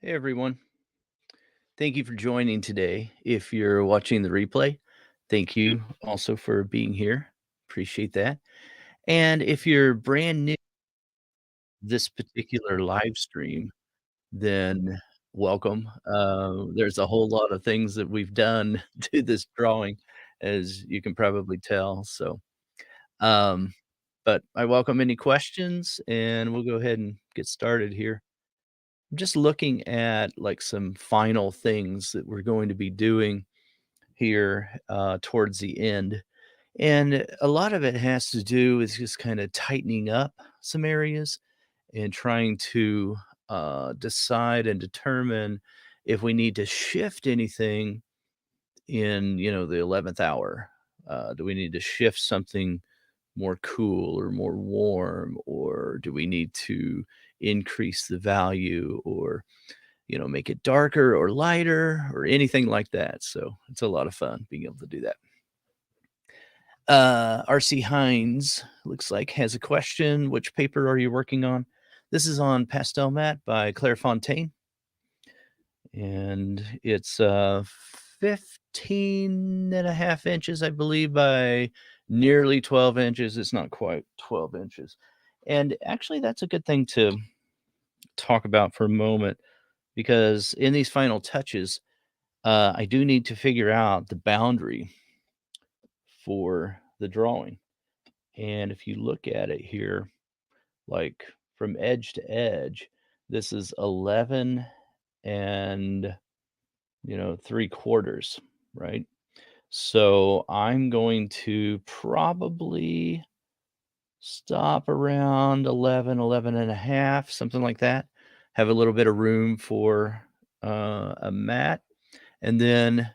Hey everyone. Thank you for joining today. If you're watching the replay, thank you also for being here. Appreciate that. And if you're brand new to this particular live stream, then welcome. There's a whole lot of things that we've done to this drawing, as you can probably tell. Um, but I welcome any questions and we'll go ahead and get started here. I'm just looking at like some final things that we're going to be doing here towards the end. And a lot of it has to do with just kind of tightening up some areas and trying to decide and determine if we need to shift anything in, the 11th hour. Do we need to shift something more cool or more warm, or do we need to increase the value or make it darker or lighter or anything like that. So it's a lot of fun being able to do that. RC Hines looks like has a question. Which paper are you working on? This is on Pastel Matte by Claire Fontaine. And it's 15 and a half inches, I believe, by nearly 12 inches. It's not quite 12 inches. And actually, that's a good thing to talk about for a moment because in these final touches, I do need to figure out the boundary for the drawing. And if you look at it here, like from edge to edge, this is 11 and 3/4, right? So I'm going to probably stop around 11, 11 and a half, something like that. Have a little bit of room for a mat. And then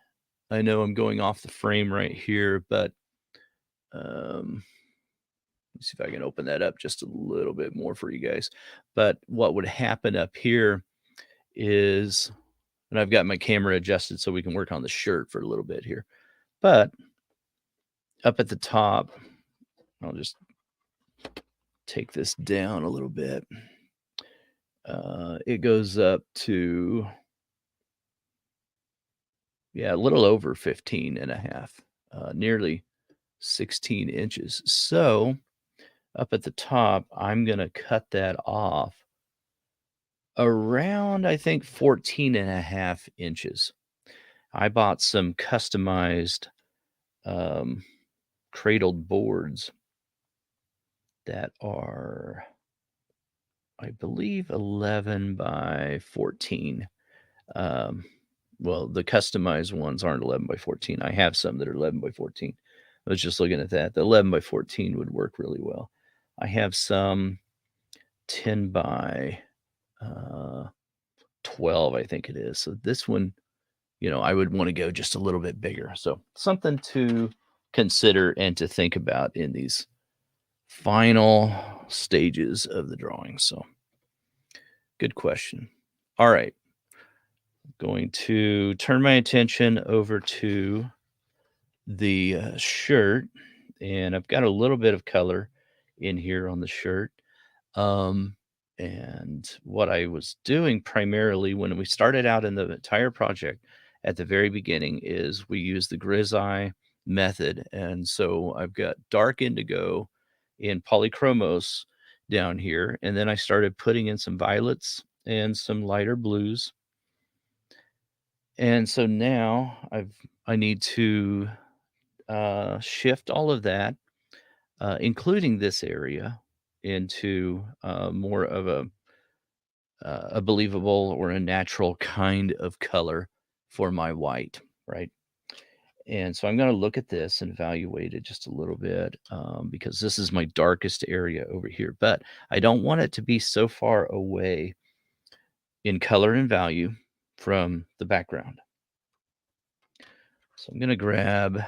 I know I'm going off the frame right here, but let's see if I can open that up just a little bit more for you guys. But what would happen up here is, and I've got my camera adjusted so we can work on the shirt for a little bit here. But up at the top, I'll just take this down a little bit. It goes up to, yeah, a little over 15 and a half, nearly 16 inches. So up at the top, I'm going to cut that off around, I think, 14 and a half inches. I bought some customized um, cradled boards that are, I believe, 11 by 14. Um, well, the customized ones aren't 11 by 14. I have some that are 11 by 14. I was just looking at that. The 11 by 14 would work really well. I have some 10 by 12, I think it is. So this one, I would want to go just a little bit bigger. So something to consider and to think about in these final stages of the drawing. So good question. All right. Going to turn my attention over to the shirt, and I've got a little bit of color in here on the shirt. Um, and what I was doing primarily when we started out in the entire project at the very beginning is we used the grisaille method. And so I've got dark indigo in polychromos down here. And then I started putting in some violets and some lighter blues. And so now I need to shift all of that, including this area, into more of a believable or a natural kind of color for my white, right? And so I'm going to look at this and evaluate it just a little bit because this is my darkest area over here. But I don't want it to be so far away in color and value from the background. So I'm going to grab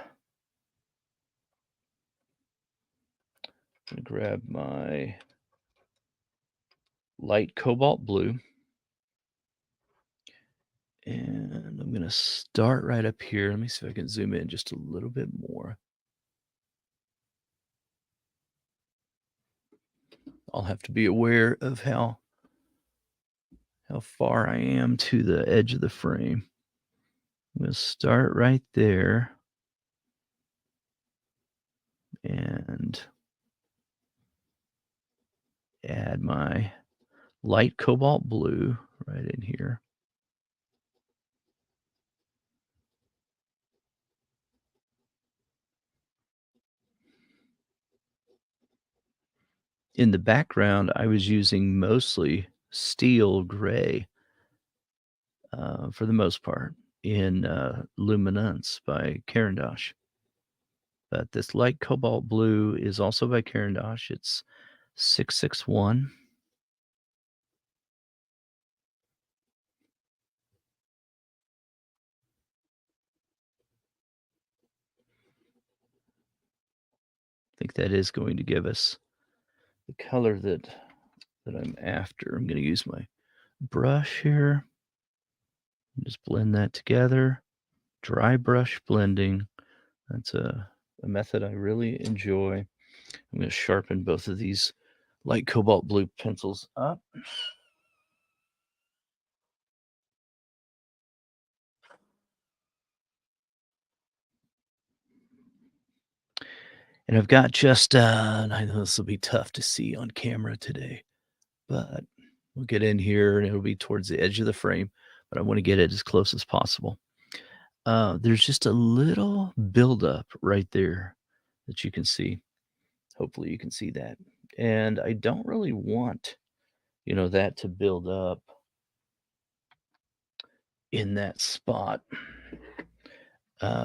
my light cobalt blue. And I'm going to start right up here. Let me see if I can zoom in just a little bit more. I'll have to be aware of how how far I am to the edge of the frame. I'm going to start right there and add my light cobalt blue right in here. In the background, I was using mostly steel gray for the most part in Luminance by Carandosh. But this light cobalt blue is also by Carandosh. It's 661. I think that is going to give us the color that I'm after. I'm going to use my brush here. Just blend that together. Dry brush blending. That's a method I really enjoy. I'm going to sharpen both of these light cobalt blue pencils up. And I've got just, I know this will be tough to see on camera today, but we'll get in here and it'll be towards the edge of the frame, but I want to get it as close as possible. There's just a little buildup right there that you can see. Hopefully you can see that. And I don't really want, that to build up in that spot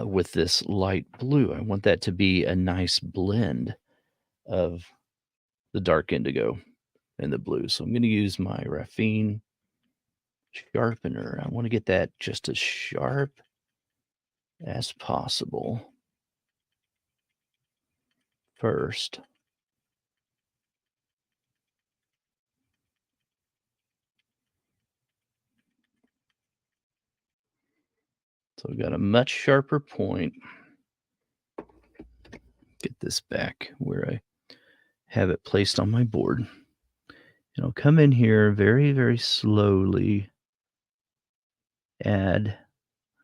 with this light blue. I want that to be a nice blend of the dark indigo and the blue. So I'm going to use my Raphine sharpener. I want to get that just as sharp as possible first. So I've got a much sharper point. Get this back where I have it placed on my board. And I'll come in here very, very slowly, add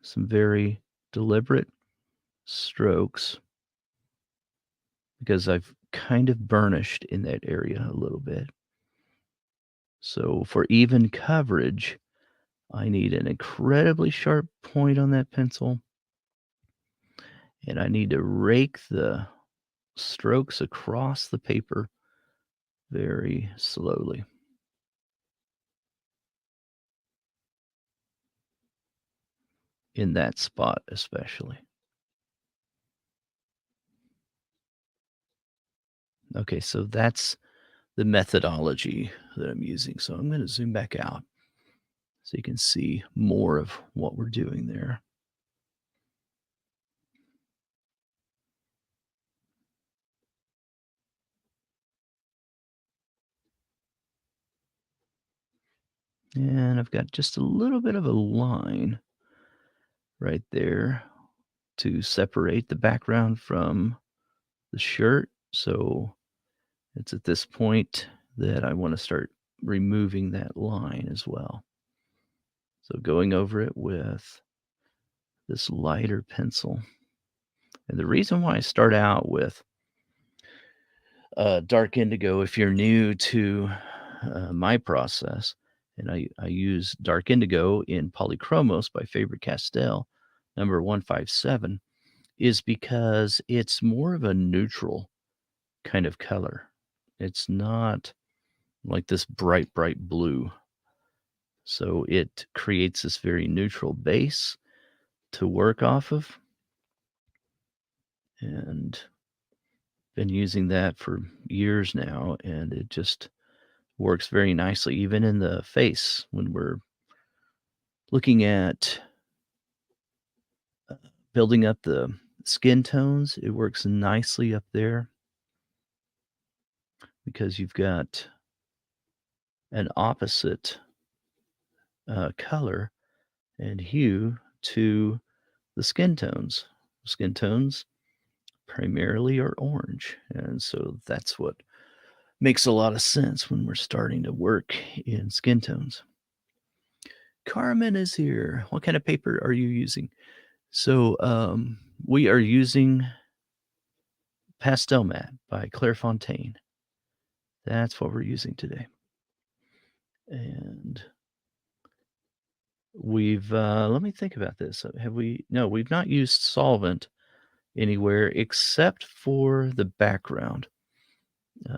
some very deliberate strokes because I've kind of burnished in that area a little bit. So for even coverage, I need an incredibly sharp point on that pencil. And I need to rake the strokes across the paper very slowly. In that spot, especially. Okay, so that's the methodology that I'm using. So I'm going to zoom back out so you can see more of what we're doing there. And I've got just a little bit of a line right there to separate the background from the shirt. So it's at this point that I want to start removing that line as well. So going over it with this lighter pencil. And the reason why I start out with dark indigo, if you're new to my process, and I use dark indigo in Polychromos by Faber-Castell, number 157, is because it's more of a neutral kind of color. It's not like this bright, bright blue. So it creates this very neutral base to work off of. And been using that for years now, and it just works very nicely, even in the face when we're looking at uh, building up the skin tones. It works nicely up there because you've got an opposite color and hue to the skin tones. Skin tones primarily are orange, and so that's what makes a lot of sense when we're starting to work in skin tones. Carmen is here. What kind of paper are you using? So, we are using Pastel Mat by Clairefontaine. That's what we're using today. And we've, let me think about this. Have we no, we've not used solvent anywhere except for the background.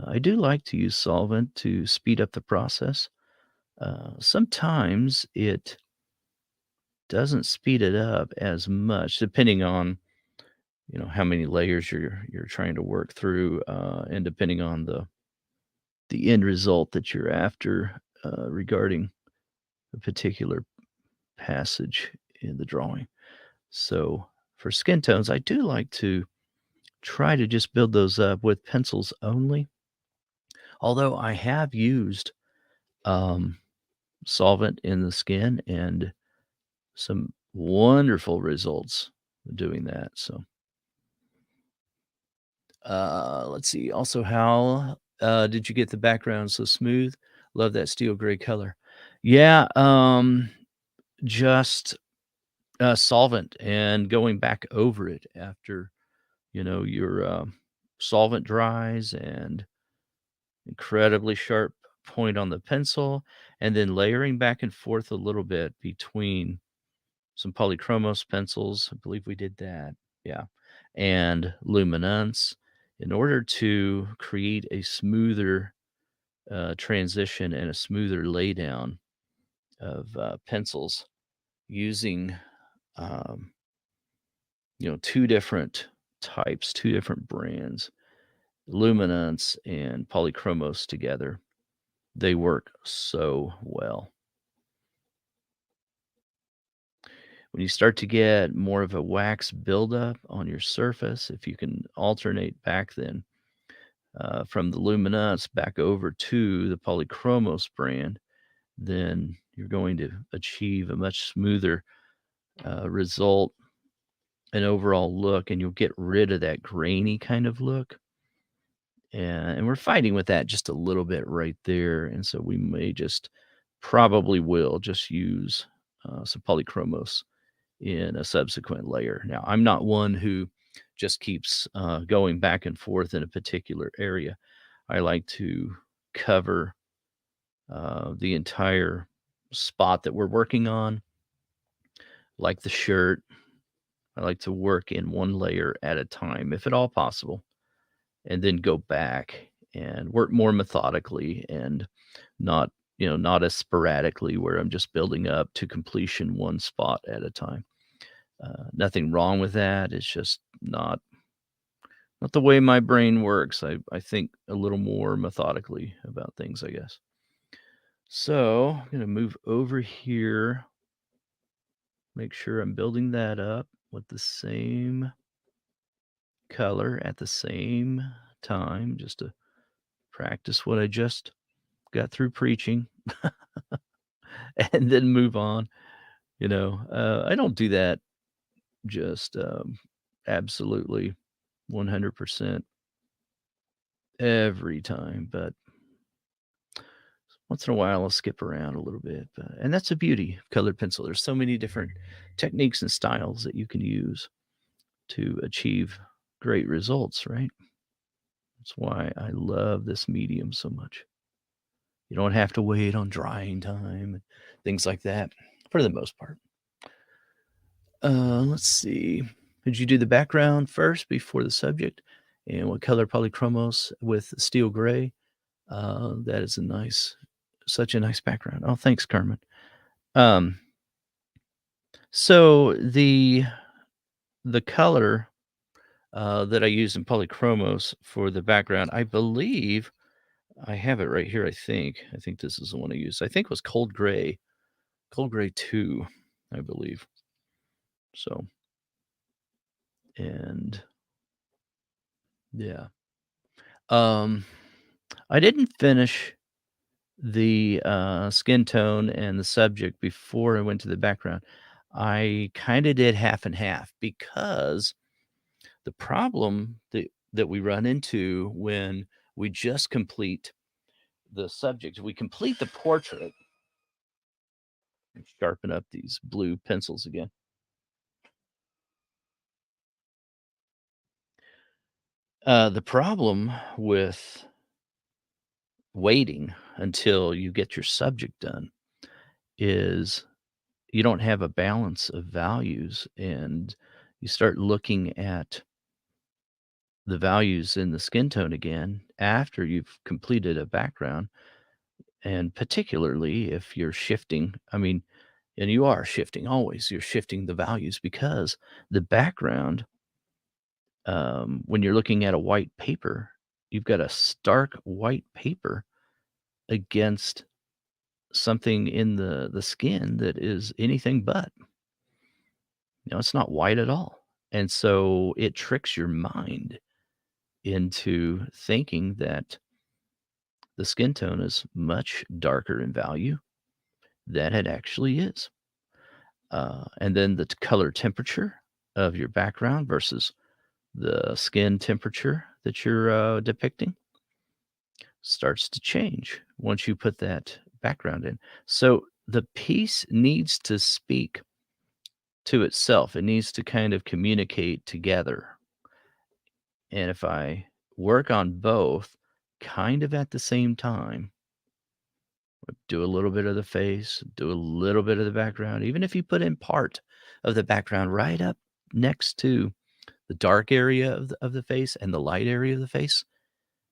I do like to use solvent to speed up the process. Sometimes it doesn't speed it up as much depending on, how many layers you're trying to work through, and depending on the end result that you're after, regarding a particular passage in the drawing. So, for skin tones, I do like to try to just build those up with pencils only, although I have used, um, solvent in the skin and some wonderful results doing that, so, let's see, also, how, did you get the background so smooth? Love that steel gray color. Yeah, just, solvent and going back over it after, your, solvent dries and incredibly sharp point on the pencil, and then layering back and forth a little bit between some polychromos pencils. I believe we did that. Yeah. And luminance in order to create a smoother transition and a smoother laydown of pencils using, um, two different types, two different brands, luminance and polychromos together. They work so well. When you start to get more of a wax buildup on your surface, if you can alternate back then from the luminance back over to the polychromos brand, then you're going to achieve a much smoother result and overall look, and you'll get rid of that grainy kind of look. And we're fighting with that just a little bit right there. And so we may just probably will just use some polychromos in a subsequent layer. Now, I'm not one who just keeps going back and forth in a particular area. I like to cover the entire spot that we're working on, like the shirt. I like to work in one layer at a time, if at all possible, and then go back and work more methodically and not as sporadically where I'm just building up to completion one spot at a time. Nothing wrong with that. It's just not the way my brain works. I think a little more methodically about things, I guess. So I'm gonna move over here, make sure I'm building that up with the same color at the same time, just to practice what I just got through preaching, and then move on. I don't do that just absolutely 100% every time, but once in a while I'll skip around a little bit. And that's the beauty of colored pencil. There's so many different techniques and styles that you can use to achieve great results, right? That's why I love this medium so much. You don't have to wait on drying time and things like that for the most part. Let's see. Did you do the background first before the subject? And what color polychromos with steel gray? That is such a nice background. Oh, thanks, Carmen. Um, so the color that I use in polychromos for the background, I believe I have it right here. I think this is the one I used. I think it was cold gray 2, I believe. So, and yeah. Um, I didn't finish the skin tone and the subject before I went to the background. I kind of did half and half because the problem that we run into when we just complete the subject, we complete the portrait, Sharpen up these blue pencils again. The problem with waiting until you get your subject done is you don't have a balance of values, and you start looking at the values in the skin tone again after you've completed a background. And particularly if you're shifting, I mean, and you are shifting always, you're shifting the values because the background, when you're looking at a white paper, you've got a stark white paper against something in the skin that is anything but. It's not white at all. And so it tricks your mind into thinking that the skin tone is much darker in value than it actually is. And then the color temperature of your background versus the skin temperature that you're depicting starts to change once you put that background in. So the piece needs to speak to itself. It needs to kind of communicate together. And if I work on both kind of at the same time, do a little bit of the face, do a little bit of the background, even if you put in part of the background right up next to the dark area of the face and the light area of the face,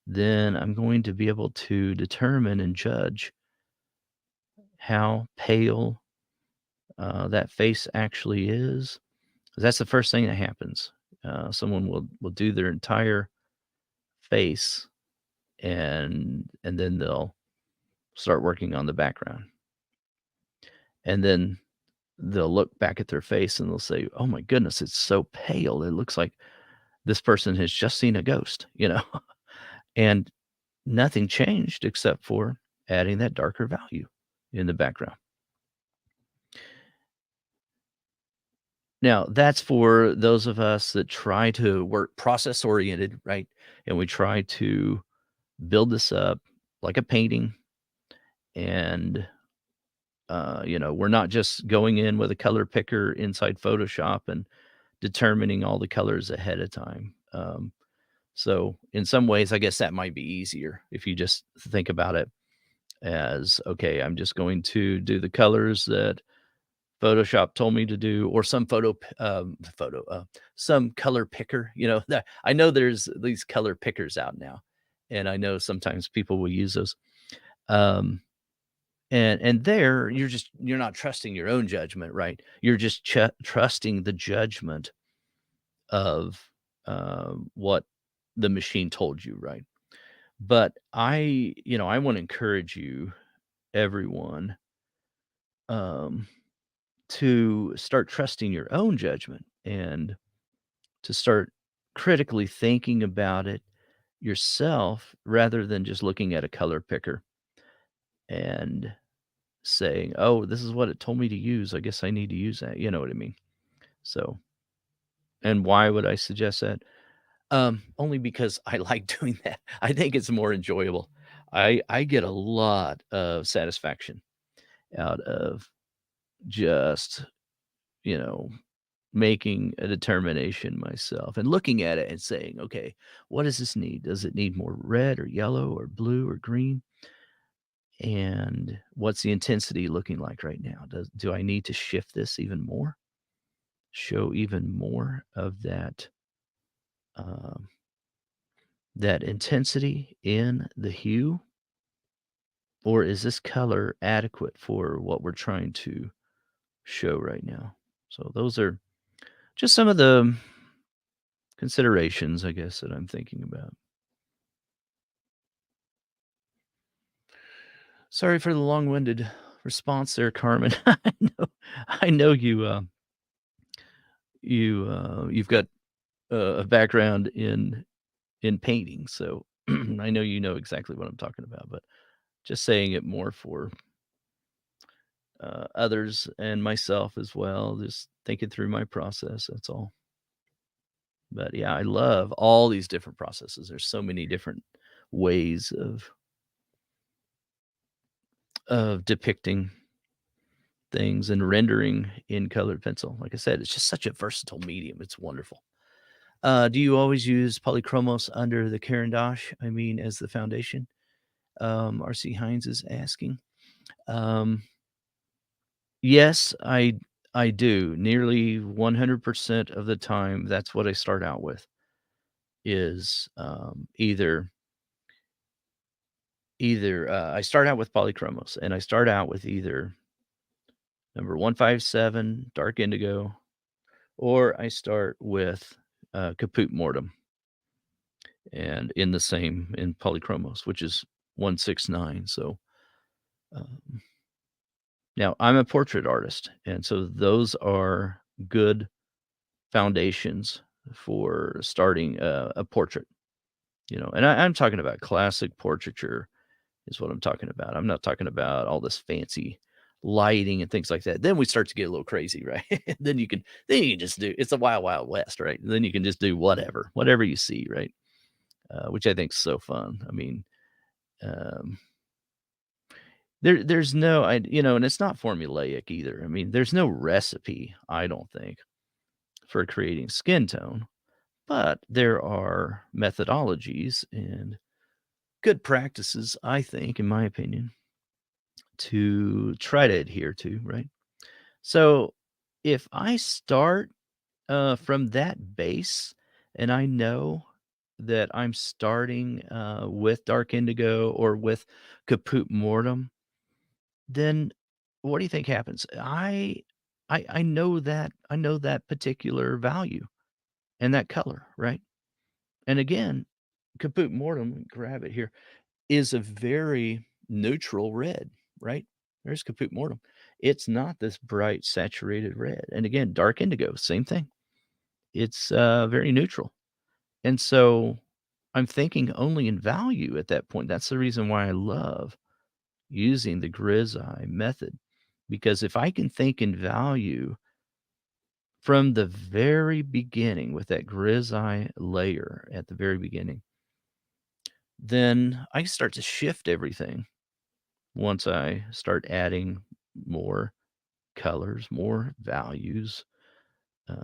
then I'm going to be able to determine and judge how pale that face actually is. 'Cause that's the first thing that happens. Someone will do their entire face, and then they'll start working on the background, and then they'll look back at their face and they'll say, "Oh my goodness, it's so pale. It looks like this person has just seen a ghost." And nothing changed except for adding that darker value in the background. Now, that's for those of us that try to work process oriented, right? And we try to build this up like a painting. And, we're not just going in with a color picker inside Photoshop and determining all the colors ahead of time. So, in some ways, I guess that might be easier if you just think about it as okay, I'm just going to do the colors that Photoshop told me to do, or some some color picker. That I know there's these color pickers out now, and I know sometimes people will use those. Um, and there, you're not trusting your own judgment, right? You're just trusting the judgment of what the machine told you, right? But I want to encourage you, everyone, um, to start trusting your own judgment and to start critically thinking about it yourself rather than just looking at a color picker and saying, "Oh, this is what it told me to use. I guess I need to use that." You know what I mean? So, and why would I suggest that? Only because I like doing that. I think it's more enjoyable. I get a lot of satisfaction out of just, you know, making a determination myself and looking at it and saying, "Okay, what does this need? Does it need more red or yellow or blue or green? And what's the intensity looking like right now? Do I need to shift this even more? Show even more of um, that intensity in the hue, or is this color adequate for what we're trying to show right now?" So those are just some of the considerations, I guess, that I'm thinking about. Sorry for the long-winded response there, Carmen. I know you've got a background in painting, so I know you know exactly what I'm talking about, but just saying it more for others and myself as well, just thinking through my process, that's all. But yeah, I love all these different processes. There's so many different ways of depicting things and rendering in colored pencil. Like I said, it's just such a versatile medium. It's wonderful. Do you always use polychromos under the Caran d'Ache? I mean, as the foundation? RC Hines is asking. Um, yes, I do. Nearly 100% of the time, that's what I start out with is either I start out with polychromos, and I start out with either number 157 dark indigo, or I start with caput mortem, and in polychromos, which is 169. So um, now I'm a portrait artist, and so those are good foundations for starting a portrait. And I'm talking about classic portraiture is what I'm talking about. I'm not talking about all this fancy lighting and things like that. Then we start to get a little crazy, right? then you can just do it's a wild, wild west, right? Then you can just do whatever you see, right? Which I think is so fun. I mean, um, there's no, and it's not formulaic either. I mean, there's no recipe, I don't think, for creating skin tone, but there are methodologies and good practices, I think, in my opinion, to try to adhere to, right? So if I start from that base and I know that I'm starting with dark indigo or with caput mortem, then what do you think happens? I know that particular value and that color, right? And again, caput mortem, grab it here, is a very neutral red, right? There's caput mortem. It's not this bright saturated red. And again, dark indigo, same thing. It's very neutral. And so I'm thinking only in value at that point. That's the reason why I love using the grisaille method, because if I can think in value from the very beginning with that grisaille layer at the very beginning, then I start to shift everything once I start adding more colors, more values,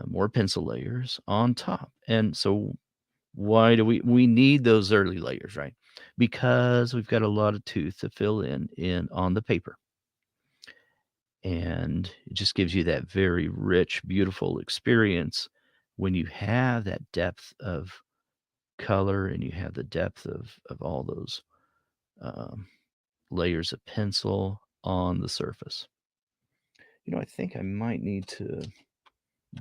more pencil layers on top. And so why do we need those early layers, right? Because we've got a lot of tooth to fill in on the paper. And it just gives you that very rich, beautiful experience when you have that depth of color and you have the depth of all those um, layers of pencil on the surface. I think I might need to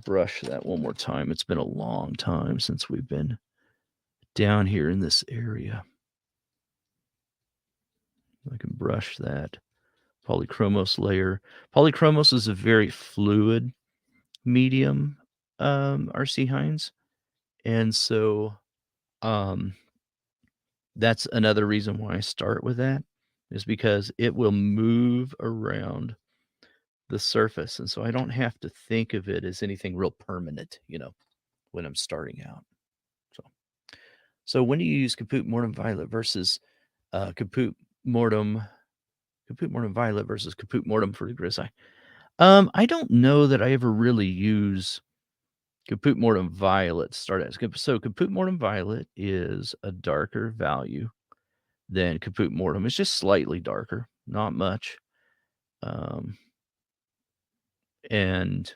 brush that one more time. It's been a long time since we've been down here in this area. I can brush that polychromos layer. Polychromos is a very fluid medium, RC Hines. And so um, that's another reason why I start with that is because it will move around the surface. And so I don't have to think of it as anything real permanent, when I'm starting out. So when do you use caput mortem violet versus caput mortem violet versus caput mortem for the grisaille? I don't know that I ever really use caput mortem violet to start as. So caput mortem violet is a darker value than caput mortem. It's just slightly darker, not much. Um, and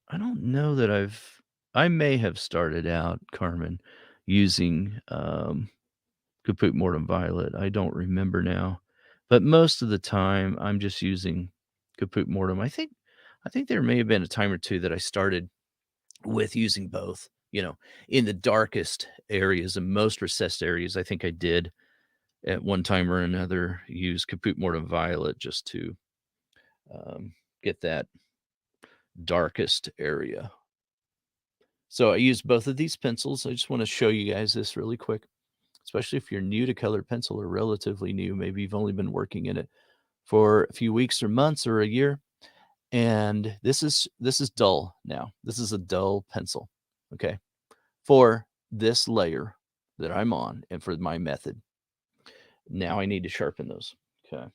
I don't know that I may have started out, Carmen, using caput mortem violet. I don't remember now, but most of the time I'm just using caput mortem. I think there may have been a time or two that I started with using both. In the darkest areas and most recessed areas, I think I did at one time or another use caput mortem violet just to get that darkest area. So I use both of these pencils. I just want to show you guys this really quick, especially if you're new to colored pencil or relatively new. Maybe you've only been working in it for a few weeks or months or a year. And this is dull now. This is a dull pencil, okay, for this layer that I'm on and for my method. Now I need to sharpen those. Okay.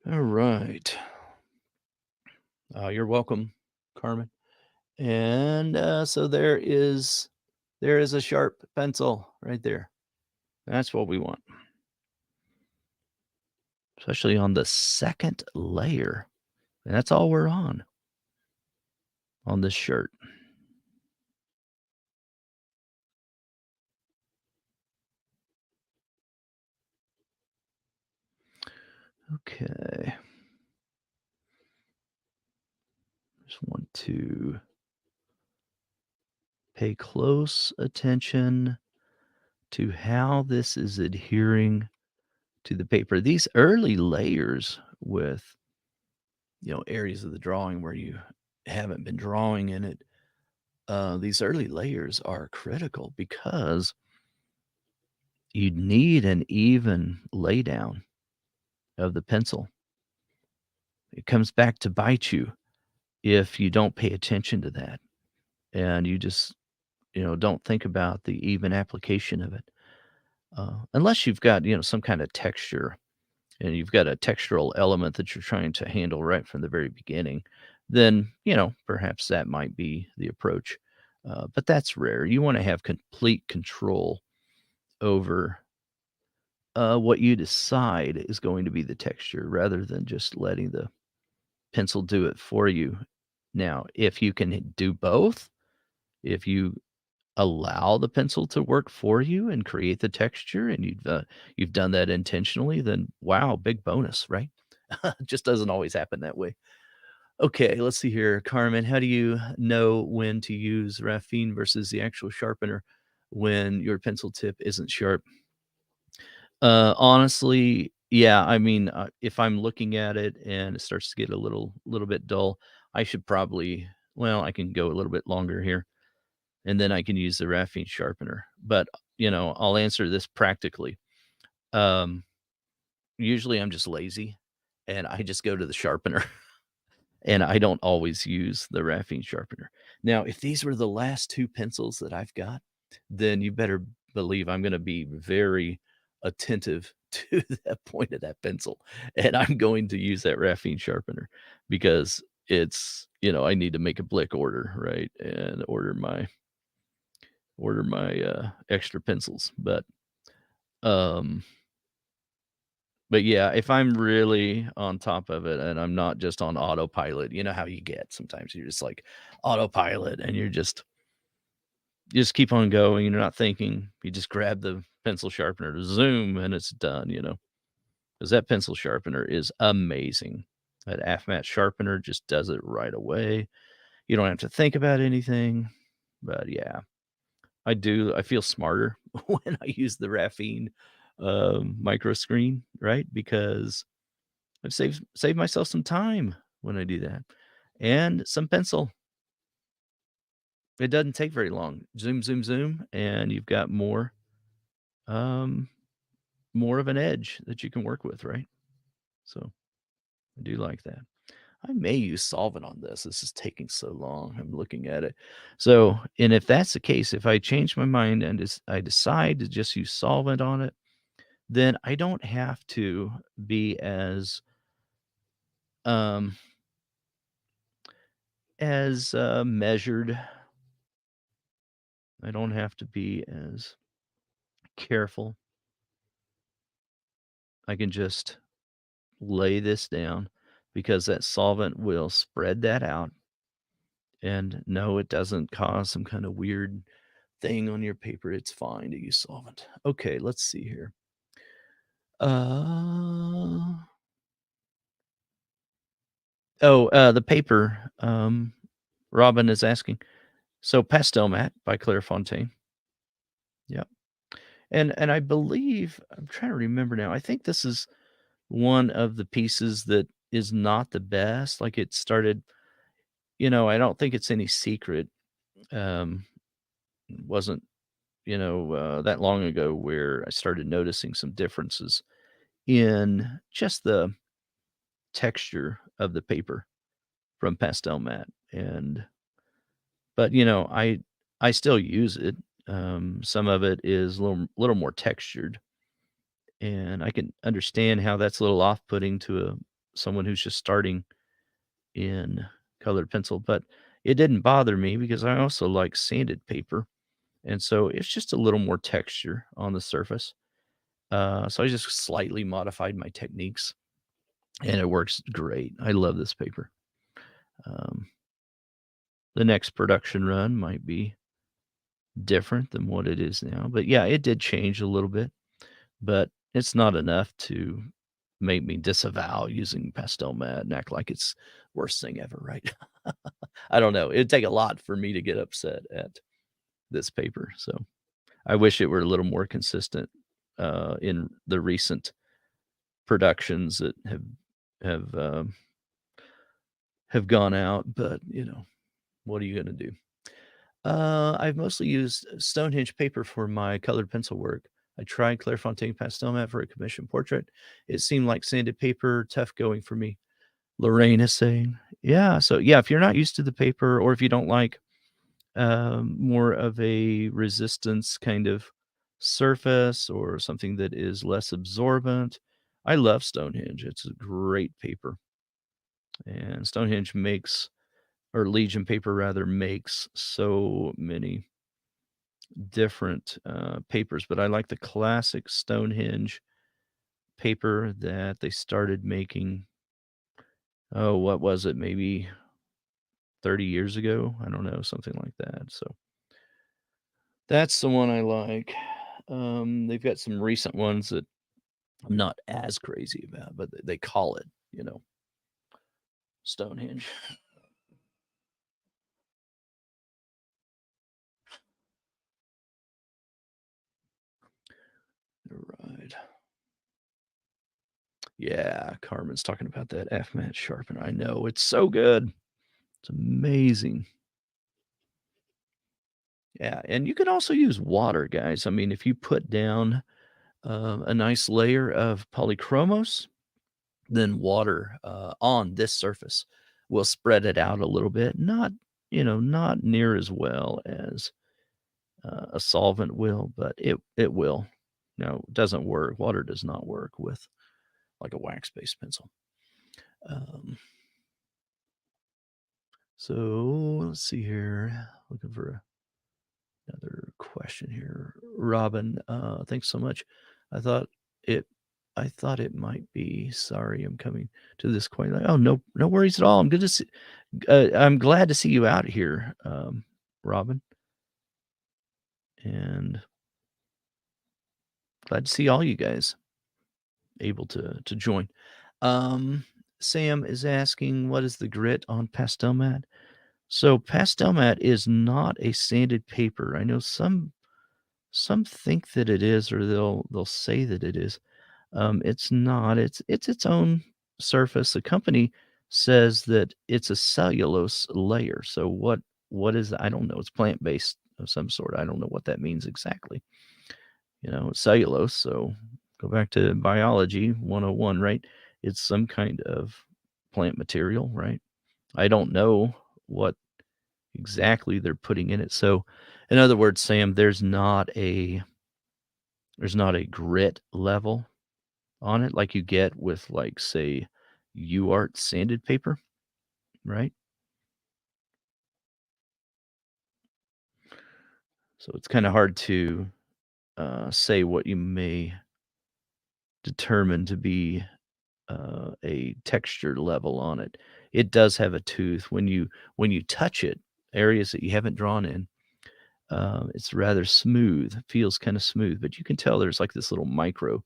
All right. You're welcome, Carmen. And so there is a sharp pencil right there. That's what we want, especially on the second layer. And that's all we're on this shirt. Okay. Just want to pay close attention to how this is adhering to the paper. These early layers with, areas of the drawing where you haven't been drawing in it, these early layers are critical because you need an even laydown of the pencil. It comes back to bite you if you don't pay attention to that and you just, don't think about the even application of it. Unless you've got, some kind of texture and you've got a textural element that you're trying to handle right from the very beginning, then, perhaps that might be the approach. But that's rare. You want to have complete control over what you decide is going to be the texture rather than just letting the pencil do it for you. Now, if you can do both, if you allow the pencil to work for you and create the texture and you've done that intentionally, then wow, big bonus, right? Just doesn't always happen that way. Okay, let's see here. Carmen, how do you know when to use graphene versus the actual sharpener when your pencil tip isn't sharp? Honestly, yeah, I mean, if I'm looking at it and it starts to get a little bit dull, I should probably well, I can go a little bit longer here, and then I can use the graphene sharpener. But, I'll answer this practically. Um, Usually I'm just lazy, and I just go to the sharpener. And I don't always use the graphene sharpener. Now, if these were the last 2 pencils that I've got, then you better believe I'm gonna be very attentive to that point of that pencil, and I'm going to use that graphene sharpener because it's I need to make a blick order, right, and order my extra pencils, um but yeah, if I'm really on top of it and I'm not just on autopilot, you know how you get sometimes you're just like autopilot and you just keep on going, you're not thinking. You just grab the pencil sharpener, zoom, and it's done, because that pencil sharpener is amazing. That AFMAT sharpener just does it right away. You don't have to think about anything. But yeah, I feel smarter when I use the graphene micro screen, right? Because I've saved myself some time when I do that, and some pencil. It doesn't take very long. Zoom, zoom, zoom, and you've got um, more of an edge that you can work with, right? So, I do like that. I may use solvent on this. This is taking so long. I'm looking at it. So, and if that's the case, if I change my mind and I decide to just use solvent on it, then I don't have to be um, as measured. I don't have to be as careful. I can just lay this down because that solvent will spread that out. And no, it doesn't cause some kind of weird thing on your paper. It's fine to use solvent. Okay, let's see here. Uh the paper. Robin is asking. So Pastel Mat by Claire Fontaine. Yep. And I believe I'm trying to remember now. I think this is one of the pieces that is not the best. Like it started, I don't think it's any secret. Um, wasn't, that long ago where I started noticing some differences in just the texture of the paper from Pastel Mat. But I still use it. Some of it is a little more textured, and I can understand how that's a little off-putting to someone who's just starting in colored pencil, but it didn't bother me because I also like sanded paper, and so it's just a little more texture on the surface. So I just slightly modified my techniques, and it works great. I love this paper. Um, the next production run might be different than what it is now, but yeah, it did change a little bit, but it's not enough to make me disavow using pastel mat and act like it's worst thing ever, right? I don't know. It'd take a lot for me to get upset at this paper. So I wish it were a little more consistent in the recent productions that have um, have gone out. But what are you gonna do? I've mostly used Stonehenge paper for my colored pencil work. I tried Clairefontaine pastel mat for a commissioned portrait. It seemed like sanded paper, tough going for me. Lorraine is saying, yeah. So yeah, if you're not used to the paper, or if you don't like more of a resistance kind of surface or something that is less absorbent, I love Stonehenge. It's a great paper, and Stonehenge makes, or Legion paper rather, makes so many different papers, but I like the classic Stonehenge paper that they started making. Oh, what was it? Maybe 30 years ago? I don't know, something like that. So that's the one I like. They've got some recent ones that I'm not as crazy about, but they call it, Stonehenge. Right. Yeah, Carmen's talking about that F-mat sharpener. I know, it's so good. It's amazing. Yeah, and you can also use water, guys. I mean, if you put down a nice layer of polychromos, then water on this surface will spread it out a little bit. Not near as well as a solvent will, but it will. No, it doesn't work. Water does not work with like a wax-based pencil. Um, so let's see here. Looking for another question here. Robin, thanks so much. I thought it I thought it might be. Sorry, I'm coming to this quite like, oh, no worries at all. I'm glad to see you out here, Robin, and glad to see all you guys able to join. Um, Sam is asking, what is the grit on pastel mat? So pastel mat is not a sanded paper. I know some think that it is, or they'll say that it is. It's not. It's its own surface. The company says that it's a cellulose layer. So what is, I don't know. It's plant based of some sort. I don't know what that means exactly. Cellulose. So go back to biology 101, right? It's some kind of plant material, right? I don't know what exactly they're putting in it. So in other words, Sam, there's not a grit level on it like you get with, like, say, UART sanded paper, right? So it's kind of hard to say what you may determine to be a texture level on it. It does have a tooth when you touch it, areas that you haven't drawn in. It's rather smooth, feels kind of smooth, but you can tell there's like this little micro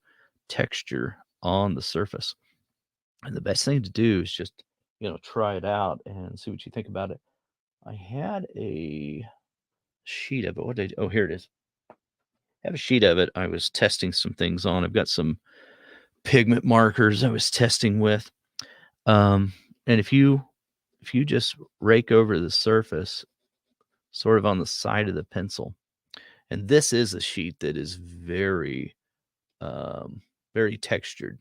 texture on the surface. And the best thing to do is just try it out and see what you think about it. I had a sheet of it. Oh, here it is. I have a sheet of it. I was testing some things on. I've got some pigment markers I was testing with. And if you just rake over the surface, sort of on the side of the pencil, and this is a sheet that is very, very textured.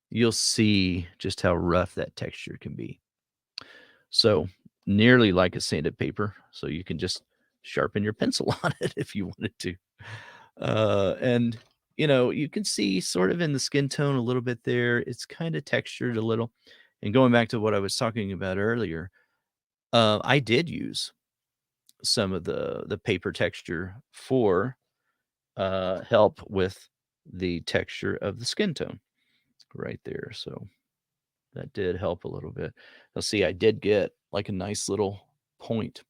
You'll see just how rough that texture can be. So nearly like a sanded paper. So you can just sharpen your pencil on it if you wanted to. And you can see sort of in the skin tone a little bit there. It's kind of textured a little. And going back to what I was talking about earlier, I did use some of the paper texture for help with the texture of the skin tone right there. So that did help a little bit. Now, see, I did get like a nice little point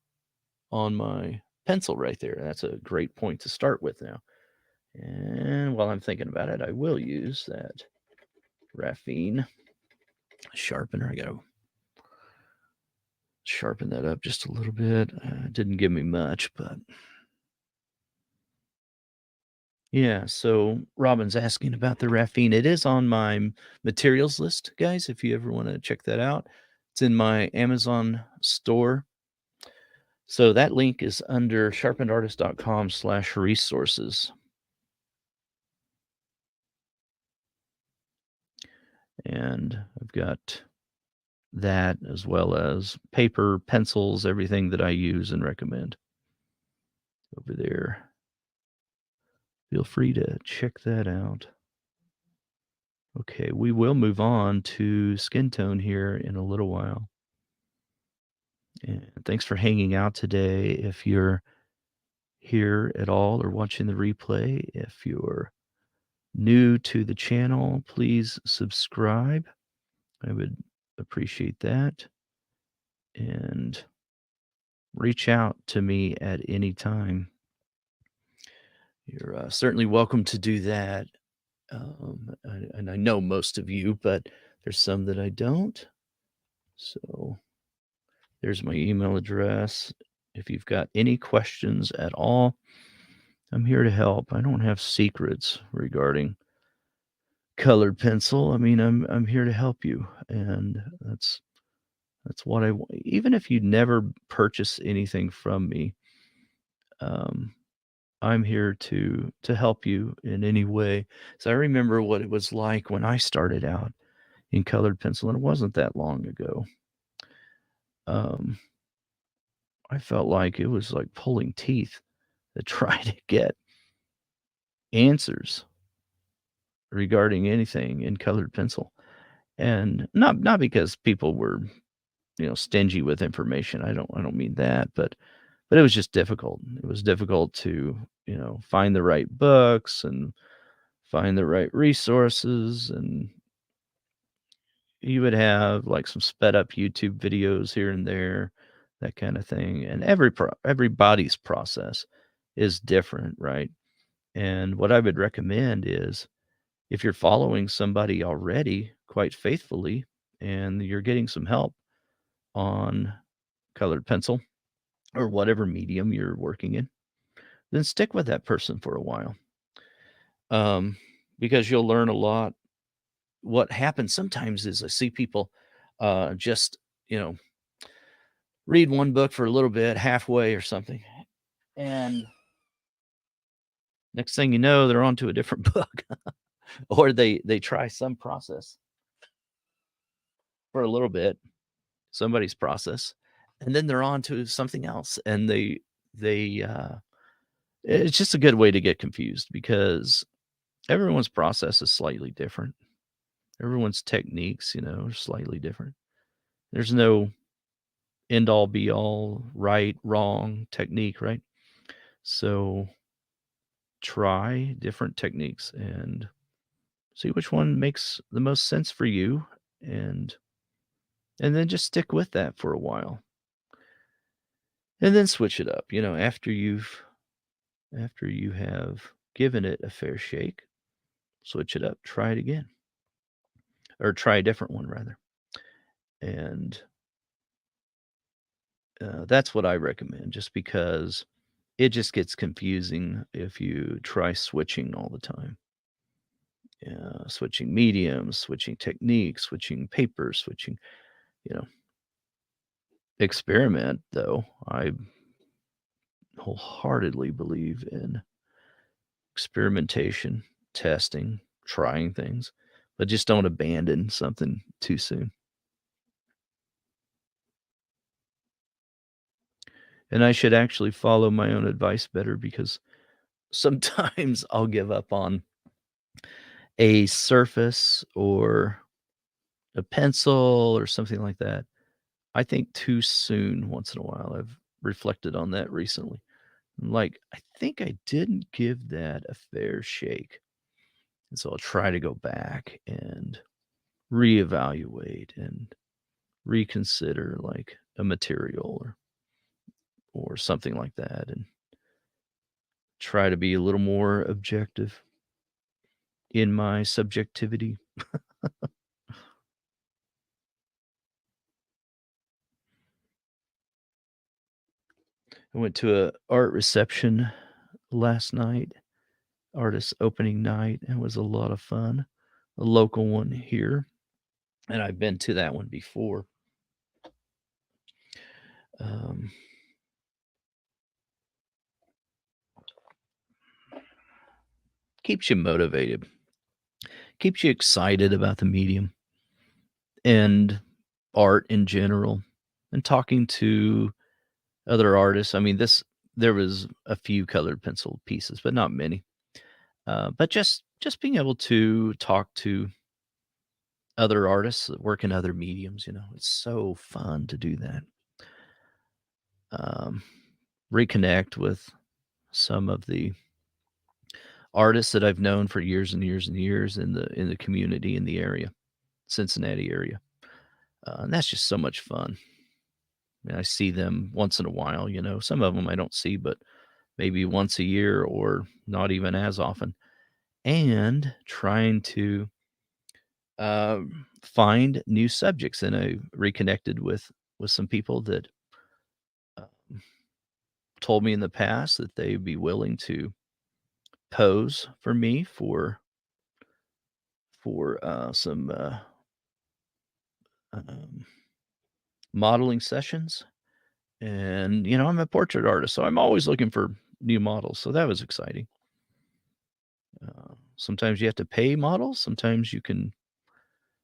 on my pencil right there. That's a great point to start with now. And while I'm thinking about it, I will use that graphene sharpener. I got to sharpen that up just a little bit. Didn't give me much, but yeah. So Robin's asking about the graphene. It is on my materials list, guys. If you ever want to check that out, it's in my Amazon store. So that link is under sharpenedartist.com/resources. And I've got that as well as paper, pencils, everything that I use and recommend over there. Feel free to check that out. Okay, we will move on to skin tone here in a little while. And thanks for hanging out today. If you're here at all or watching the replay, if you're new to the channel, please subscribe. I would appreciate that. And reach out to me at any time. You're certainly welcome to do that. And I know most of you, but there's some that I don't. So there's my email address. If you've got any questions at all, I'm here to help. I don't have secrets regarding colored pencil. I mean, I'm here to help you, and that's what I want. Even if you never purchase anything from me, um, I'm here to help you in any way. So I remember what it was like when I started out in colored pencil, and it wasn't that long ago. Um, I felt like it was like pulling teeth to try to get answers regarding anything in colored pencil. And not because people were, stingy with information. I don't mean that, but it was just difficult. It was difficult to, find the right books and find the right resources, and you would have like some sped up YouTube videos here and there, that kind of thing. And everybody's process is different, right? And what I would recommend is if you're following somebody already quite faithfully and you're getting some help on colored pencil or whatever medium you're working in, then stick with that person for a while. Because you'll learn a lot. What happens sometimes is I see people just, you know, read one book for a little bit, halfway or something, and next thing you know, they're on to a different book, or they try some process for a little bit, somebody's process, and then they're on to something else, and they it's just a good way to get confused because everyone's process is slightly different. Everyone's techniques, are slightly different. There's no end all be all, right, wrong technique, right? So try different techniques and see which one makes the most sense for you, and then just stick with that for a while. And then switch it up, after you have given it a fair shake, switch it up, try it again, or try a different one rather. And that's what I recommend, just because it just gets confusing if you try switching all the time. Switching mediums, switching techniques, switching papers, switching, you know, experiment though. I wholeheartedly believe in experimentation, testing, trying things, but just don't abandon something too soon. And I should actually follow my own advice better because sometimes I'll give up on a surface or a pencil or something like that, I think too soon once in a while. I've reflected on that recently. Like, I think I didn't give that a fair shake. And so I'll try to go back and reevaluate and reconsider like a material or something like that and try to be a little more objective in my subjectivity. I went to a art reception last night, artist opening night. It was a lot of fun. A local one here, and I've been to that one before. Um, keeps you motivated, keeps you excited about the medium and art in general, and talking to other artists. I mean, this there was a few colored pencil pieces, but not many. But just being able to talk to other artists that work in other mediums, it's so fun to do that. Um, reconnect with some of the artists that I've known for years and years and years in the community in the area, Cincinnati area, and that's just so much fun. I see them once in a while. Some of them I don't see, but maybe once a year or not even as often. And trying to find new subjects, and I reconnected with some people that um, told me in the past that they'd be willing to pose for me for some um, modeling sessions. And I'm a portrait artist, so I'm always looking for new models. So that was exciting. Sometimes you have to pay models. Sometimes you can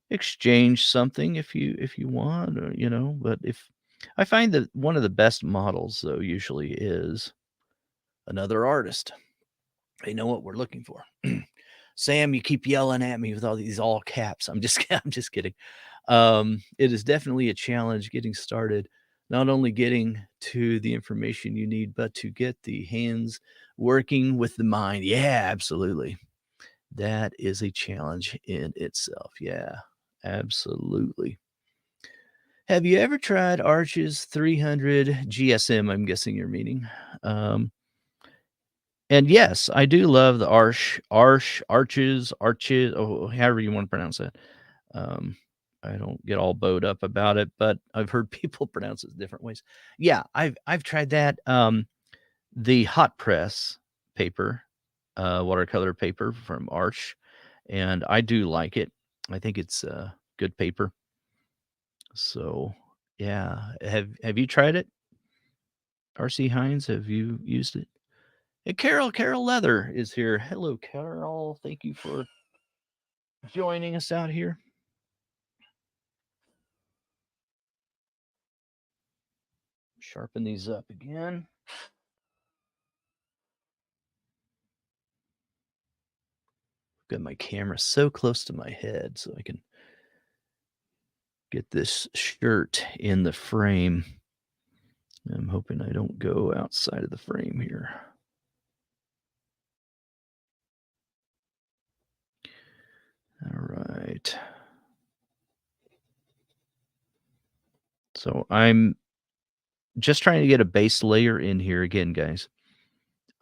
exchange something if you want, or, but if I find that one of the best models though usually is another artist. They know what we're looking for. Sam, you keep yelling at me with all these all caps. I'm just I'm just kidding. It is definitely a challenge getting started, not only getting to the information you need, but to get the hands working with the mind. Yeah, absolutely. That is a challenge in itself. Yeah, absolutely. Have you ever tried Arches 300 GSM? I'm guessing you're meaning. Um, and yes, I do love the arches, oh, however you want to pronounce it. Um, I don't get all bowed up about it, but I've heard people pronounce it different ways. Yeah, I've tried that. The hot press paper, watercolor paper from Arch, and I do like it. I think it's good paper. So, yeah. Have you tried it? RC Hines, have you used it? Hey, Carol Leather is here. Hello, Carol. Thank you for joining us out here. Sharpen these up again. Got my camera so close to my head so I can get this shirt in the frame. I'm hoping I don't go outside of the frame here. All right. So I'm just trying to get a base layer in here again, guys.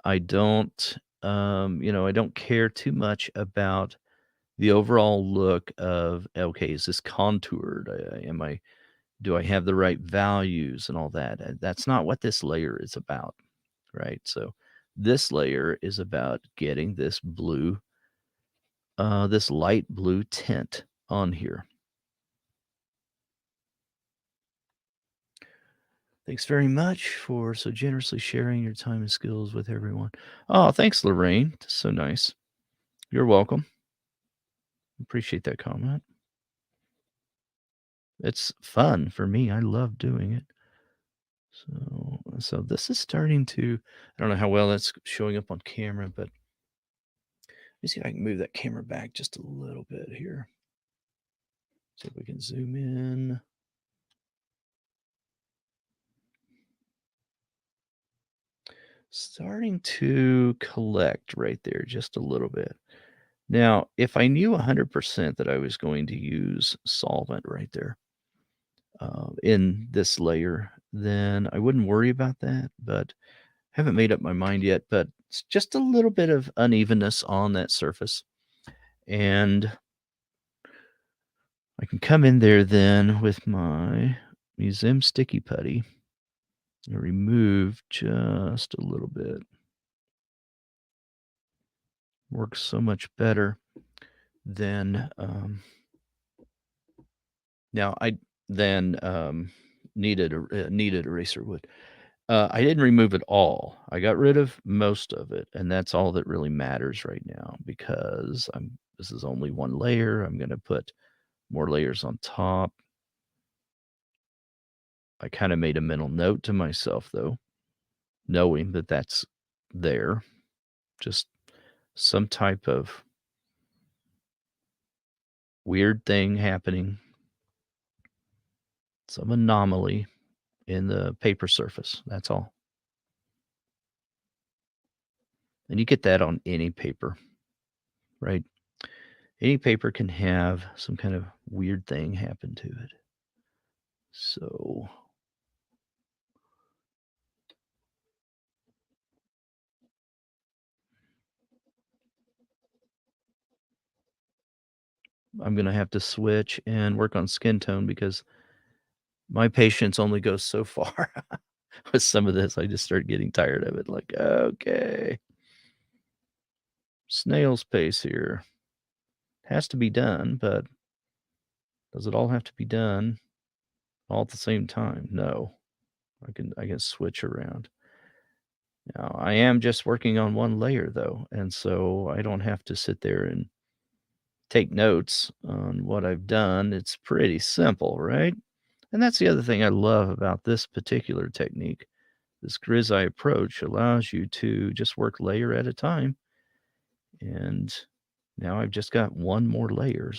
I don't, I don't care too much about the overall look of, okay, is this contoured? Do I have the right values and all that? That's not what this layer is about, right? So this layer is about getting this light blue tint on here. Thanks very much for so generously sharing your time and skills with everyone. Oh, thanks, Lorraine. That's so nice. You're welcome. Appreciate that comment. It's fun for me. I love doing it. So this is starting to, I don't know how well that's showing up on camera, but me see if I can move that camera back just a little bit here. See if we can zoom in. Starting to collect right there just a little bit. Now, if I knew 100% that I was going to use solvent right there in this layer, then I wouldn't worry about that. But haven't made up my mind yet. But it's just a little bit of unevenness on that surface. And I can come in there then with my Museum Sticky Putty and remove just a little bit. Works so much better than now I than kneaded eraser would. I didn't remove it all. I got rid of most of it, and that's all that really matters right now because this is only one layer. I'm going to put more layers on top. I kind of made a mental note to myself though, knowing that that's there, just some type of weird thing happening, some anomaly in the paper surface. That's all. And you get that on any paper, right? Any paper can have some kind of weird thing happen to it. So I'm going to have to switch and work on skin tone because my patience only goes so far with some of this. I just start getting tired of it. Like, okay, snail's pace here. Has to be done, but does it all have to be done all at the same time? No. I can switch around. Now, I am just working on one layer though, and so I don't have to sit there and take notes on what I've done. It's pretty simple, right? And that's the other thing I love about this particular technique. This grisaille approach allows you to just work layer at a time. And now I've just got one more layer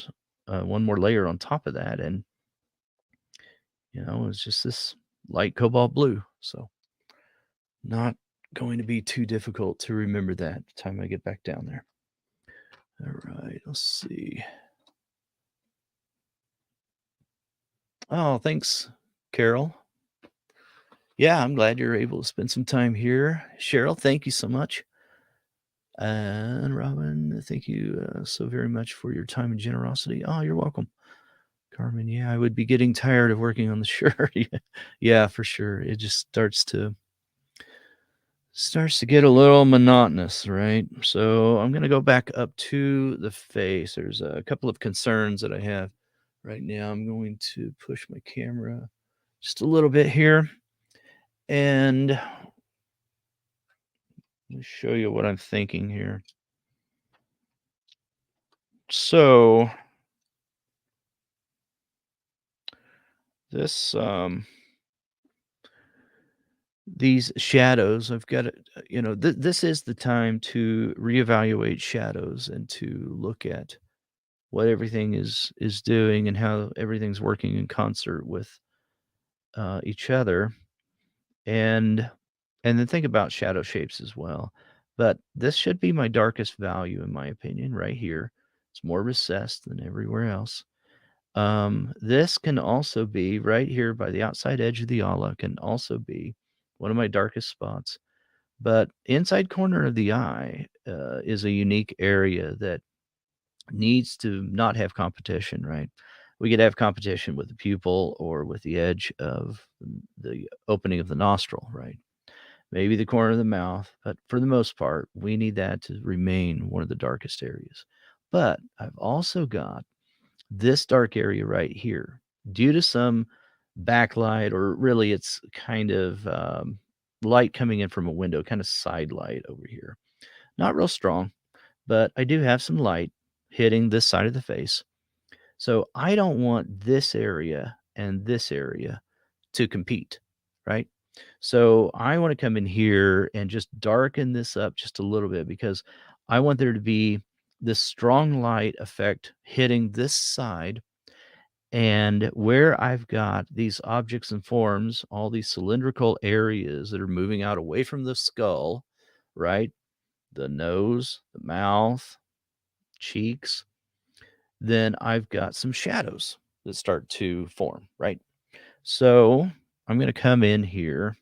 on top of that. And, it's just this light cobalt blue. So not going to be too difficult to remember that by the time I get back down there. All right, let's see. Oh, thanks, Carol. Yeah, I'm glad you're able to spend some time here. Cheryl, thank you so much. And Robin, thank you so very much for your time and generosity. Oh, you're welcome. Carmen, yeah, I would be getting tired of working on the shirt. Yeah, for sure. It just starts to get a little monotonous, right? So I'm going to go back up to the face. There's a couple of concerns that I have right now. I'm going to push my camera just a little bit here. And let me show you what I'm thinking here. So this these shadows, I've got it, this is the time to reevaluate shadows and to look at what everything is doing and how everything's working in concert with each other. And then think about shadow shapes as well. But this should be my darkest value, in my opinion, right here. It's more recessed than everywhere else. This can also be right here by the outside edge of the ala, can also be one of my darkest spots. But inside corner of the eye is a unique area that needs to not have competition, right? We could have competition with the pupil or with the edge of the opening of the nostril, right? Maybe the corner of the mouth, but for the most part, we need that to remain one of the darkest areas. But I've also got this dark area right here due to some backlight, or really it's kind of light coming in from a window, kind of side light over here. Not real strong, but I do have some light hitting this side of the face. So I don't want this area and this area to compete, right? So I want to come in here and just darken this up just a little bit because I want there to be this strong light effect hitting this side, and where I've got these objects and forms, all these cylindrical areas that are moving out away from the skull, right? The nose, the mouth, cheeks, then I've got some shadows that start to form, right? So I'm going to come in here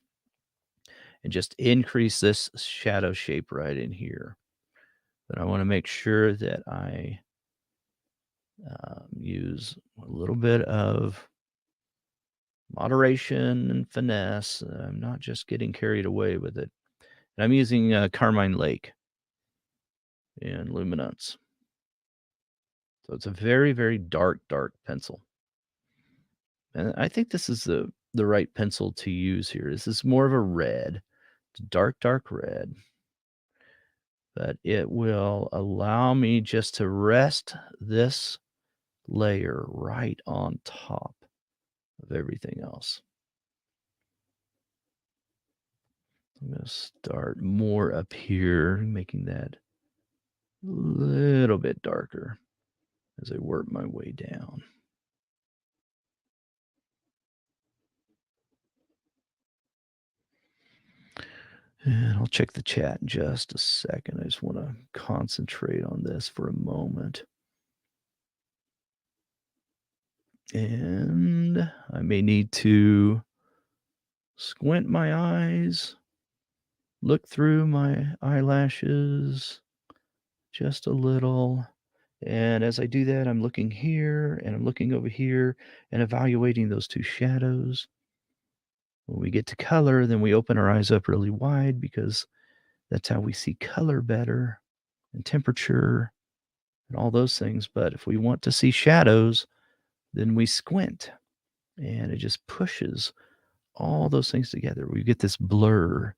and just increase this shadow shape right in here. But I want to make sure that I use a little bit of moderation and finesse. I'm not just getting carried away with it. And I'm using Carmine Lake in Luminance. So it's a very, very dark, dark pencil. And I think this is the right pencil to use here. This is more of a red. It's dark, dark red. But it will allow me just to rest this layer right on top of everything else. I'm going to start more up here, making that a little bit darker as I work my way down. And I'll check the chat in just a second. I just want to concentrate on this for a moment. And I may need to squint my eyes, look through my eyelashes just a little. And as I do that, I'm looking here and I'm looking over here and evaluating those two shadows. When we get to color, then we open our eyes up really wide because that's how we see color better and temperature and all those things. But if we want to see shadows, then we squint and it just pushes all those things together. We get this blur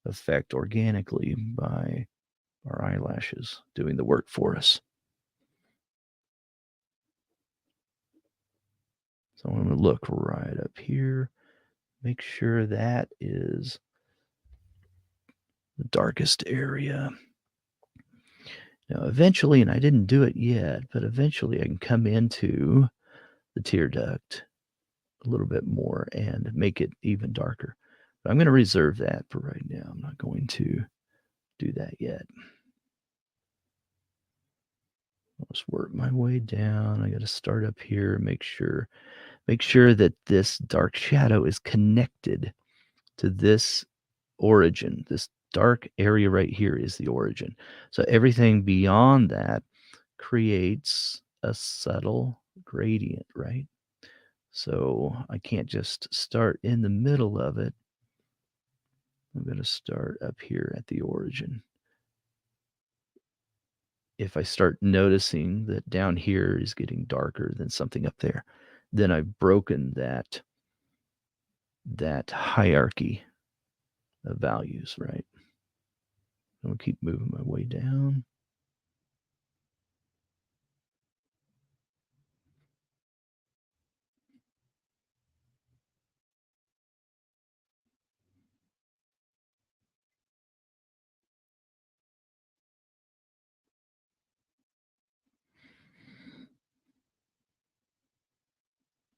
effect organically by our eyelashes doing the work for us. So I'm going to look right up here, make sure that is the darkest area. Now, eventually, and I didn't do it yet, but eventually I can come into the tear duct a little bit more and make it even darker. But I'm going to reserve that for right now. I'm not going to do that yet. I'll just work my way down. I got to start up here, make sure that this dark shadow is connected to this origin. This dark area right here is the origin. So everything beyond that creates a subtle gradient, right? So I can't just start in the middle of it. I'm going to start up here at the origin. If I start noticing that down here is getting darker than something up there, then I've broken that hierarchy of values, right? I'll keep moving my way down.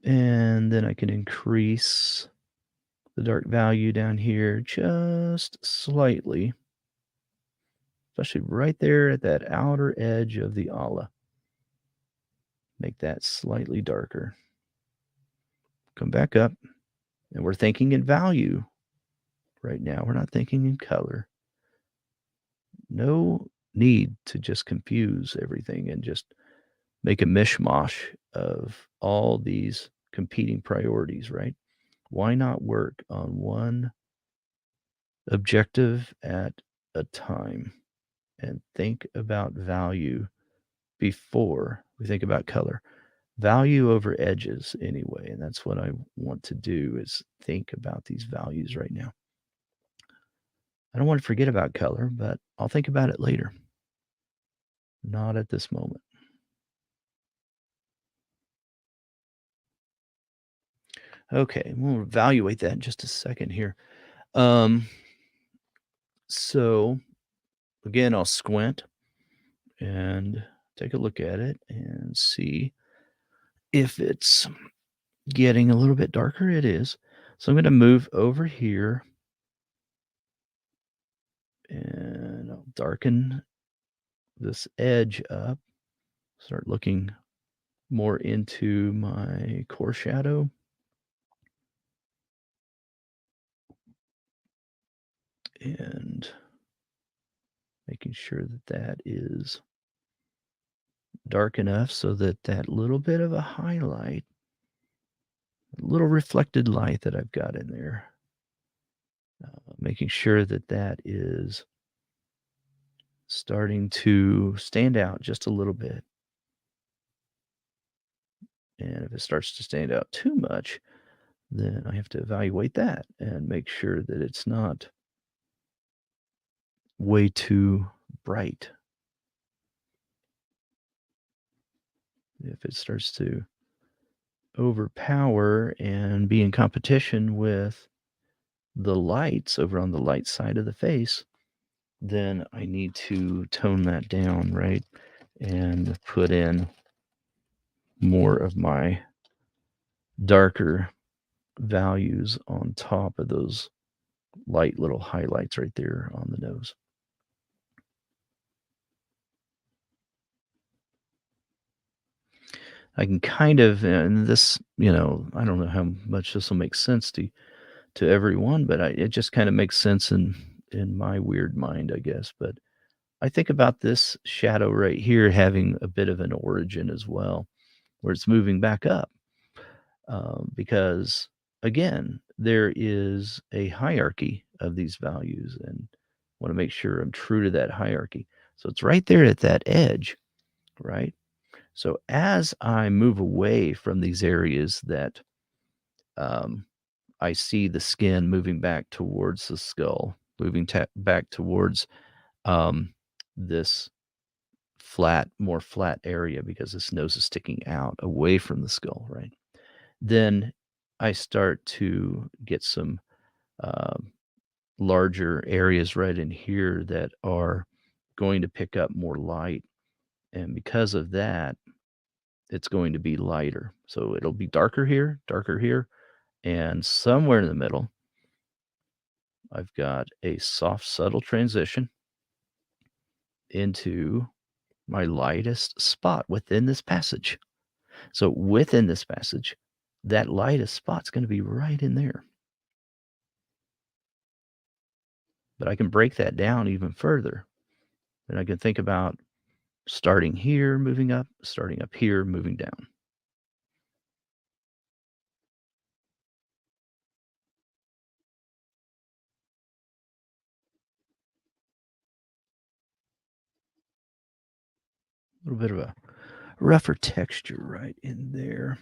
And then I can increase the dark value down here just slightly, especially right there at that outer edge of the ala. Make that slightly darker. Come back up, and we're thinking in value right now. We're not thinking in color. No need to just confuse everything and just make a mishmash of all these competing priorities, right? Why not work on one objective at a time and think about value before we think about color? Value over edges anyway, and that's what I want to do is think about these values right now. I don't want to forget about color, but I'll think about it later. Not at this moment. Okay, we'll evaluate that in just a second here. So again, I'll squint and take a look at it and see if it's getting a little bit darker. It is. So I'm going to move over here and I'll darken this edge up, start looking more into my core shadow and making sure that that is dark enough so that that little bit of a highlight, a little reflected light that I've got in there, making sure that that is starting to stand out just a little bit. And if it starts to stand out too much, then I have to evaluate that and make sure that it's not way too bright. If it starts to overpower and be in competition with the lights over on the light side of the face, then I need to tone that down, right? And put in more of my darker values on top of those light little highlights right there on the nose. I can kind of, and this, I don't know how much this will make sense to everyone, but it just kind of makes sense in my weird mind, I guess. But I think about this shadow right here having a bit of an origin as well, where it's moving back up, because again, there is a hierarchy of these values, and want to make sure I'm true to that hierarchy. So it's right there at that edge, right? So as I move away from these areas that um, I see the skin moving back towards the skull, moving back towards um, this more flat area because this nose is sticking out away from the skull, right? Then I start to get some um, larger areas right in here that are going to pick up more light. And because of that, it's going to be lighter. So it'll be darker here, and somewhere in the middle, I've got a soft, subtle transition into my lightest spot within this passage. So within this passage, that lightest spot's going to be right in there. But I can break that down even further. And I can think about starting here, moving up, starting up here, moving down. A little bit of a rougher texture right in there.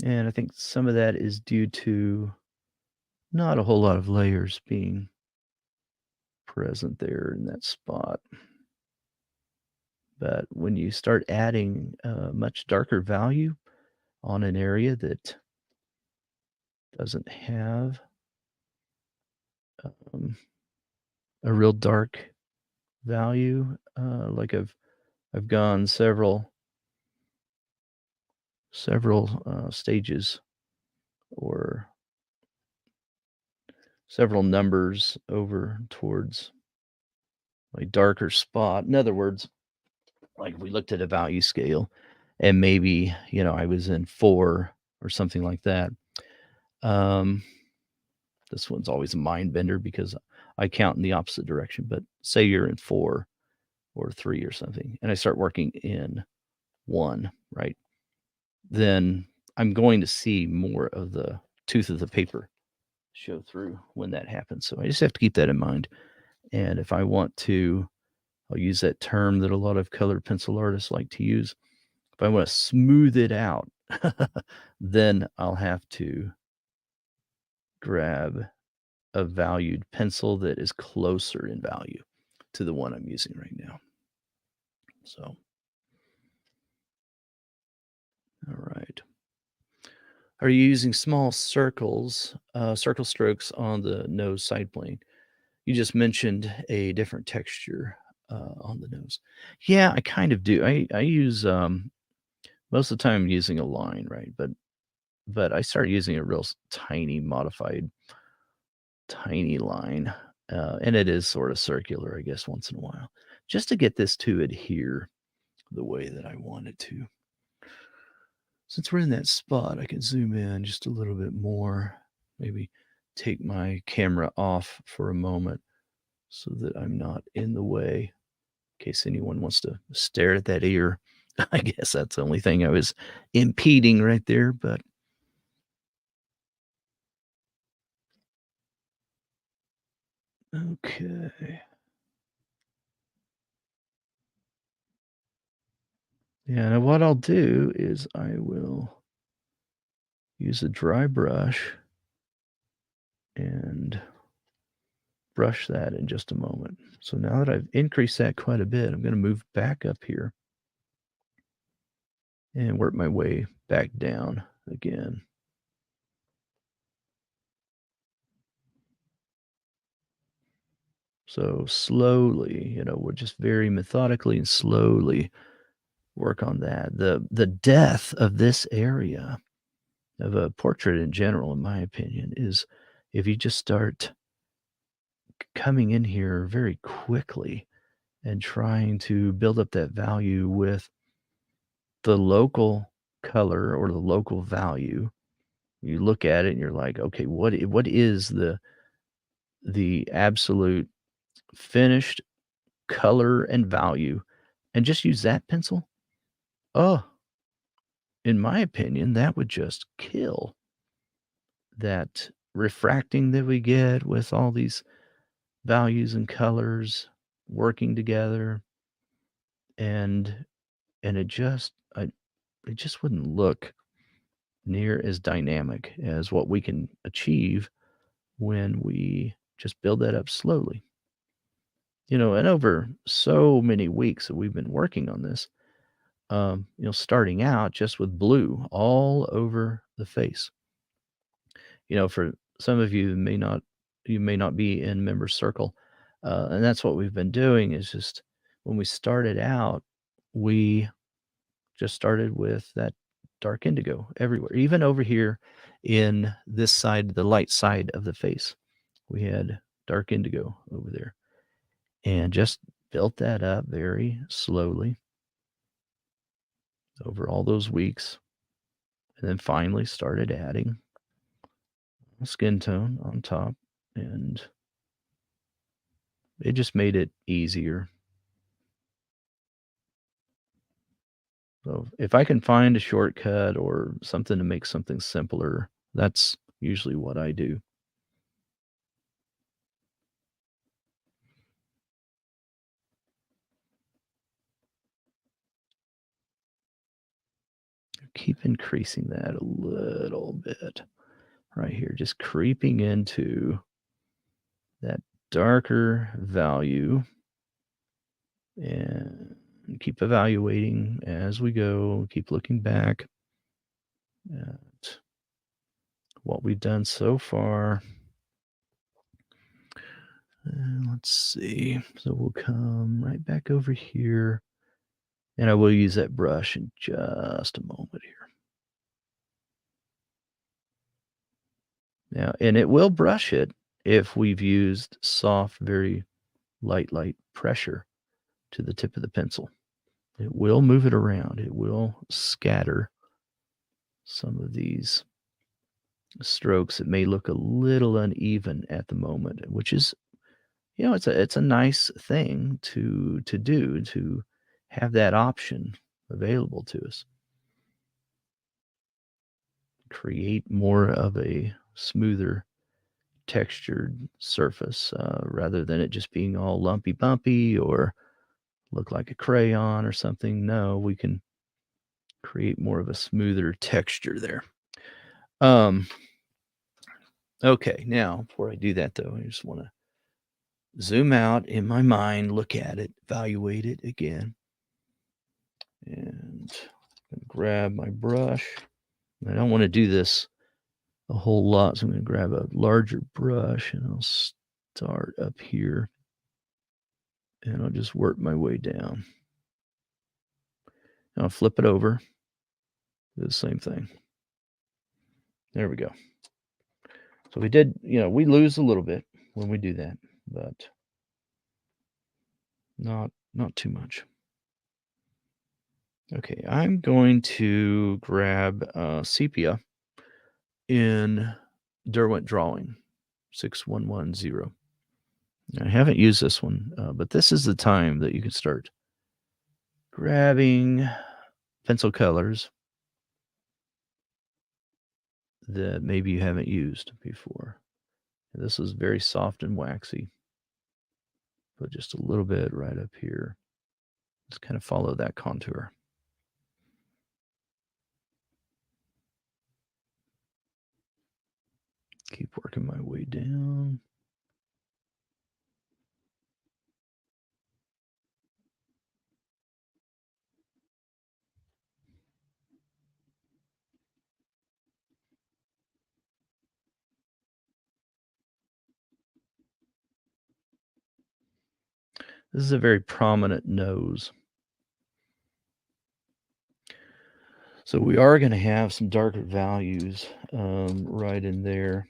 And I think some of that is due to not a whole lot of layers being present there in that spot. But when you start adding much darker value on an area that doesn't have um, a real dark value, like I've gone several stages or several numbers over towards a darker spot. In other words, like if we looked at a value scale and maybe, I was in 4 or something like that. Um, this one's always a mind bender because I count in the opposite direction, but say you're in 4 or 3 or something, and I start working in 1, right? Then I'm going to see more of the tooth of the paper show through when that happens. So I just have to keep that in mind. And if I want to, I'll use that term that a lot of colored pencil artists like to use. If I want to smooth it out, then I'll have to grab a valued pencil that is closer in value to the one I'm using right now. So, all right. Are you using small circle strokes on the nose side plane? You just mentioned a different texture, on the nose. Yeah, I kind of do. I use, most of the time I'm using a line, right? But I started using a real tiny modified tiny line, and it is sort of circular, I guess, once in a while, just to get this to adhere the way that I want it to. Since we're in that spot, I can zoom in just a little bit more, maybe take my camera off for a moment so that I'm not in the way in case anyone wants to stare at that ear. I guess that's the only thing I was impeding right there, but okay. Yeah, now what I'll do is I will use a dry brush and brush that in just a moment. So now that I've increased that quite a bit, I'm going to move back up here and work my way back down again. So slowly, we're just very methodically and slowly work on that. The death of this area of a portrait in general, in my opinion, is if you just start coming in here very quickly and trying to build up that value with the local color or the local value. You look at it and you're like, okay, what is the absolute finished color and value, and just use that pencil? Oh, in my opinion, that would just kill that refracting that we get with all these values and colors working together, and it just wouldn't look near as dynamic as what we can achieve when we just build that up slowly. And over so many weeks that we've been working on this, starting out just with blue all over the face. For some of you may not be in member circle, and that's what we've been doing is just when we started out, we just started with that dark indigo everywhere, even over here in this side, the light side of the face. We had dark indigo over there and just built that up very slowly over all those weeks. And then finally started adding skin tone on top, and it just made it easier. So if I can find a shortcut or something to make something simpler, that's usually what I do. Keep increasing that a little bit right here, just creeping into that darker value and keep evaluating as we go, keep looking back at what we've done so far. And let's see. So we'll come right back over here, and I will use that brush in just a moment here. Now, and it will brush it if we've used soft, very light pressure to the tip of the pencil. It will move it around. It will scatter some of these strokes that may look a little uneven at the moment, which is, it's a nice thing to do, to have that option available to us. Create more of a smoother textured surface, rather than it just being all lumpy bumpy or look like a crayon or something. No, we can create more of a smoother texture there. Okay, now before I do that though, I just want to zoom out in my mind, look at it, evaluate it again, and grab my brush. I don't want to do this a whole lot, so I'm going to grab a larger brush and I'll start up here, and I'll just work my way down. I'll flip it over, do the same thing. There we go. So we did, we lose a little bit when we do that, but not too much. Okay, I'm going to grab sepia in Derwent Drawing 6110. I haven't used this one, but this is the time that you can start grabbing pencil colors that maybe you haven't used before. This is very soft and waxy. Put just a little bit right up here. Just kind of follow that contour. Keep working my way down. This is a very prominent nose. So we are going to have some darker values right in there.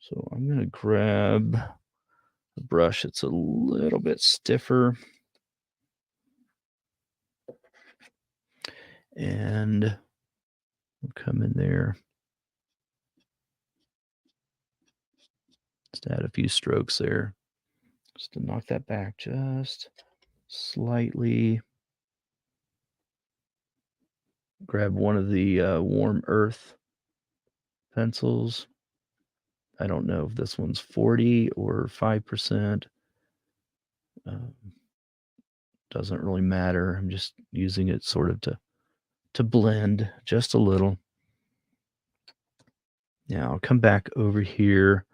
So I'm going to grab a brush that's a little bit stiffer. And we'll come in there. Just add a few strokes there. Just to knock that back just slightly. Grab one of the Warm Earth pencils. I don't know if this one's 40 or 5%. Doesn't really matter. I'm just using it sort of to blend just a little. Now I'll come back over here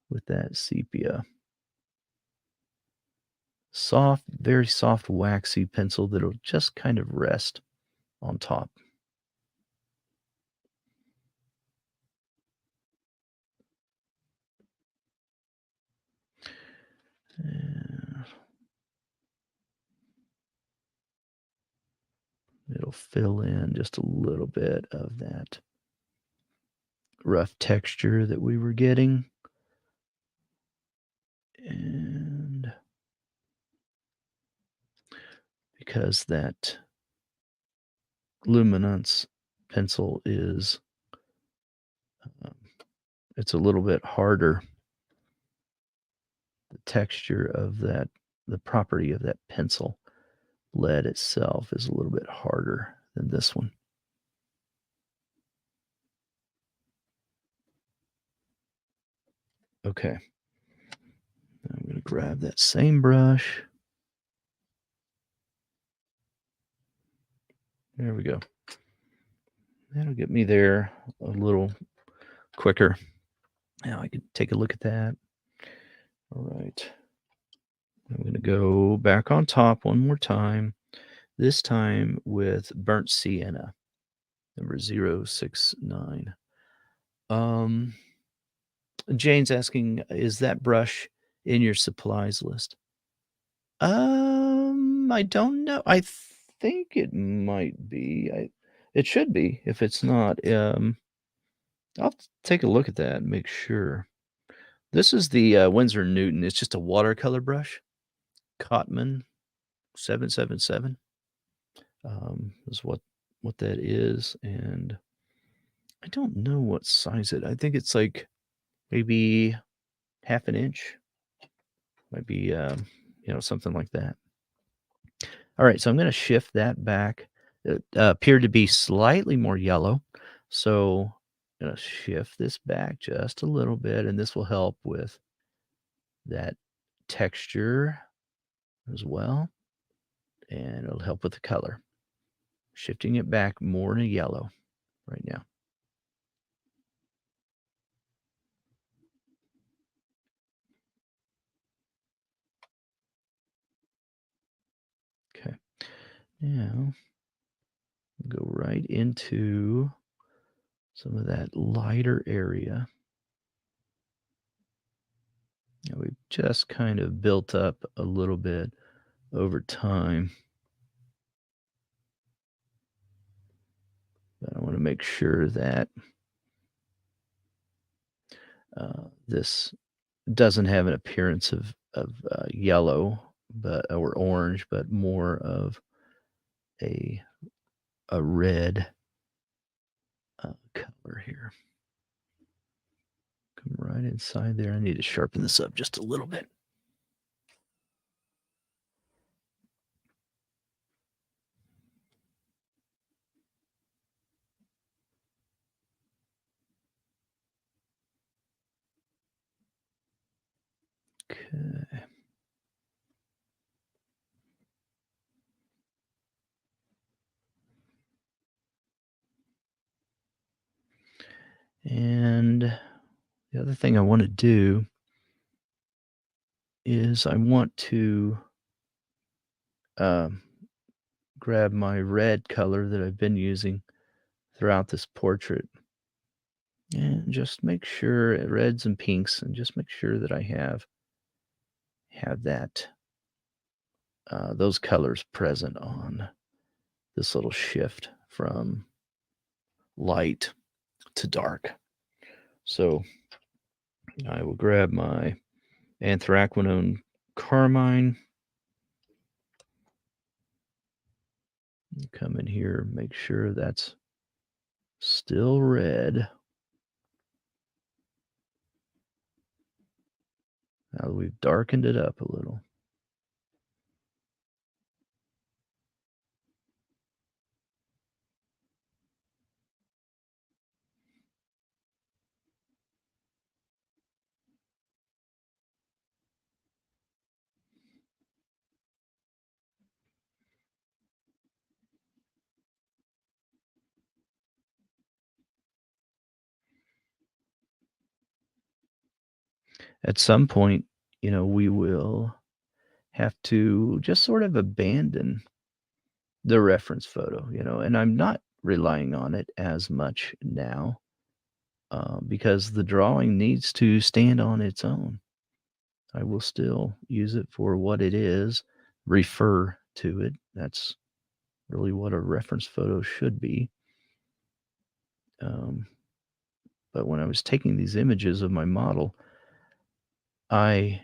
with that sepia. Soft, very soft, waxy pencil that'll just kind of rest on top. And it'll fill in just a little bit of that rough texture that we were getting. And because that luminance pencil is, it's a little bit harder. The texture of that, the property of that pencil lead itself is a little bit harder than this one. Okay. I'm going to grab that same brush. There we go. That'll get me there a little quicker. Now I can take a look at that. All right. I'm going to go back on top one more time, this time with burnt sienna, number 069. Jane's asking, is that brush in your supplies list? I don't know. I think it might be. It should be. If it's not, I'll take a look at that and make sure. This is the Winsor Newton. It's just a watercolor brush. Cotman 777 is what that is, and I don't know what size it. I think it's like maybe half an inch. Might be something like that. All right, so I'm going to shift that back. It appeared to be slightly more yellow, so I'm going to shift this back just a little bit, and this will help with that texture as well, and it'll help with the color. Shifting it back more to yellow right now. Okay, now go right into some of that lighter area. We've just kind of built up a little bit over time. But I want to make sure that this doesn't have an appearance of yellow, but or orange, but more of a a red color here. Come right inside there. I need to sharpen this up just a little bit. Okay. And the other thing I want to do is I want to um, grab my red color that I've been using throughout this portrait and just make sure reds and pinks and just make sure that I have that those colors present on this little shift from light to dark. So I will grab my anthraquinone carmine, come in here, make sure that's still red. Now that we've darkened it up a little. At some point, we will have to just sort of abandon the reference photo, and I'm not relying on it as much now because the drawing needs to stand on its own. I will still use it for what it is, refer to it. That's really what a reference photo should be. Um, but when I was taking these images of my model, I,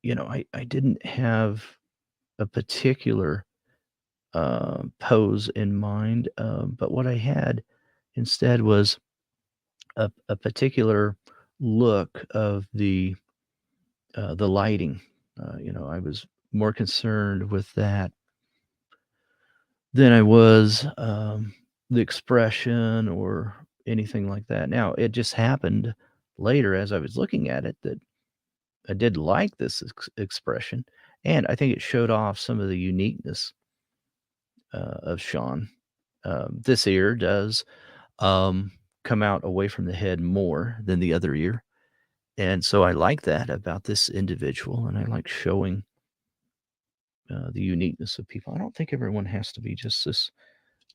I didn't have a particular pose in mind, but what I had instead was a particular look of the lighting. I was more concerned with that than I was the expression or anything like that. Now, it just happened later as I was looking at it that I did like this expression, and I think it showed off some of the uniqueness of Shawn. This ear does um, come out away from the head more than the other ear. And so I like that about this individual, and I like showing the uniqueness of people. I don't think everyone has to be just this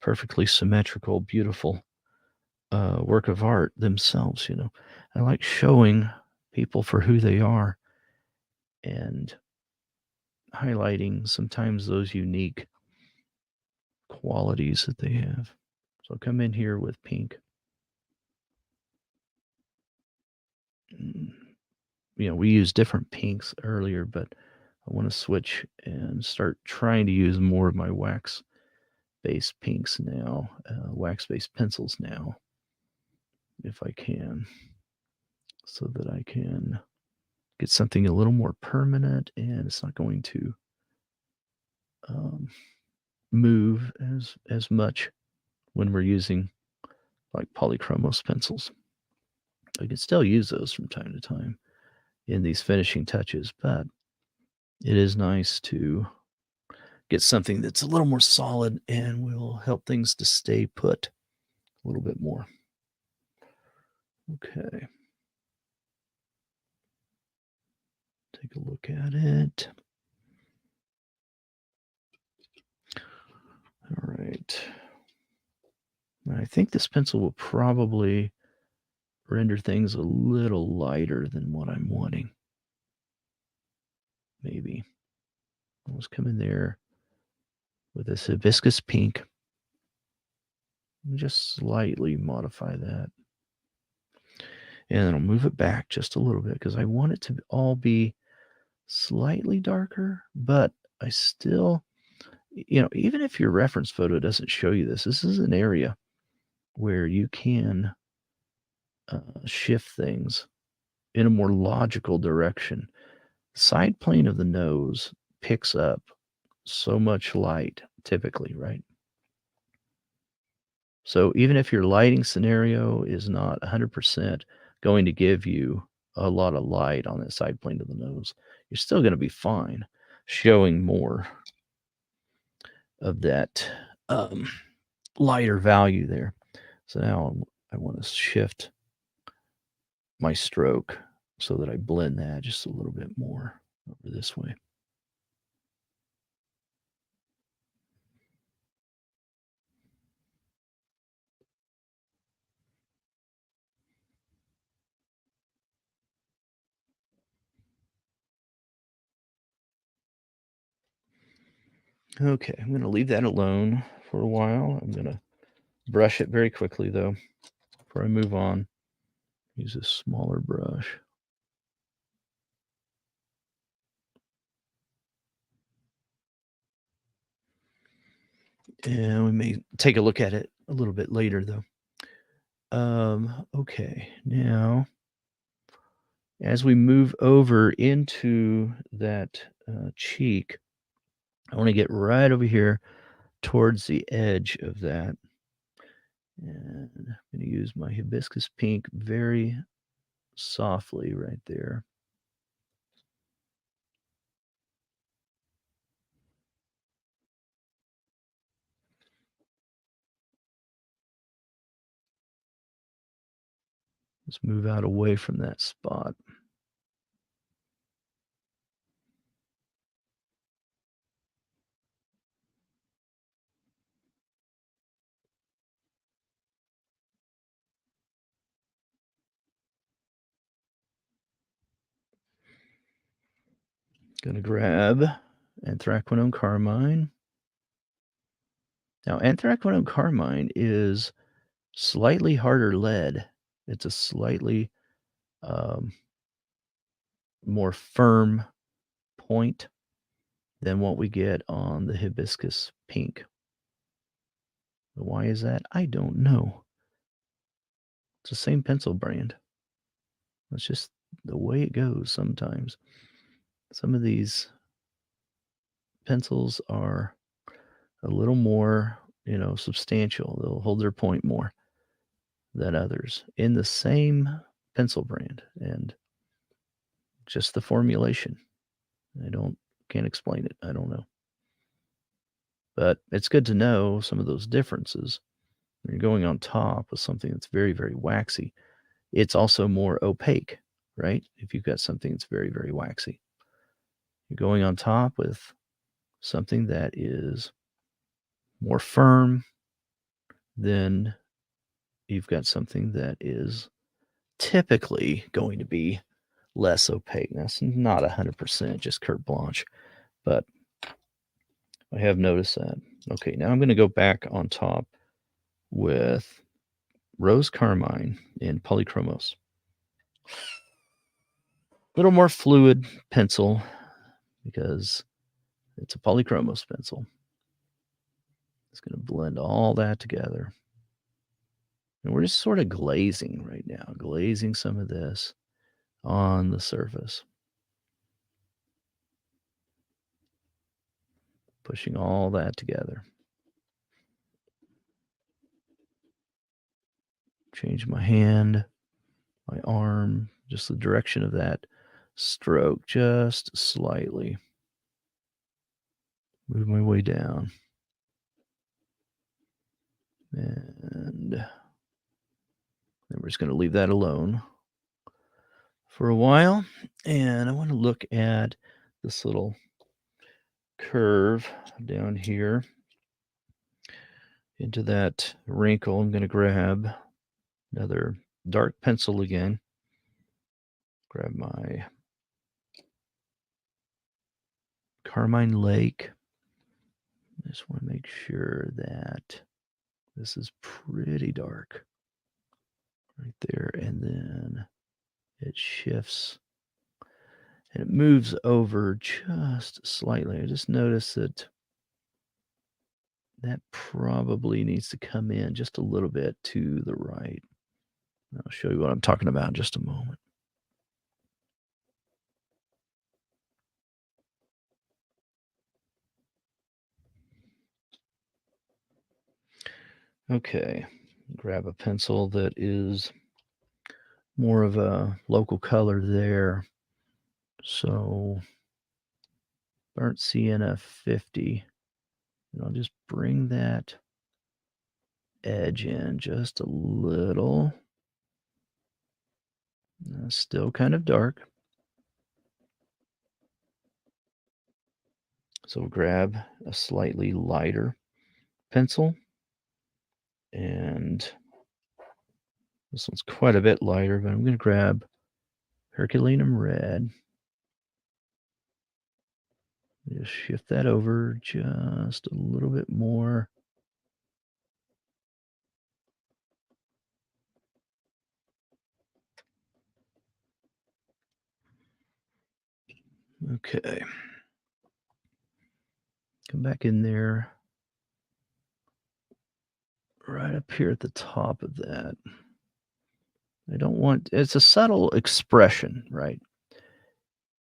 perfectly symmetrical, beautiful work of art themselves. I like showing people for who they are and highlighting sometimes those unique qualities that they have. So come in here with pink. Mm, we used different pinks earlier, but I want to switch and start trying to use more of my wax-based pinks now, wax-based pencils now, if I can, so that I can get something a little more permanent and it's not going to um, move as much when we're using like polychromos pencils. I can still use those from time to time in these finishing touches, but it is nice to get something that's a little more solid and will help things to stay put a little bit more. Okay. Take a look at it. All right. I think this pencil will probably render things a little lighter than what I'm wanting. maybe. Let's come in there with this hibiscus pink. And just slightly modify that. And then I'll move it back just a little bit because I want it to all be slightly darker, but I still, even if your reference photo doesn't show you this is an area where you can shift things in a more logical direction. Side plane of the nose picks up so much light typically, right? So even if your lighting scenario is not 100% going to give you a lot of light on that side plane of the nose, you're still going to be fine showing more of that lighter value there. So now I want to shift my stroke so that I blend that just a little bit more over this way. Okay, I'm going to leave that alone for a while. I'm going to brush it very quickly, though, before I move on. Use a smaller brush. And we may take a look at it a little bit later, though. Okay, now as we move over into that cheek, I want to get right over here towards the edge of that. And I'm going to use my hibiscus pink very softly right there. Let's move out away from that spot. Going to grab anthraquinone carmine. Now, anthraquinone carmine is slightly harder lead. It's a slightly more firm point than what we get on the hibiscus pink. Why is that? I don't know. It's the same pencil brand. It's just the way it goes sometimes. Some of these pencils are a little more, substantial. They'll hold their point more than others in the same pencil brand, and just the formulation. Can't explain it. I don't know. But it's good to know some of those differences. When you're going on top with something that's very, very waxy, it's also more opaque, right? If you've got something that's very, very waxy, you're going on top with something that is more firm, then you've got something that is typically going to be less opaque. That's not 100% just carte blanche, but I have noticed that. Okay, now I'm going to go back on top with rose carmine in polychromos. A little more fluid pencil because it's a polychromos pencil. It's going to blend all that together. And we're just sort of glazing right now, glazing some of this on the surface. Pushing all that together. Change my hand, my arm, just the direction of that stroke just slightly. Move my way down. And then we're just going to leave that alone for a while. And I want to look at this little curve down here into that wrinkle. I'm going to grab another dark pencil again. Grab my Carmine Lake. I just want to make sure that this is pretty dark right there. And then it shifts and it moves over just slightly. I just noticed that that probably needs to come in just a little bit to the right. I'll show you what I'm talking about in just a moment. Okay, grab a pencil that is more of a local color there. So burnt sienna 50. And I'll just bring that edge in just a little. Still kind of dark. So grab a slightly lighter pencil. And this one's quite a bit lighter, but I'm going to grab Herculaneum Red. Just shift that over just a little bit more. Okay. Come back in there. Right up here at the top of that. I don't want it's a subtle expression, right?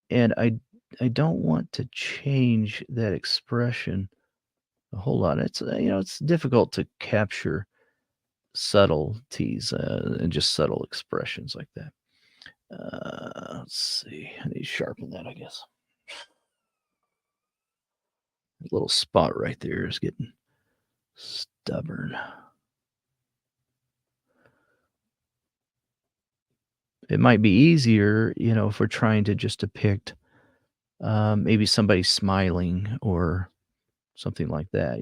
And I don't want to change that expression a whole lot. It's it's difficult to capture subtleties and just subtle expressions like that. Let's see. I need to sharpen that, I guess. A little spot right there is getting stubborn. It might be easier, if we're trying to just depict maybe somebody smiling or something like that,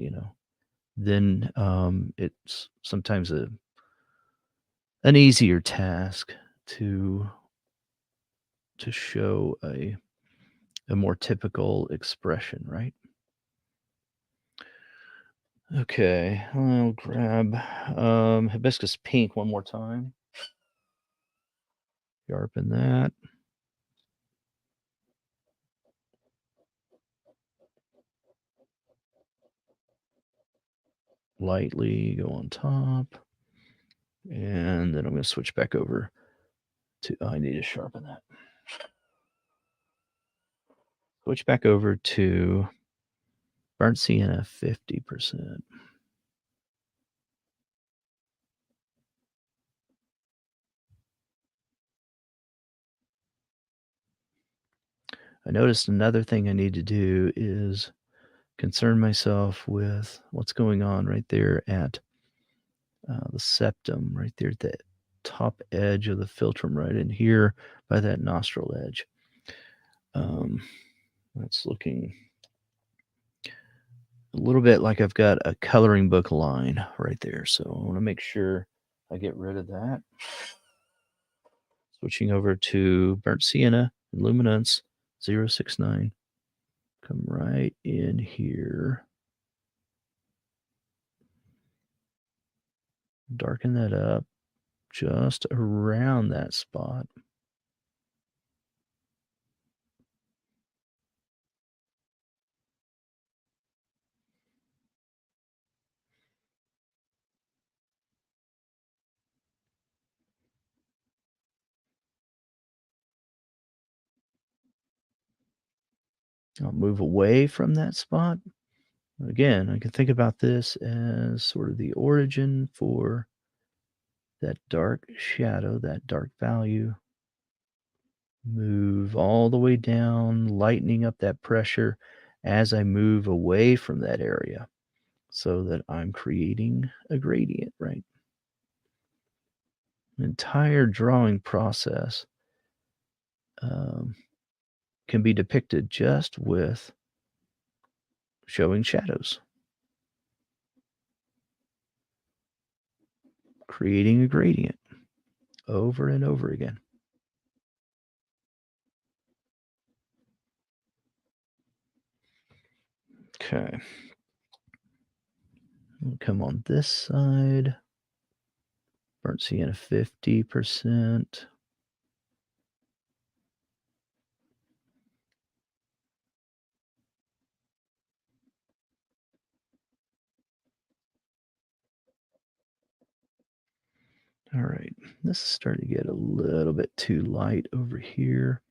then it's sometimes an easier task to show a more typical expression, right? Okay, I'll grab hibiscus pink one more time. Sharpen that. Lightly go on top. And then I'm going to switch back over to, I need to sharpen that. Switch back over to burnt sienna 50%. I noticed another thing I need to do is concern myself with what's going on right there at the septum, right there at the top edge of the philtrum, right in here by that nostril edge. That's looking a little bit like I've got a coloring book line right there. So I want to make sure I get rid of that. Switching over to burnt sienna and luminance 069. Come right in here. Darken that up just around that spot. I'll move away from that spot. Again, I can think about this as sort of the origin for that dark shadow, that dark value. Move all the way down, lightening up that pressure as I move away from that area so that I'm creating a gradient, right? The entire drawing process um, can be depicted just with showing shadows, creating a gradient over and over again. Okay. Come on this side. Burnt sienna 50%. All right. This is starting to get a little bit too light over here.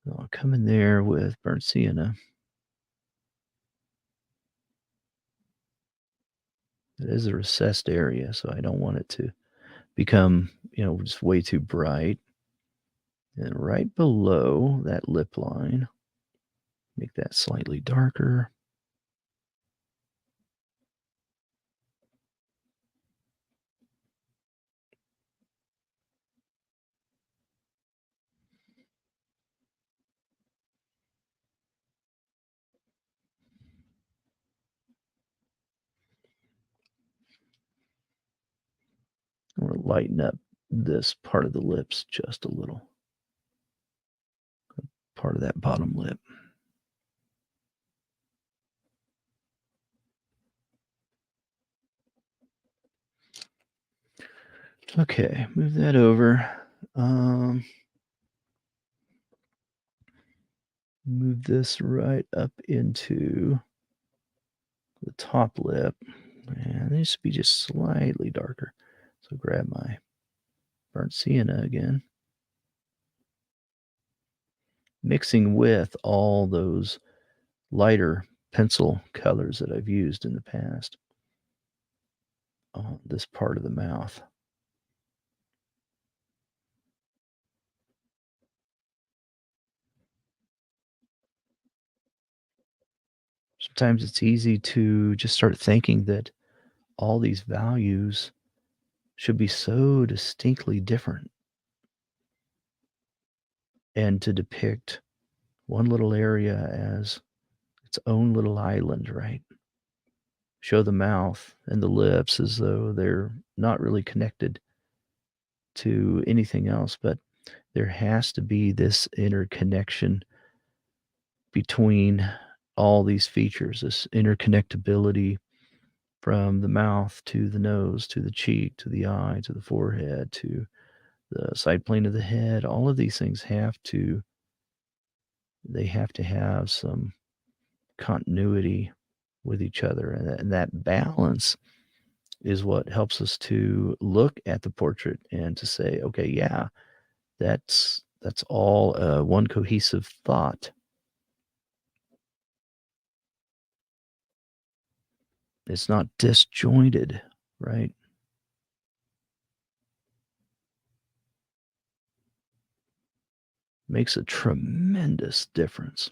I'll come in there with burnt sienna. It is a recessed area, so I don't want it to become, just way too bright. And right below that lip line, make that slightly darker. I want to lighten up this part of the lips just a little. Part of that bottom lip. Okay, move that over. Move this right up into the top lip. And it needs to be just slightly darker. So grab my burnt sienna again. Mixing with all those lighter pencil colors that I've used in the past on this part of the mouth. Sometimes it's easy to just start thinking that all these values should be so distinctly different, and to depict one little area as its own little island, right? Show the mouth and the lips as though they're not really connected to anything else, but there has to be this interconnection between all these features, this interconnectability from the mouth to the nose, to the cheek, to the eye, to the forehead, to the side plane of the head. All of these things they have to have some continuity with each other. And that balance is what helps us to look at the portrait and to say, okay, yeah, that's all one cohesive thought. It's not disjointed, right? Makes a tremendous difference.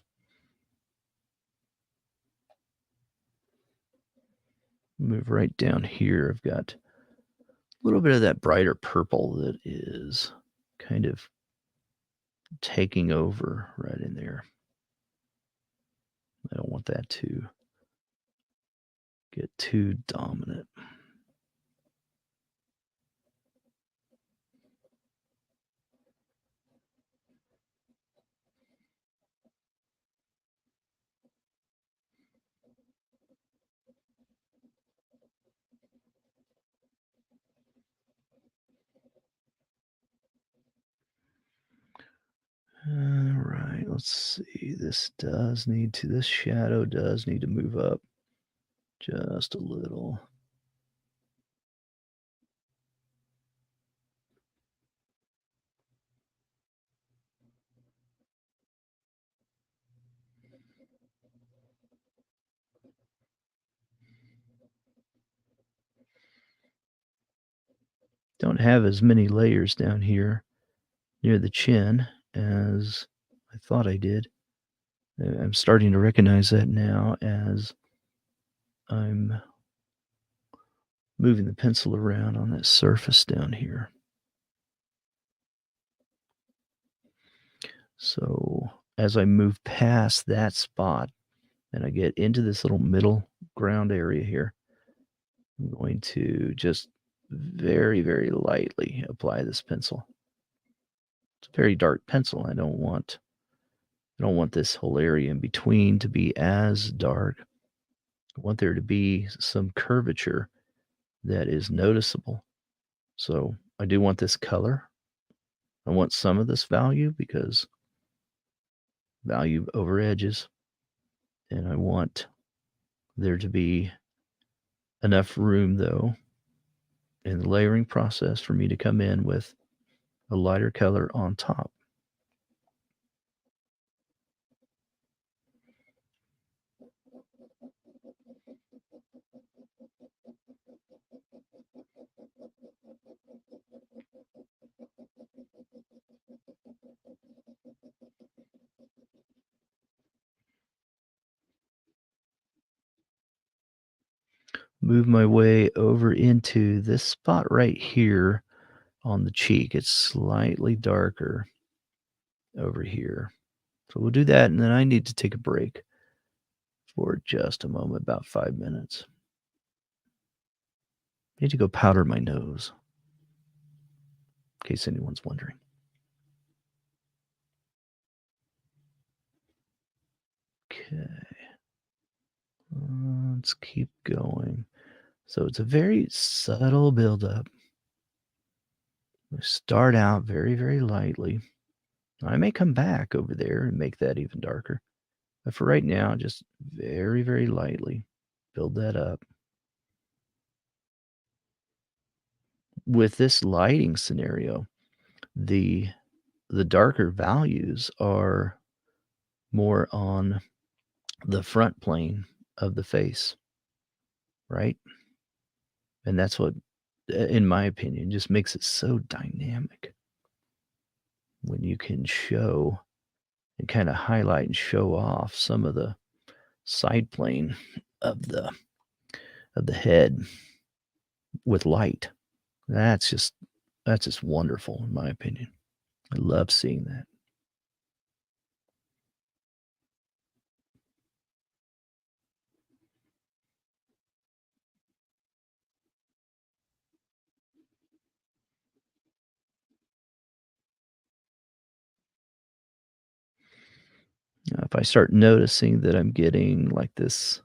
Move right down here. I've got a little bit of that brighter purple that is kind of taking over right in there. I don't want that to get too dominant. All right, let's see. This shadow does need to move up just a little. Don't have as many layers down here near the chin as I thought I did. I'm starting to recognize that now as I'm moving the pencil around on that surface down here. So as I move past that spot and I get into this little middle ground area here, I'm going to just very, very lightly apply this pencil. It's a very dark pencil. I don't want I don't want this whole area in between to be as dark. I want there to be some curvature that is noticeable. So I do want this color. I want some of this value because value over edges. And I want there to be enough room, though, in the layering process for me to come in with a lighter color on top. Move my way over into this spot right here on the cheek. It's slightly darker over here. So we'll do that, and then I need to take a break for just a moment, about 5 minutes. I need to go powder my nose, in case anyone's wondering. Okay. Let's keep going. So it's a very subtle buildup. We start out very, very lightly. I may come back over there and make that even darker. But for right now, just very, very lightly build that up. With this lighting scenario, the the darker values are more on the front plane of the face, right? And that's what, in my opinion, just makes it so dynamic when you can show and kind of highlight and show off some of the side plane of the head with light. That's just that's just wonderful in my opinion. I love seeing that. If I start noticing that I'm getting like this,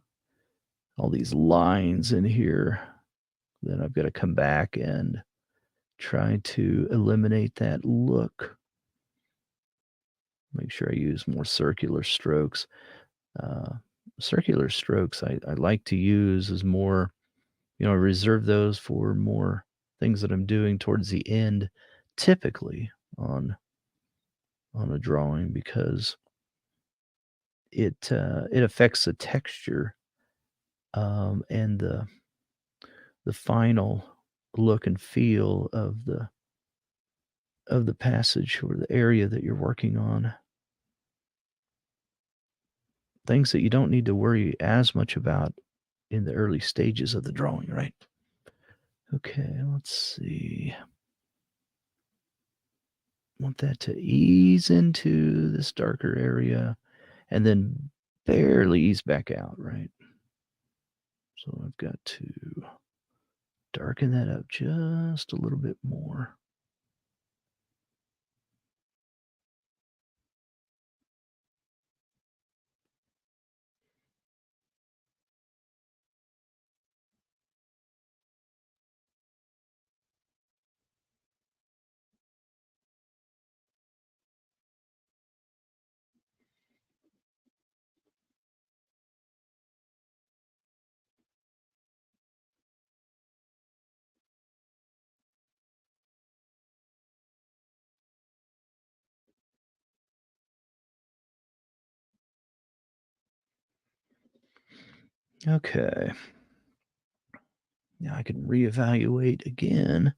all these lines in here, then I've got to come back and try to eliminate that look. Make sure I use more circular strokes. Uh, Circular strokes I like to use as more, reserve those for more things that I'm doing towards the end, typically on a drawing because it affects the texture and the final look and feel of the passage or the area that you're working on. Things that you don't need to worry as much about in the early stages of the drawing, right? Okay, let's see. Want that to ease into this darker area and then barely ease back out, right? So I've got to darken that up just a little bit more. Okay. Now I can reevaluate again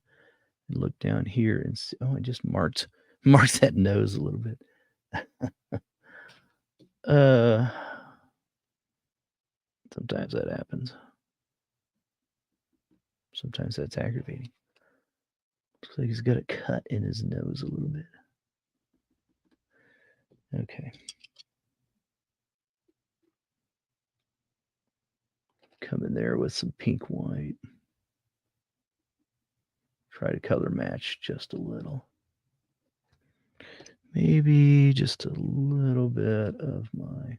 and look down here and see. Oh, I just marked that nose a little bit. Uh, Sometimes that happens. Sometimes that's aggravating. Looks like he's got a cut in his nose a little bit. Okay. Come in there with some pink white. Try to color match just a little. maybe just a little bit of my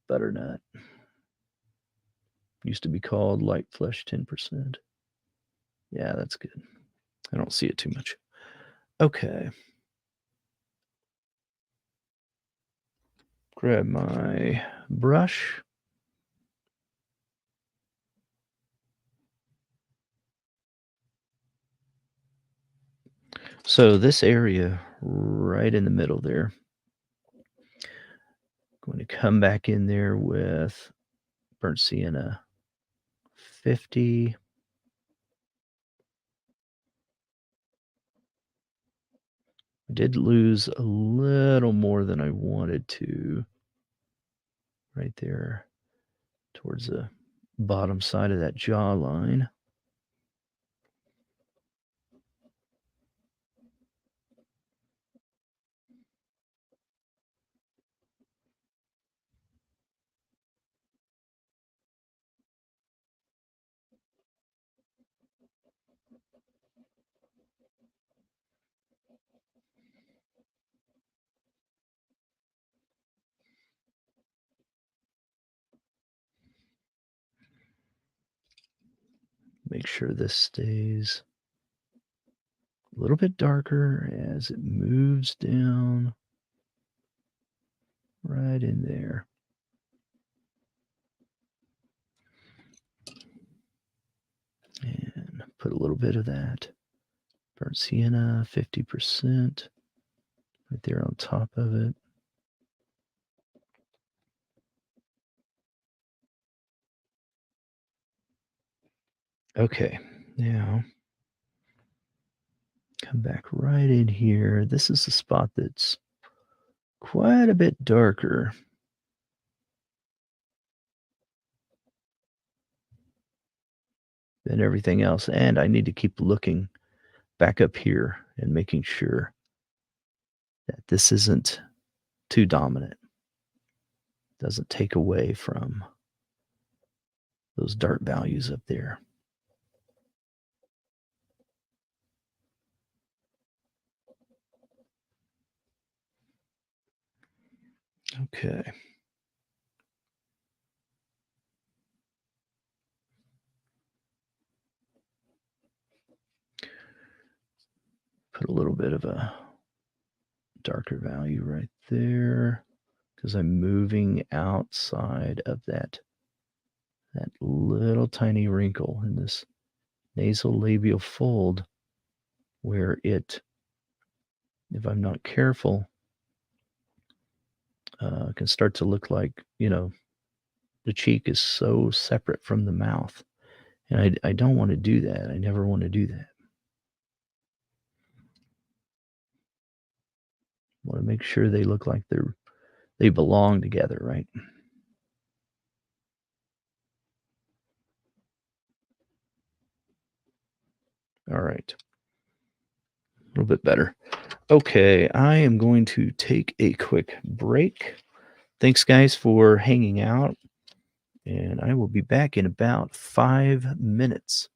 butternut. Used to be called light flesh 10%. Yeah, that's good. I don't see it too much. Okay. Grab my brush. So this area right in the middle there, going to come back in there with burnt sienna 50. I did lose a little more than I wanted to right there towards the bottom side of that jawline. Make sure this stays a little bit darker as it moves down right in there. And put a little bit of that burnt sienna, 50%, right there on top of it. Okay, now come back right in here. This is the spot that's quite a bit darker than everything else. And I need to keep looking back up here and making sure that this isn't too dominant. Doesn't take away from those dark values up there. Okay. Put a little bit of a darker value right there because I'm moving outside of that little tiny wrinkle in this nasal labial fold where it, if I'm not careful, can start to look like, the cheek is so separate from the mouth. And I don't want to do that. I never want to do that. I want to make sure they look like they belong together, right? All right. A little bit better. Okay, I am going to take a quick break. Thanks, guys, for hanging out, and I will be back in about 5 minutes.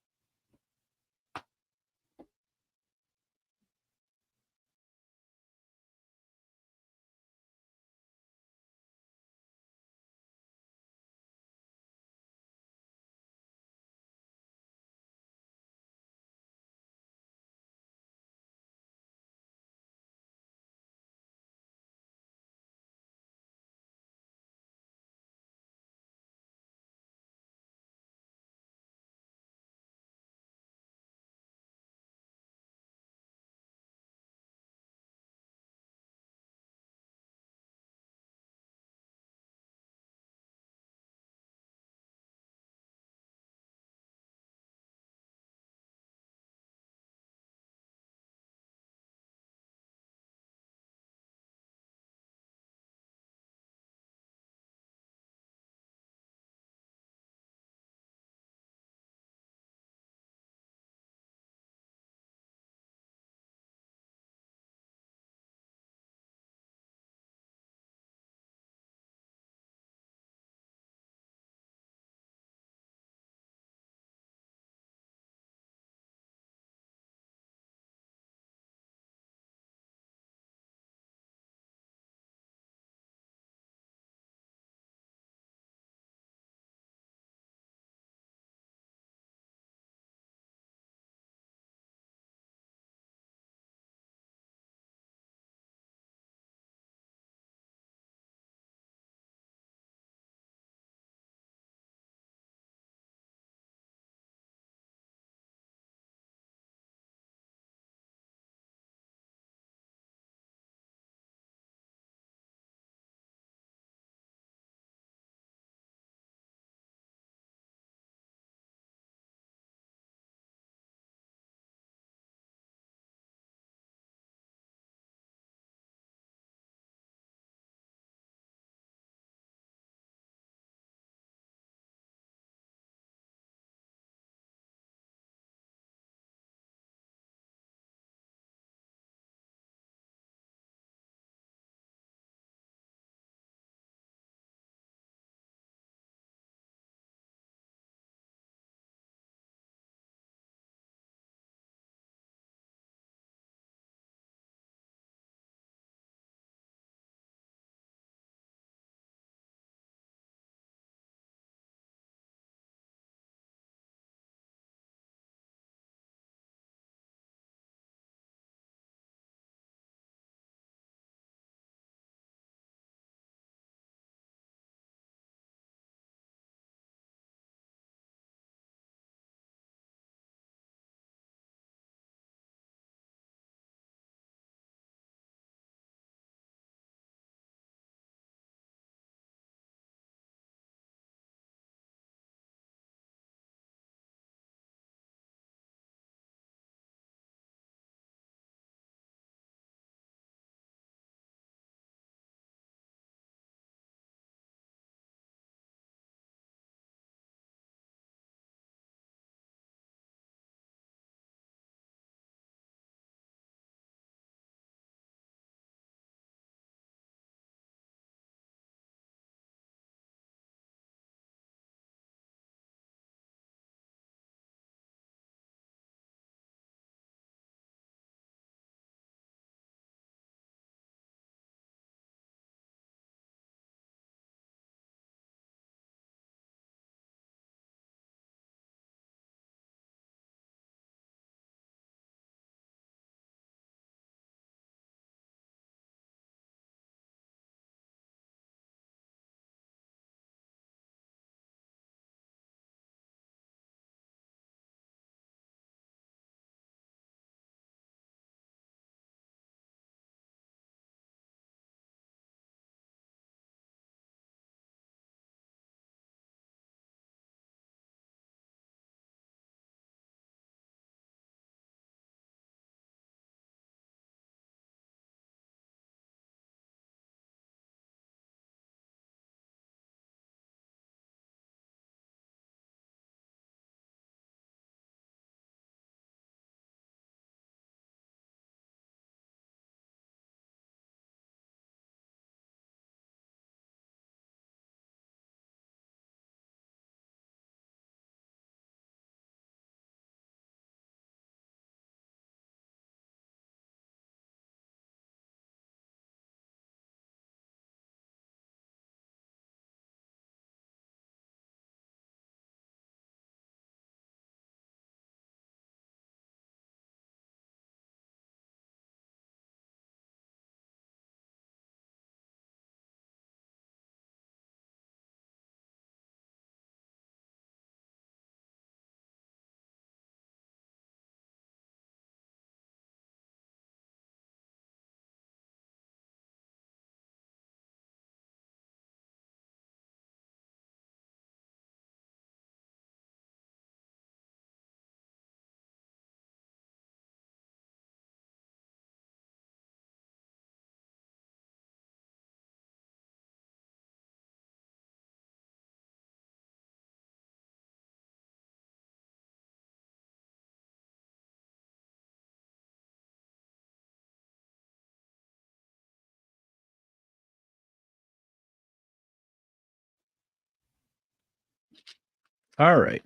All right.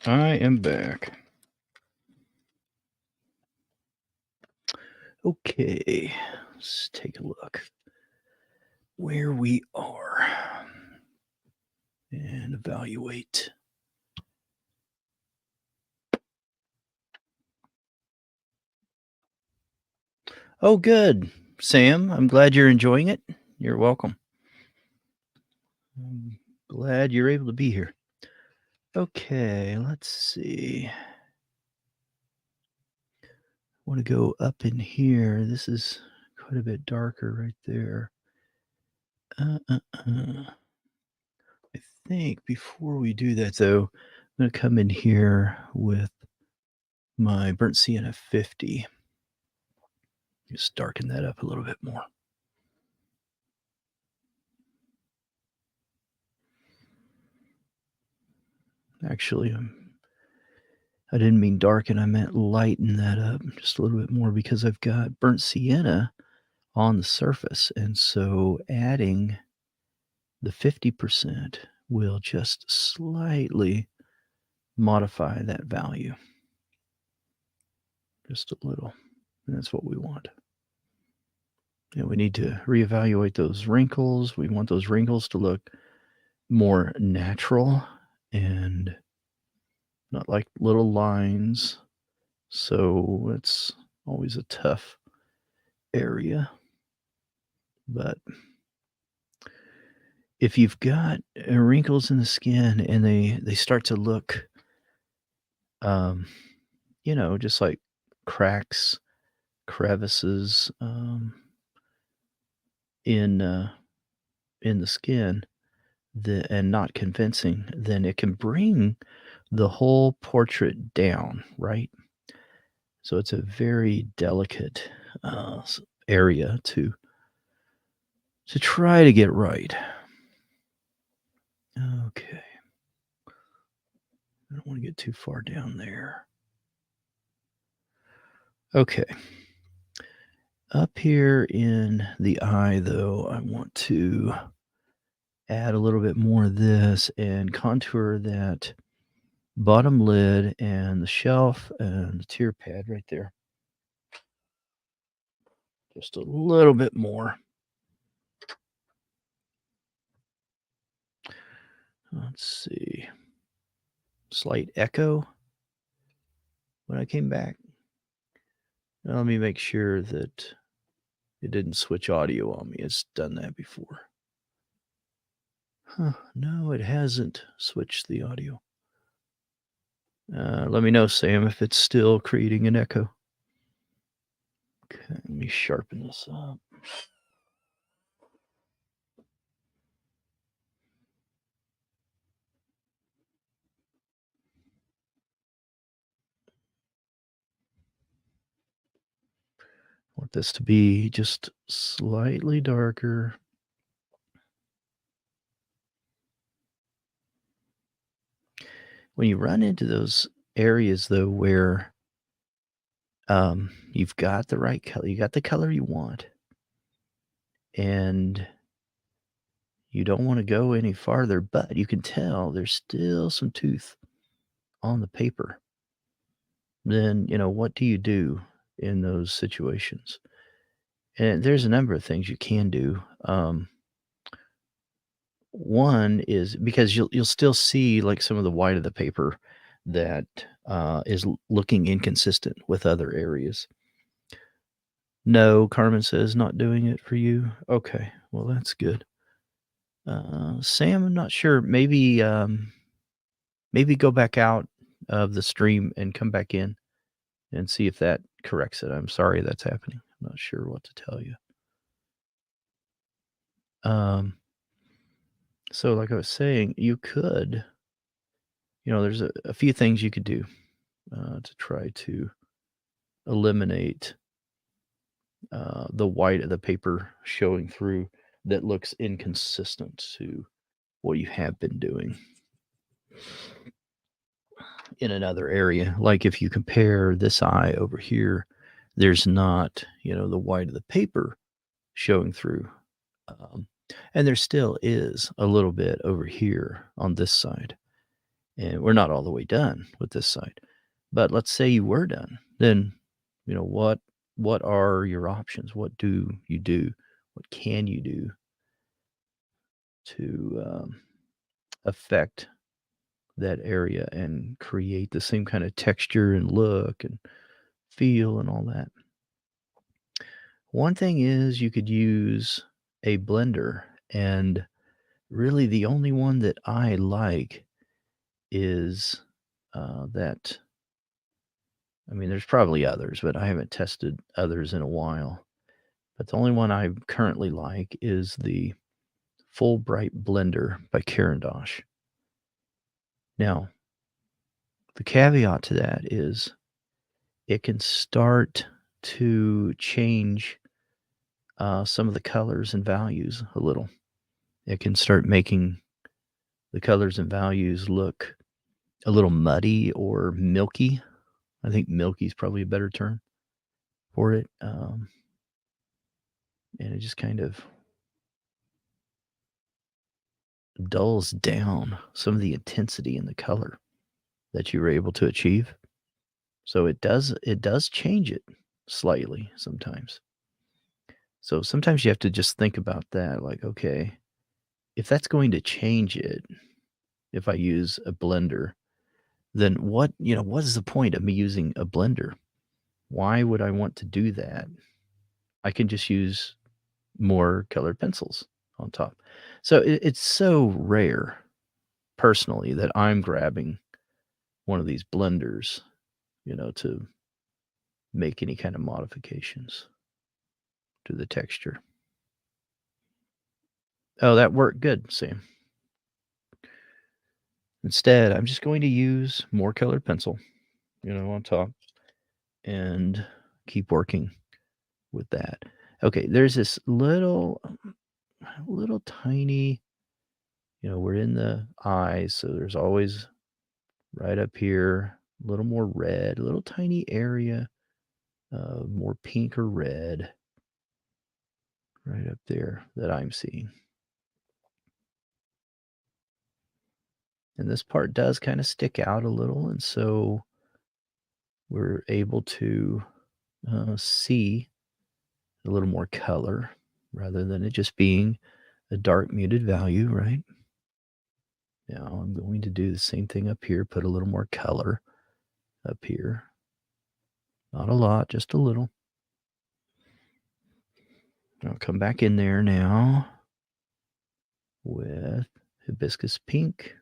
I am back. Okay. Let's take a look where we are and evaluate. Oh, good. Sam, I'm glad you're enjoying it. You're welcome. I'm glad you're able to be here. Okay, let's see. I want to go up in here. This is quite a bit darker right there. I think before we do that, though, I'm going to come in here with my burnt sienna 50. Just darken that up a little bit more. Actually, I didn't mean darken, I meant lighten that up just a little bit more because I've got burnt sienna on the surface. And so adding the 50% will just slightly modify that value. Just a little. And that's what we want. We need to reevaluate those wrinkles. We want those wrinkles to look more natural and not like little lines. So it's always a tough area. But if you've got wrinkles in the skin and they start to look, um, just like cracks, crevices in in the skin, and not convincing, then it can bring the whole portrait down, right? So it's a very delicate area to try to get right. Okay. I don't want to get too far down there. Okay. Up here in the eye, though, I want to add a little bit more of this and contour that bottom lid and the shelf and the tear pad right there. Just a little bit more. Let's see. Slight echo when I came back. Now, let me make sure that it didn't switch audio on me. It's done that before. Huh, no, it hasn't switched the audio. Let me know, Sam, if it's still creating an echo. Okay, let me sharpen this up. I want this to be just slightly darker. When you run into those areas, though, where you've got the right color, you got the color you want, and you don't want to go any farther, but you can tell there's still some tooth on the paper. Then, what do you do in those situations? And there's a number of things you can do. One is because you'll still see like some of the white of the paper that is looking inconsistent with other areas. No, Carmen says not doing it for you. Okay, well that's good. Sam, I'm not sure. Maybe go back out of the stream and come back in and see if that corrects it. I'm sorry that's happening. I'm not sure what to tell you. So like I was saying, you could, there's a few things you could do to try to eliminate the white of the paper showing through that looks inconsistent to what you have been doing in another area. Like if you compare this eye over here, there's not, the white of the paper showing through. And there still is a little bit over here on this side. and we're not all the way done with this side. But let's say you were done, then, what are your options? What do you do? What can you do to, affect that area and create the same kinda texture and look and feel and all that? One thing is you could use a blender, and really the only one that I like is, that I mean, there's probably others, but I haven't tested others in a while. But the only one I currently like is the Full-Bright Blender by Caran. Now, the caveat to that is it can start to change, some of the colors and values a little. It can start making the colors and values look a little muddy or milky. I think milky is probably a better term for it, and it just kind of dulls down some of the intensity in the color that you were able to achieve. So it does change it slightly sometimes. So sometimes you have to just think about that, like, okay, if that's going to change it, if I use a blender, then what is the point of me using a blender? Why would I want to do that? I can just use more colored pencils on top. So it's so rare, personally, that I'm grabbing one of these blenders, to make any kind of modifications to the texture. Oh, that worked good, Sam. Instead, I'm just going to use more colored pencil, on top and keep working with that. Okay, there's this little tiny, we're in the eyes, so there's always right up here, a little more red, a little tiny area, more pink or red right up there that I'm seeing. And this part does kind of stick out a little, and so we're able to see a little more color rather than it just being a dark muted value, right? Now I'm going to do the same thing up here, put a little more color up here. Not a lot, just a little. I'll come back in there now with hibiscus pink.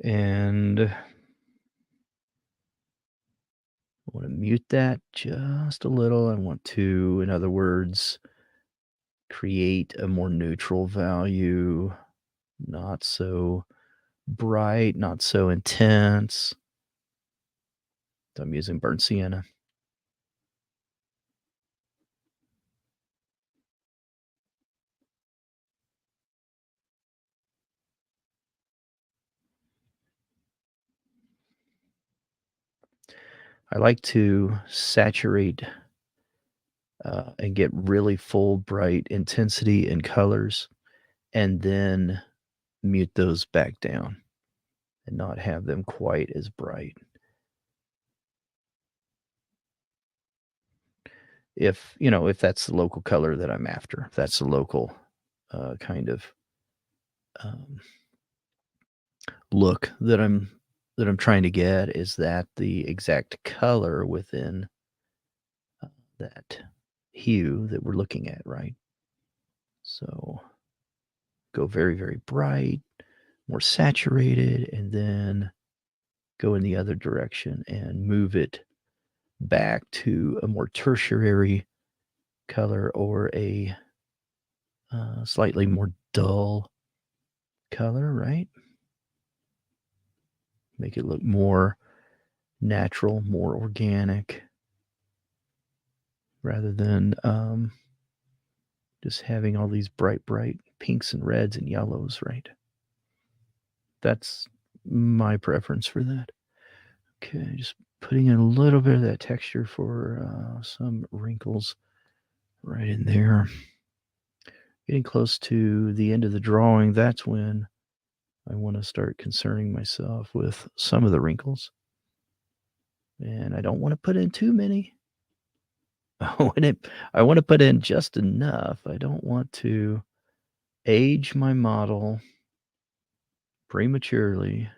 And I want to mute that just a little. I want to, in other words, create a more neutral value, not so bright, not so intense. So I'm using burnt sienna. I like to saturate and get really full, bright intensity and colors, and then mute those back down and not have them quite as bright. If that's the local color that I'm after, if that's the local kind of um, look that I'm trying to get, is that the exact color within that hue that we're looking at, right? So go very, very bright, more saturated, and then go in the other direction and move it back to a more tertiary color or a slightly more dull color, right? Make it look more natural, more organic, rather than just having all these bright, bright pinks and reds and yellows, right? That's my preference for that. Okay, just putting in a little bit of that texture for some wrinkles right in there. Getting close to the end of the drawing, that's when I want to start concerning myself with some of the wrinkles. And I don't want to put in too many. I want to put in just enough. I don't want to age my model prematurely.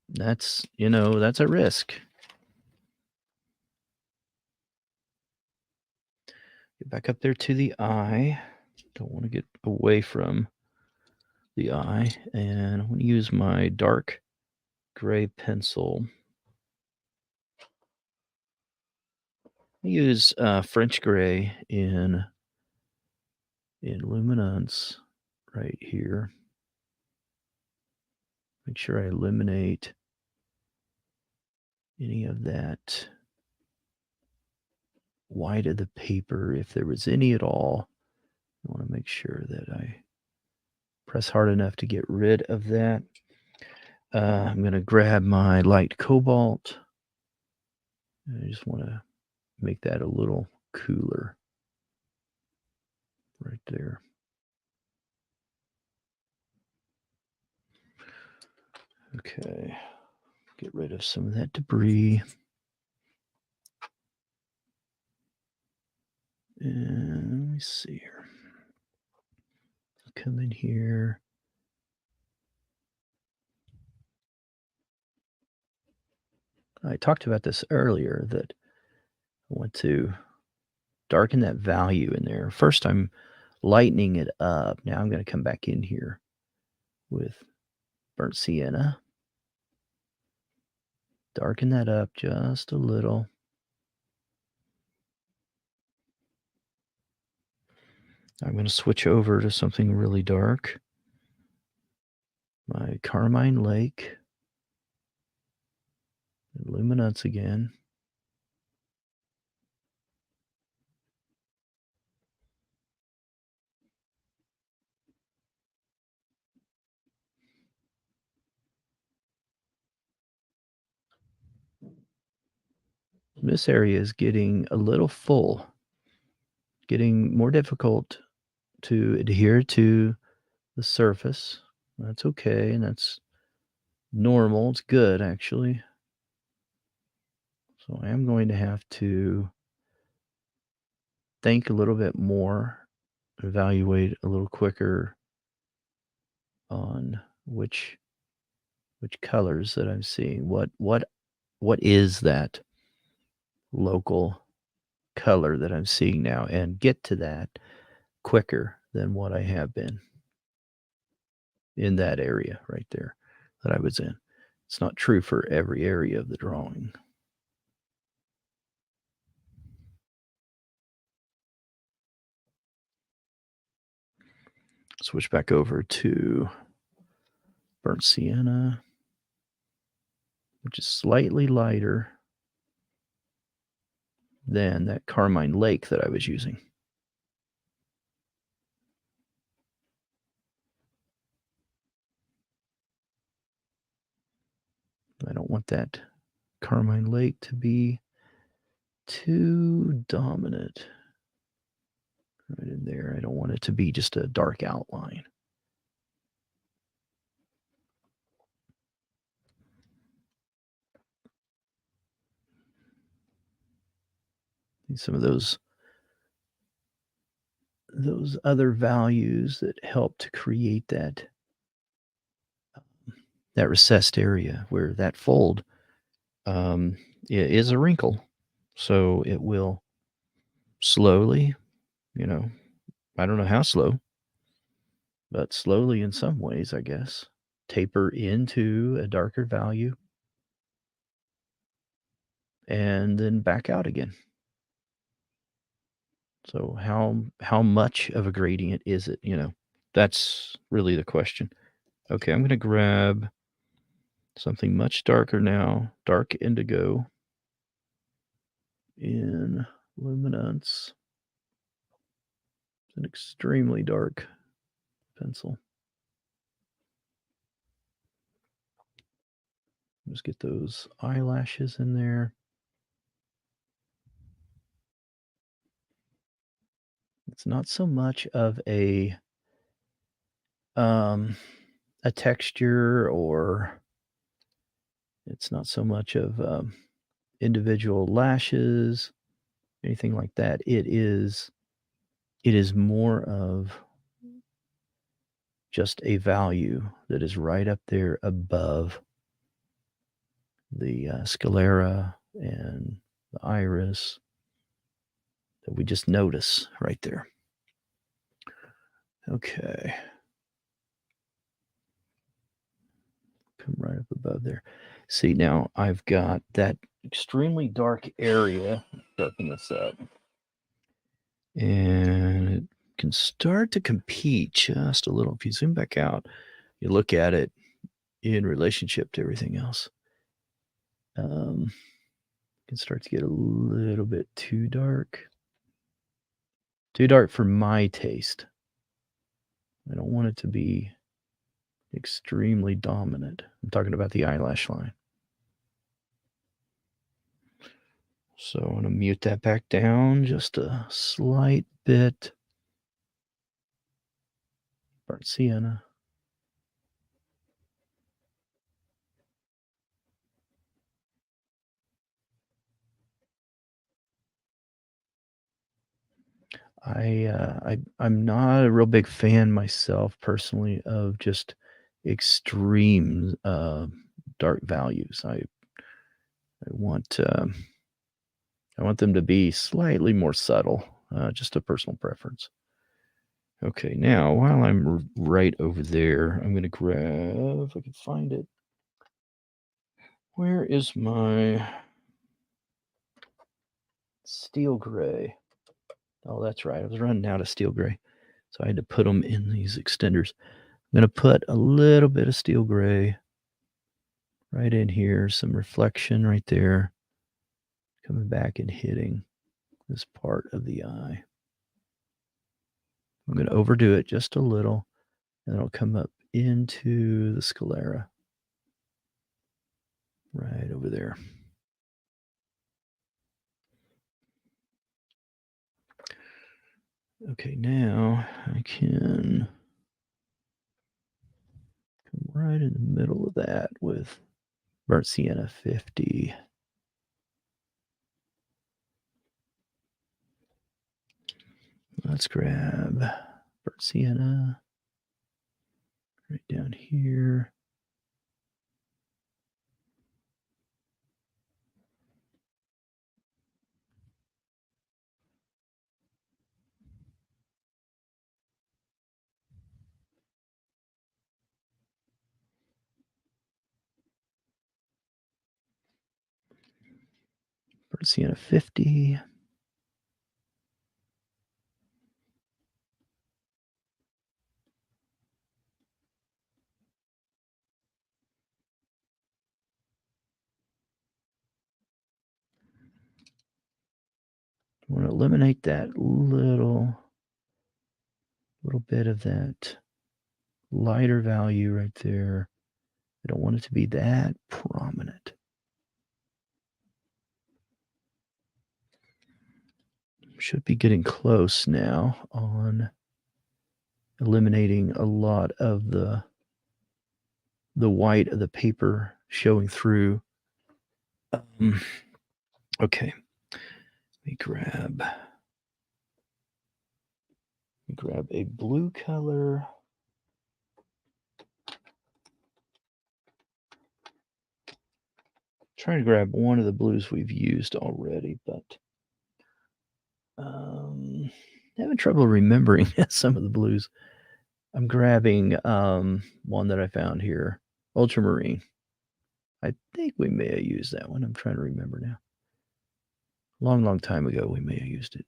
That's a risk. Get back up there to the eye. Don't want to get away from the eye. And I'm going to use my dark gray pencil. I use French gray in luminance right here. Make sure I eliminate any of that white of the paper, if there was any at all. I want to make sure that I press hard enough to get rid of that. I'm going to grab my light cobalt. I just want to make that a little cooler right there. Okay, get rid of some of that debris. And let me see here. Come in here. I talked about this earlier that I want to darken that value in there. First, I'm lightening it up. Now I'm going to come back in here with burnt sienna. Darken that up just a little. I'm going to switch over to something really dark. My Carmine Lake. Luminance again. This area is getting a little full, getting more difficult to adhere to the surface. That's okay, and that's normal. It's good, actually. So I am going to have to think a little bit more, evaluate a little quicker on which colors that I'm seeing. What is that local color that I'm seeing now, and get to that quicker than what I have been in that area right there that I was in. It's not true for every area of the drawing. Switch back over to burnt sienna, which is slightly lighter than that Carmine Lake that I was using. I don't want that Carmine Lake to be too dominant right in there. I don't want it to be just a dark outline. Some of those other values that help to create that recessed area where that fold is a wrinkle. So it will slowly, you know, I don't know how slow, but slowly in some ways, I guess, taper into a darker value and then back out again. So how much of a gradient is it, That's really the question. Okay, I'm going to grab something much darker now, dark indigo in luminance. It's an extremely dark pencil. Just get those eyelashes in there. It's not so much of a texture, or it's not so much of individual lashes, anything like that. It is more of just a value that is right up there above the sclera and the iris that we just notice right there. Okay. Come right up above there. See, now I've got that extremely dark area. Darken this up. And it can start to compete just a little. If you zoom back out, you look at it in relationship to everything else. It can start to get a little bit too dark. Too dark for my taste. I don't want it to be extremely dominant. I'm talking about the eyelash line. So I'm going to mute that back down just a slight bit. Burnt sienna. I'm not a real big fan myself personally of just extreme dark values. I want I want them to be slightly more subtle. Just a personal preference. Okay, now while I'm right over there, I'm going to grab, if I can find it. Where is my steel gray? Oh, that's right. I was running out of steel gray, so I had to put them in these extenders. I'm going to put a little bit of steel gray right in here, some reflection right there, coming back and hitting this part of the eye. I'm going to overdo it just a little, and it'll come up into the sclera right over there. Okay, now I can come right in the middle of that with burnt sienna 50. Let's grab burnt sienna right down here. Burnt sienna 50. I want to eliminate that little bit of that lighter value right there. I don't want it to be that prominent. Should be getting close now on eliminating a lot of the white of the paper showing through. Okay. Let me grab a blue color. Trying to grab one of the blues we've used already, but having trouble remembering some of the blues. I'm grabbing one that I found here, ultramarine. I think we may have used that one. I'm trying to remember now. Long time ago, we may have used it.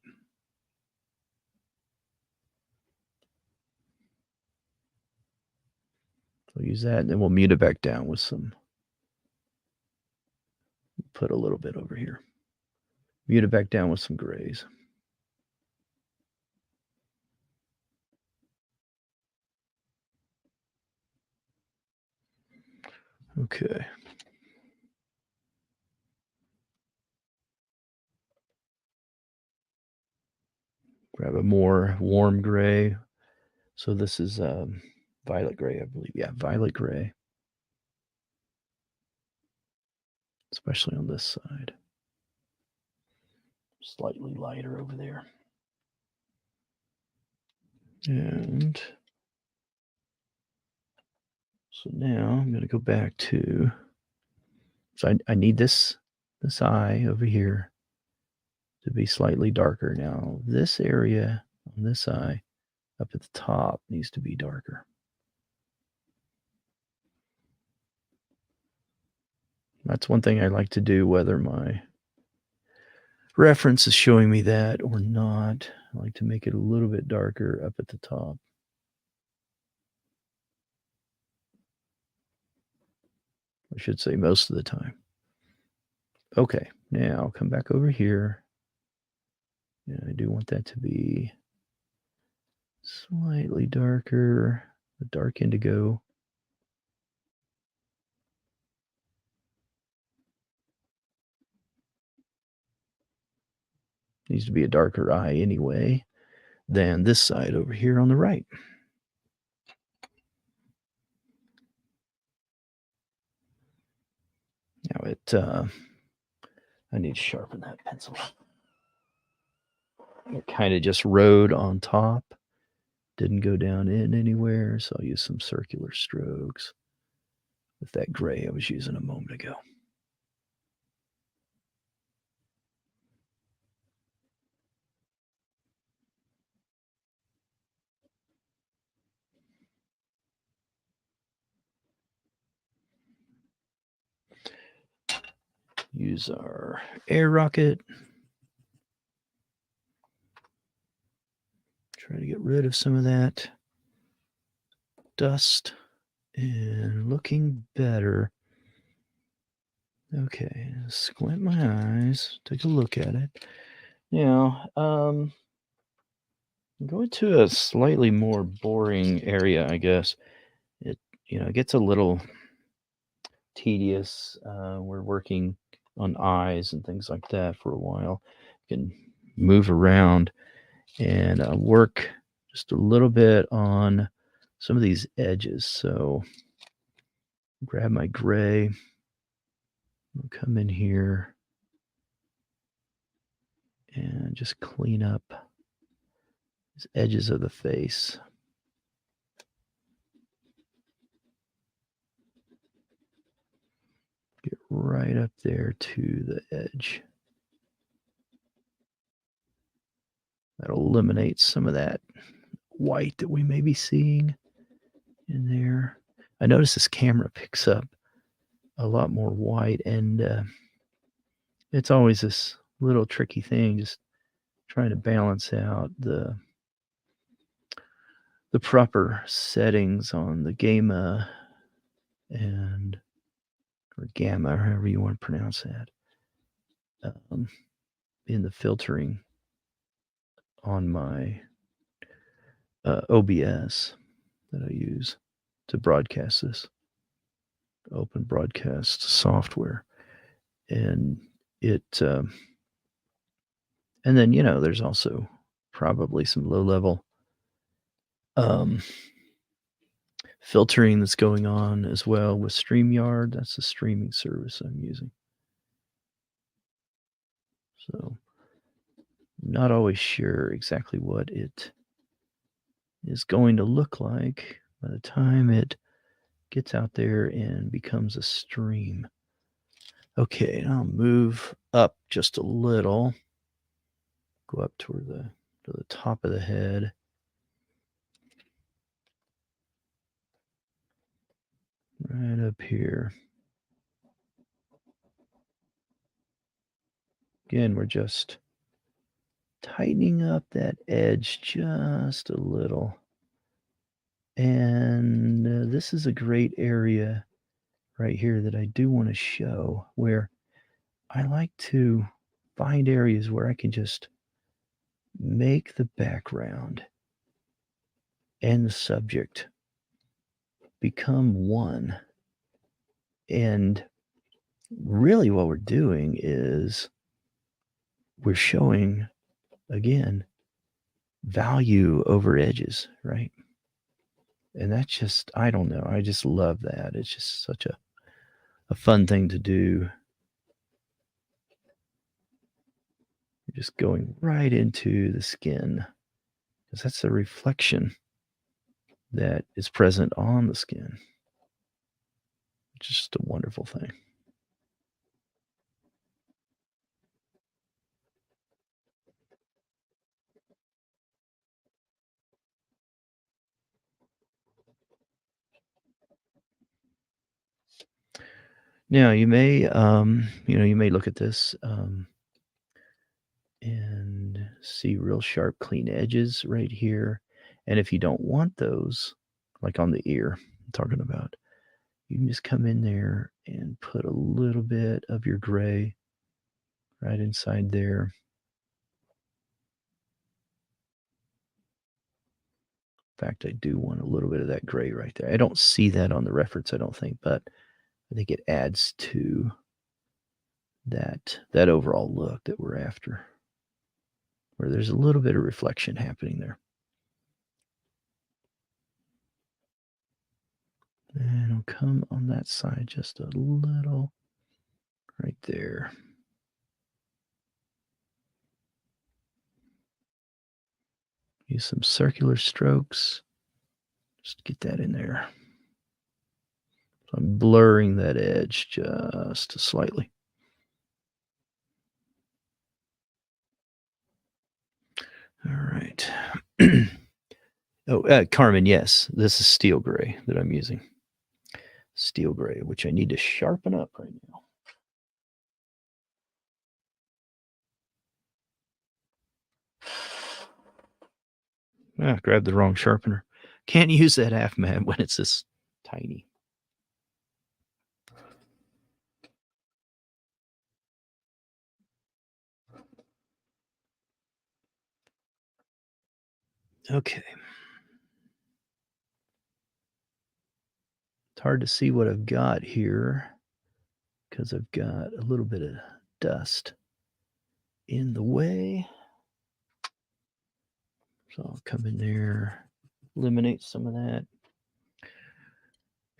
We'll use that, and then we'll mute it back down with some. Put a little bit over here. Mute it back down with some grays. Okay. Grab a more warm gray. So this is violet gray, I believe. Yeah, violet gray, especially on this side. Slightly lighter over there. And so now I'm going to go back to, so I need this eye over here to be slightly darker. Now this area on this eye up at the top needs to be darker. That's one thing I like to do, whether my reference is showing me that or not. I like to make it a little bit darker up at the top. I should say most of the time. Okay, now come back over here. Yeah, I do want that to be slightly darker, the dark indigo. Needs to be a darker eye anyway than this side over here on the right. Now I need to sharpen that pencil. It kind of just rode on top, didn't go down in anywhere, so I'll use some circular strokes with that gray I was using a moment ago. Use our air rocket. Try to get rid of some of that dust and looking better. Okay, squint my eyes, take a look at it. Now, go to a slightly more boring area, I guess. It gets a little tedious. We're working on eyes and things like that for a while. You can move around and work just a little bit on some of these edges. So grab my gray, I'll come in here and just clean up these edges of the face. Get right up there to the edge. That'll eliminate some of that white that we may be seeing in there. I notice this camera picks up a lot more white, and it's always this little tricky thing, just trying to balance out the proper settings on the gamma and or gamma, however you want to pronounce that, in the filtering on my OBS that I use to broadcast this open broadcast software. And it and then there's also probably some low level filtering that's going on as well with StreamYard. That's the streaming service I'm using. So not always sure exactly what it is going to look like by the time it gets out there and becomes a stream. Okay, I'll move up just a little. Go up toward to the top of the head. Right up here. Again, we're just tightening up that edge just a little. And this is a great area right here that I do want to show, where I like to find areas where I can just make the background and the subject become one. And really what we're doing is we're showing, again, value over edges, right? And that's just, I don't know. I just love that. It's just such a fun thing to do. You're just going right into the skin because that's the reflection that is present on the skin. Just a wonderful thing. Now you may look at this and see real sharp, clean edges right here. And if you don't want those, like on the ear, I'm talking about, you can just come in there and put a little bit of your gray right inside there. In fact, I do want a little bit of that gray right there. I don't see that on the reference, I don't think, but I think it adds to that overall look that we're after, where there's a little bit of reflection happening there. And I'll come on that side just a little right there. Use some circular strokes. Just get that in there. So I'm blurring that edge just slightly. All right. Carmen, yes, this is steel gray that I'm using. Steel gray, which I need to sharpen up right now. Grabbed the wrong sharpener. Can't use that half mat when it's this tiny. Okay. It's hard to see what I've got here because I've got a little bit of dust in the way. So I'll come in there, eliminate some of that.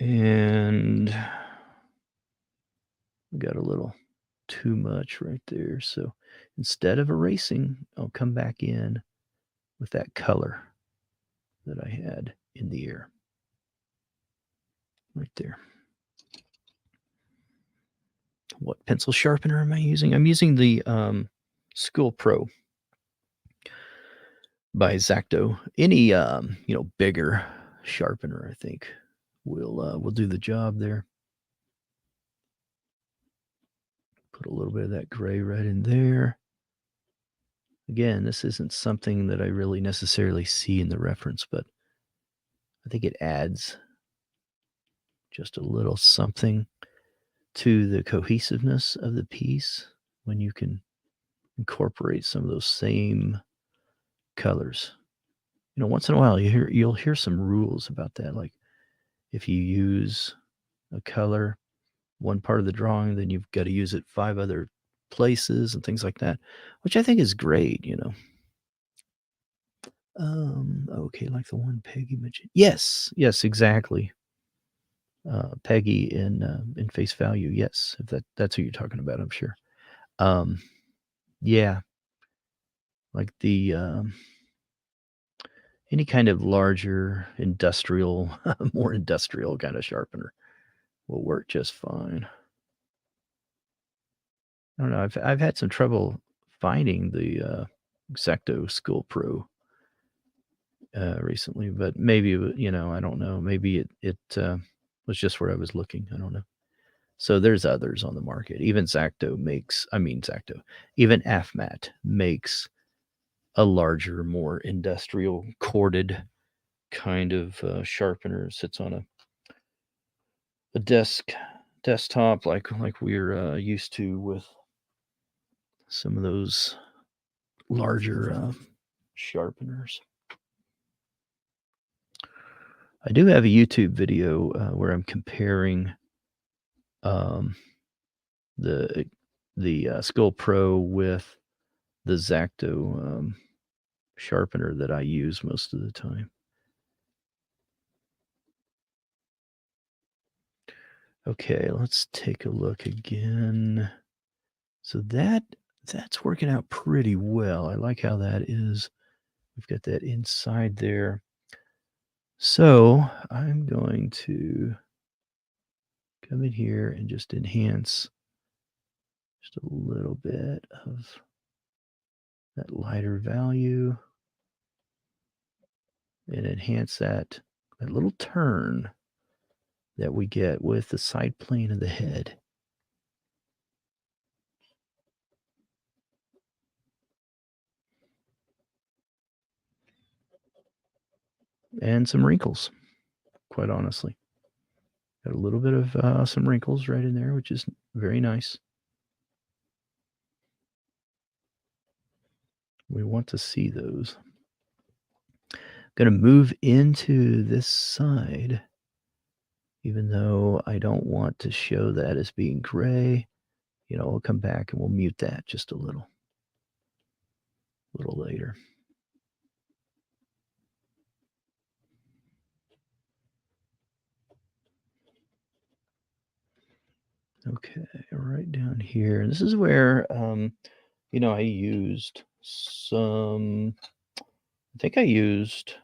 And we got a little too much right there. So instead of erasing, I'll come back in with that color that I had in the air. Right there. What pencil sharpener am I using? I'm using the School Pro by Zacto. Any bigger sharpener, I think, will do the job there. Put a little bit of that gray right in there. Again, this isn't something that I really necessarily see in the reference, but I think it adds just a little something to the cohesiveness of the piece when you can incorporate some of those same colors. Once in a while you'll hear some rules about that. Like if you use a color one part of the drawing, then you've got to use it 5 other places and things like that, which I think is great. Okay, like the one Peggy mentioned. Yes, exactly. Peggy in Face Value. Yes, if that's who you're talking about, I'm sure. Yeah, like the any kind of larger industrial, more industrial kind of sharpener will work just fine. I don't know. I've had some trouble finding the Exacto School Pro recently, but maybe I don't know. Maybe it was just where I was looking. I don't know. So there's others on the market. Even Zacto, even AFMAT makes a larger, more industrial corded kind of sharpener. Sits on a desktop like we're used to with some of those larger sharpeners. I do have a YouTube video where I'm comparing um, the Skull Pro with the Zacto sharpener that I use most of the time. Okay, let's take a look again. So that's working out pretty well. I like how that is. We've got that inside there. So I'm going to come in here and just enhance just a little bit of that lighter value and enhance that little turn that we get with the side plane of the head. And some wrinkles, quite honestly. Got a little bit of some wrinkles right in there, which is very nice. We want to see those. Going to move into this side, even though I don't want to show that as being gray. We'll come back and we'll mute that just a little later. Okay, right down here. This is where, I used I think I used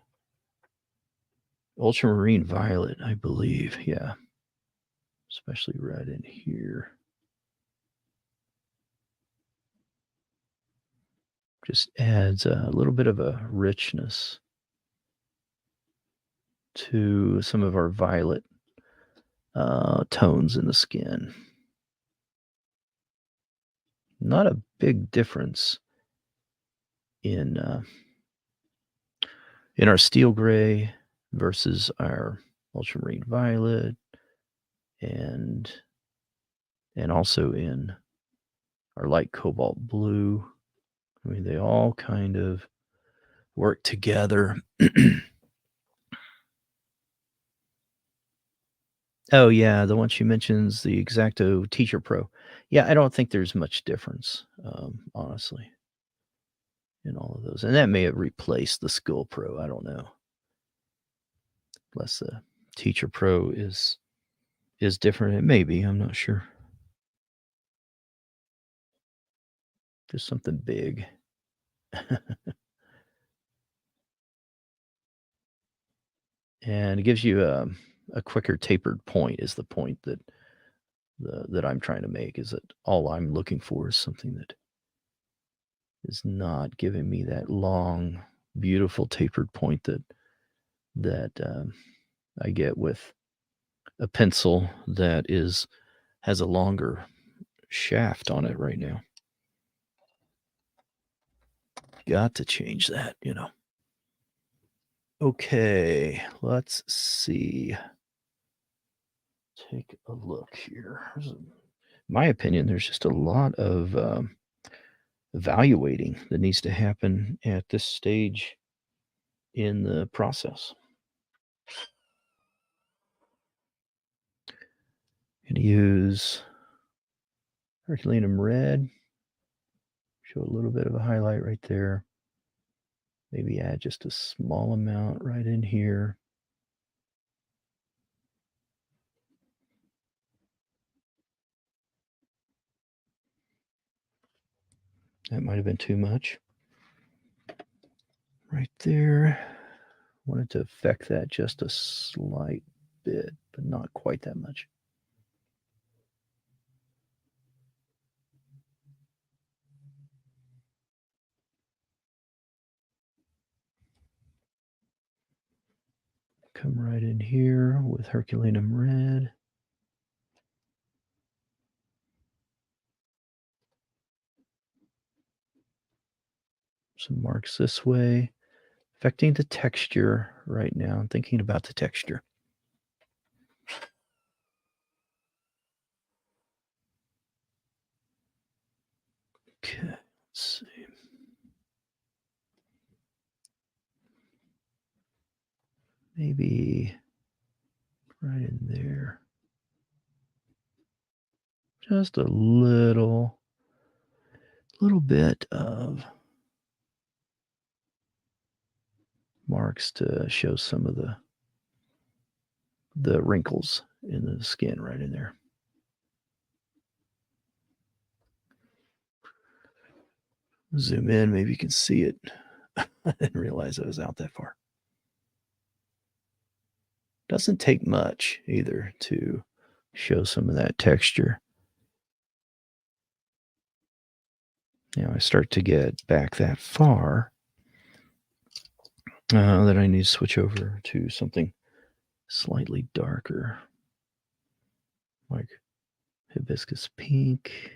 ultramarine violet, I believe. Yeah, especially right in here. Just adds a little bit of a richness to some of our violet tones in the skin. Not a big difference in our steel gray versus our ultramarine violet, and also in our light cobalt blue. I mean, they all kind of work together. Oh, yeah, the one she mentions, the X-Acto Teacher Pro. Yeah, I don't think there's much difference, honestly, in all of those, and that may have replaced the Skill Pro, I don't know. Unless the Teacher Pro is different, it may be, I'm not sure. Just something big. And it gives you a quicker tapered point is the point that I'm trying to make, is that all I'm looking for is something that is not giving me that long, beautiful tapered point that I get with a pencil that has a longer shaft on it right now. Got to change that. Okay, let's see. Take a look here. My opinion, there's just a lot of evaluating that needs to happen at this stage in the process. Gonna use Herculaneum red, show a little bit of a highlight right there. Maybe add just a small amount right in here. That might have been too much. Right there. Wanted to affect that just a slight bit, but not quite that much. Come right in here with Herculaneum red. Some marks this way. Affecting the texture right now. I'm thinking about the texture. Okay, let's see. Maybe right in there. Just a little bit of marks to show some of the wrinkles in the skin right in there. Zoom in, maybe you can see it. I didn't realize I was out that far. Doesn't take much either to show some of that texture. Now I start to get back that far that I need to switch over to something slightly darker, like hibiscus pink.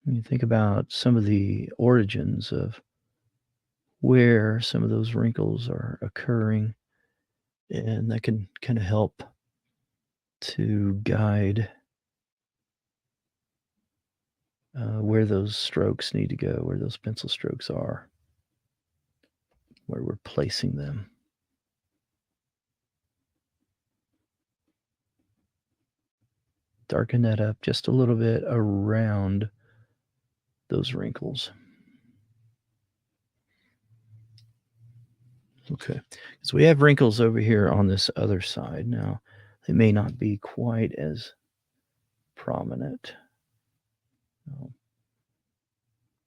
When you think about some of the origins of where some of those wrinkles are occurring, and that can kind of help to guide where those strokes need to go, where those pencil strokes are, where we're placing them. Darken that up just a little bit around those wrinkles. Okay, so we have wrinkles over here on this other side. Now, they may not be quite as prominent. I'll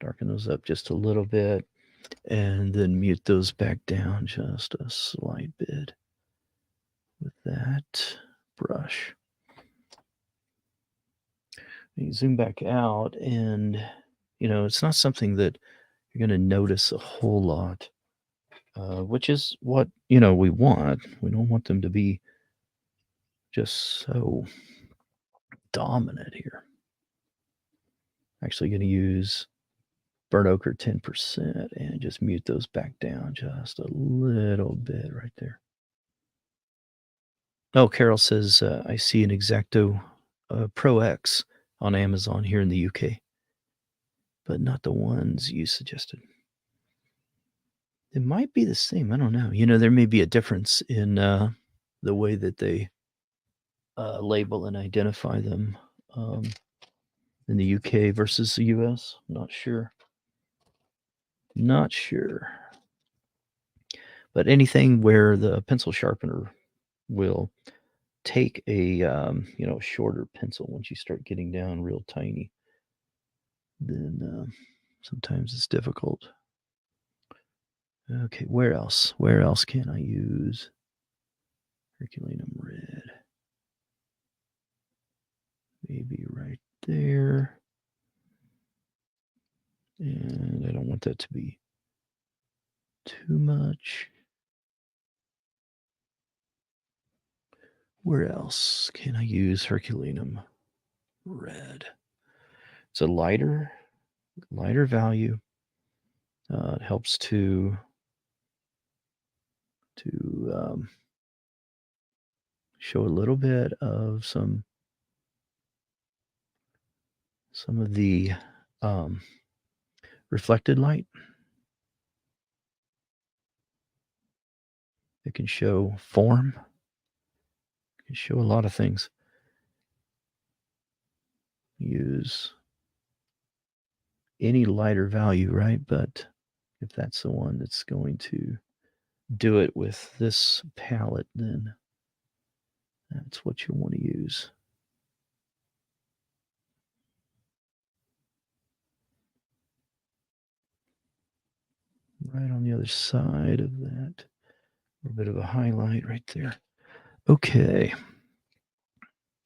darken those up just a little bit and then mute those back down just a slight bit with that brush. You zoom back out, and it's not something that you're going to notice a whole lot, which is what we want. We don't want them to be just so dominant here. Actually going to use burnt ochre 10% and just mute those back down just a little bit right there. Oh, Carol says, I see an X-Acto Pro X on Amazon here in the UK, but not the ones you suggested. It might be the same. I don't know. There may be a difference in the way that they label and identify them in the UK versus the US. Not sure. But anything where the pencil sharpener will take a shorter pencil, once you start getting down real tiny, then sometimes it's difficult. Okay, where else can I use Herculaneum red? Maybe right there. And I don't want that to be too much. Where else can I use Herculaneum red? It's a lighter value. It helps to show a little bit of some of the reflected light. It can show form. It can show a lot of things. Use any lighter value, right? But if that's the one that's going to do it with this palette, then that's what you want to use. Right on the other side of that. A little bit of a highlight right there. Okay.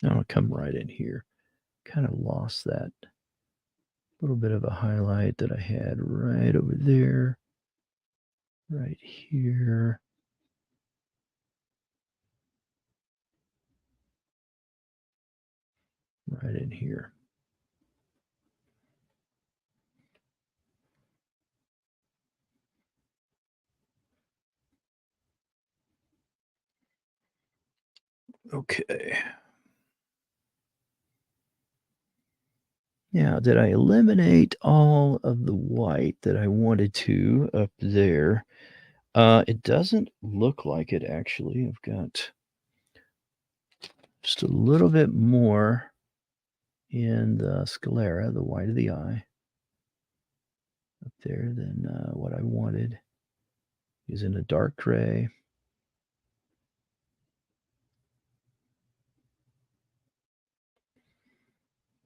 Now I'll come right in here. Kind of lost that little bit of a highlight that I had right over there. Right here. Right in here. Okay. Now, did I eliminate all of the white that I wanted to up there? It doesn't look like it, actually. I've got just a little bit more in the sclera, the white of the eye, up there than what I wanted. Using a dark gray.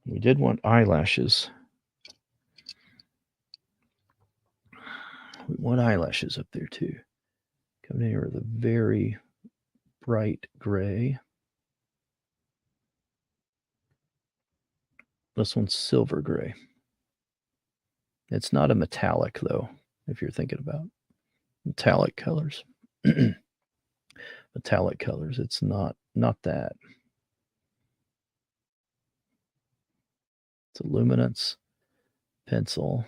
We did want eyelashes. We want eyelashes up there too. Coming in here with a very bright gray. This one's silver gray. It's not a metallic though, if you're thinking about metallic colors. Metallic colors. It's not that. It's a luminance pencil.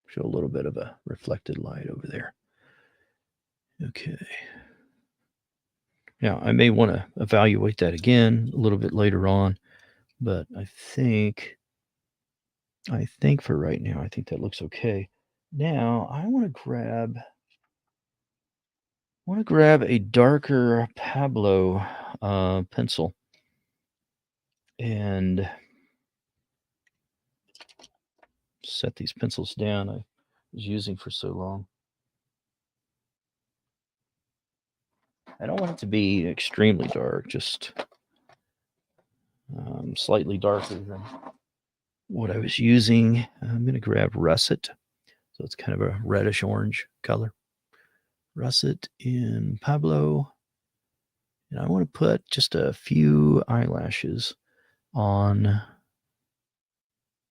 Show a little bit of a reflected light over there. Okay. Now, I may want to evaluate that again a little bit later on, but I think for right now, I think that looks okay. Now, I want to grab a darker Pablo pencil and set these pencils down I was using for so long. I don't want it to be extremely dark, just slightly darker than what I was using. I'm going to grab russet. So it's kind of a reddish orange color. Russet in Pablo. And I want to put just a few eyelashes on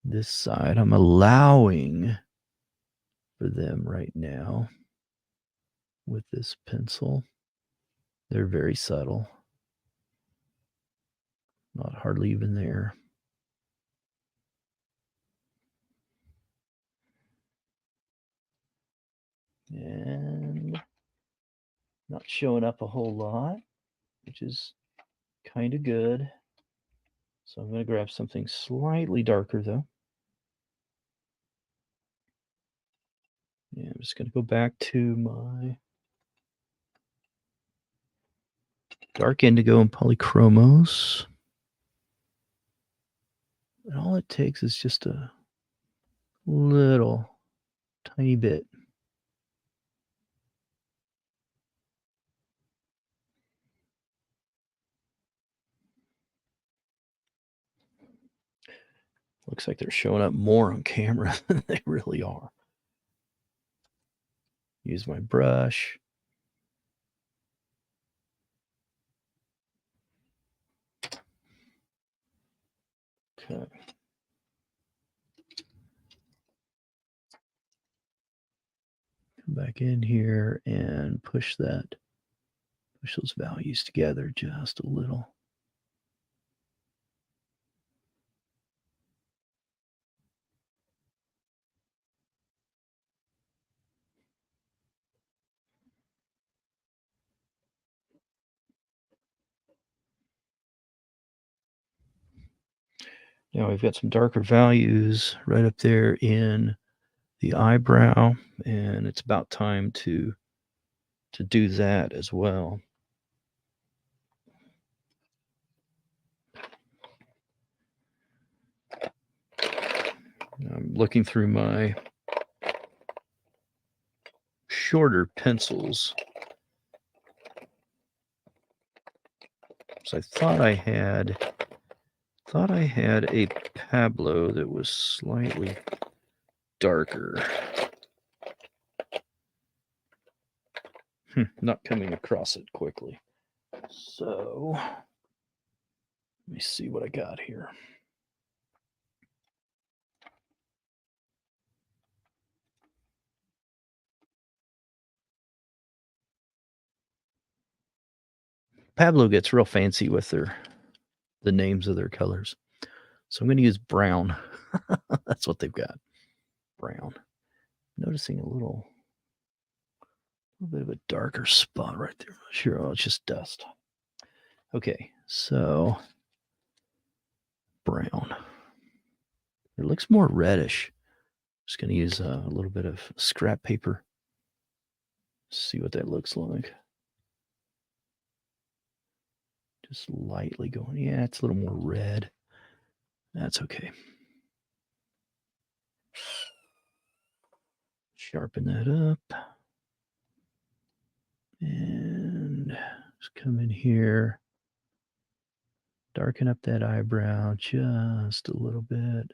this side. I'm allowing for them right now with this pencil. They're very subtle. Not hardly even there. And not showing up a whole lot, which is kind of good. So I'm going to grab something slightly darker though. Yeah, I'm just going to go back to my dark indigo and polychromos. And all it takes is just a little tiny bit. Looks like they're showing up more on camera than they really are. Use my brush. Okay. Come back in here and push those values together just a little. Now we've got some darker values right up there in the eyebrow, and it's about time to do that as well. I'm looking through my shorter pencils. So I thought I had a Pablo that was slightly darker. Not coming across it quickly. So let me see what I got here. Pablo gets real fancy with the names of their colors. So I'm going to use brown. That's what they've got. Brown. Noticing a little bit of a darker spot right there. Sure, oh, it's just dust. Okay, so brown. It looks more reddish. Just going to use a little bit of scrap paper. See what that looks like. Just lightly going. Yeah, it's a little more red. That's okay. Sharpen that up. And just come in here. Darken up that eyebrow just a little bit.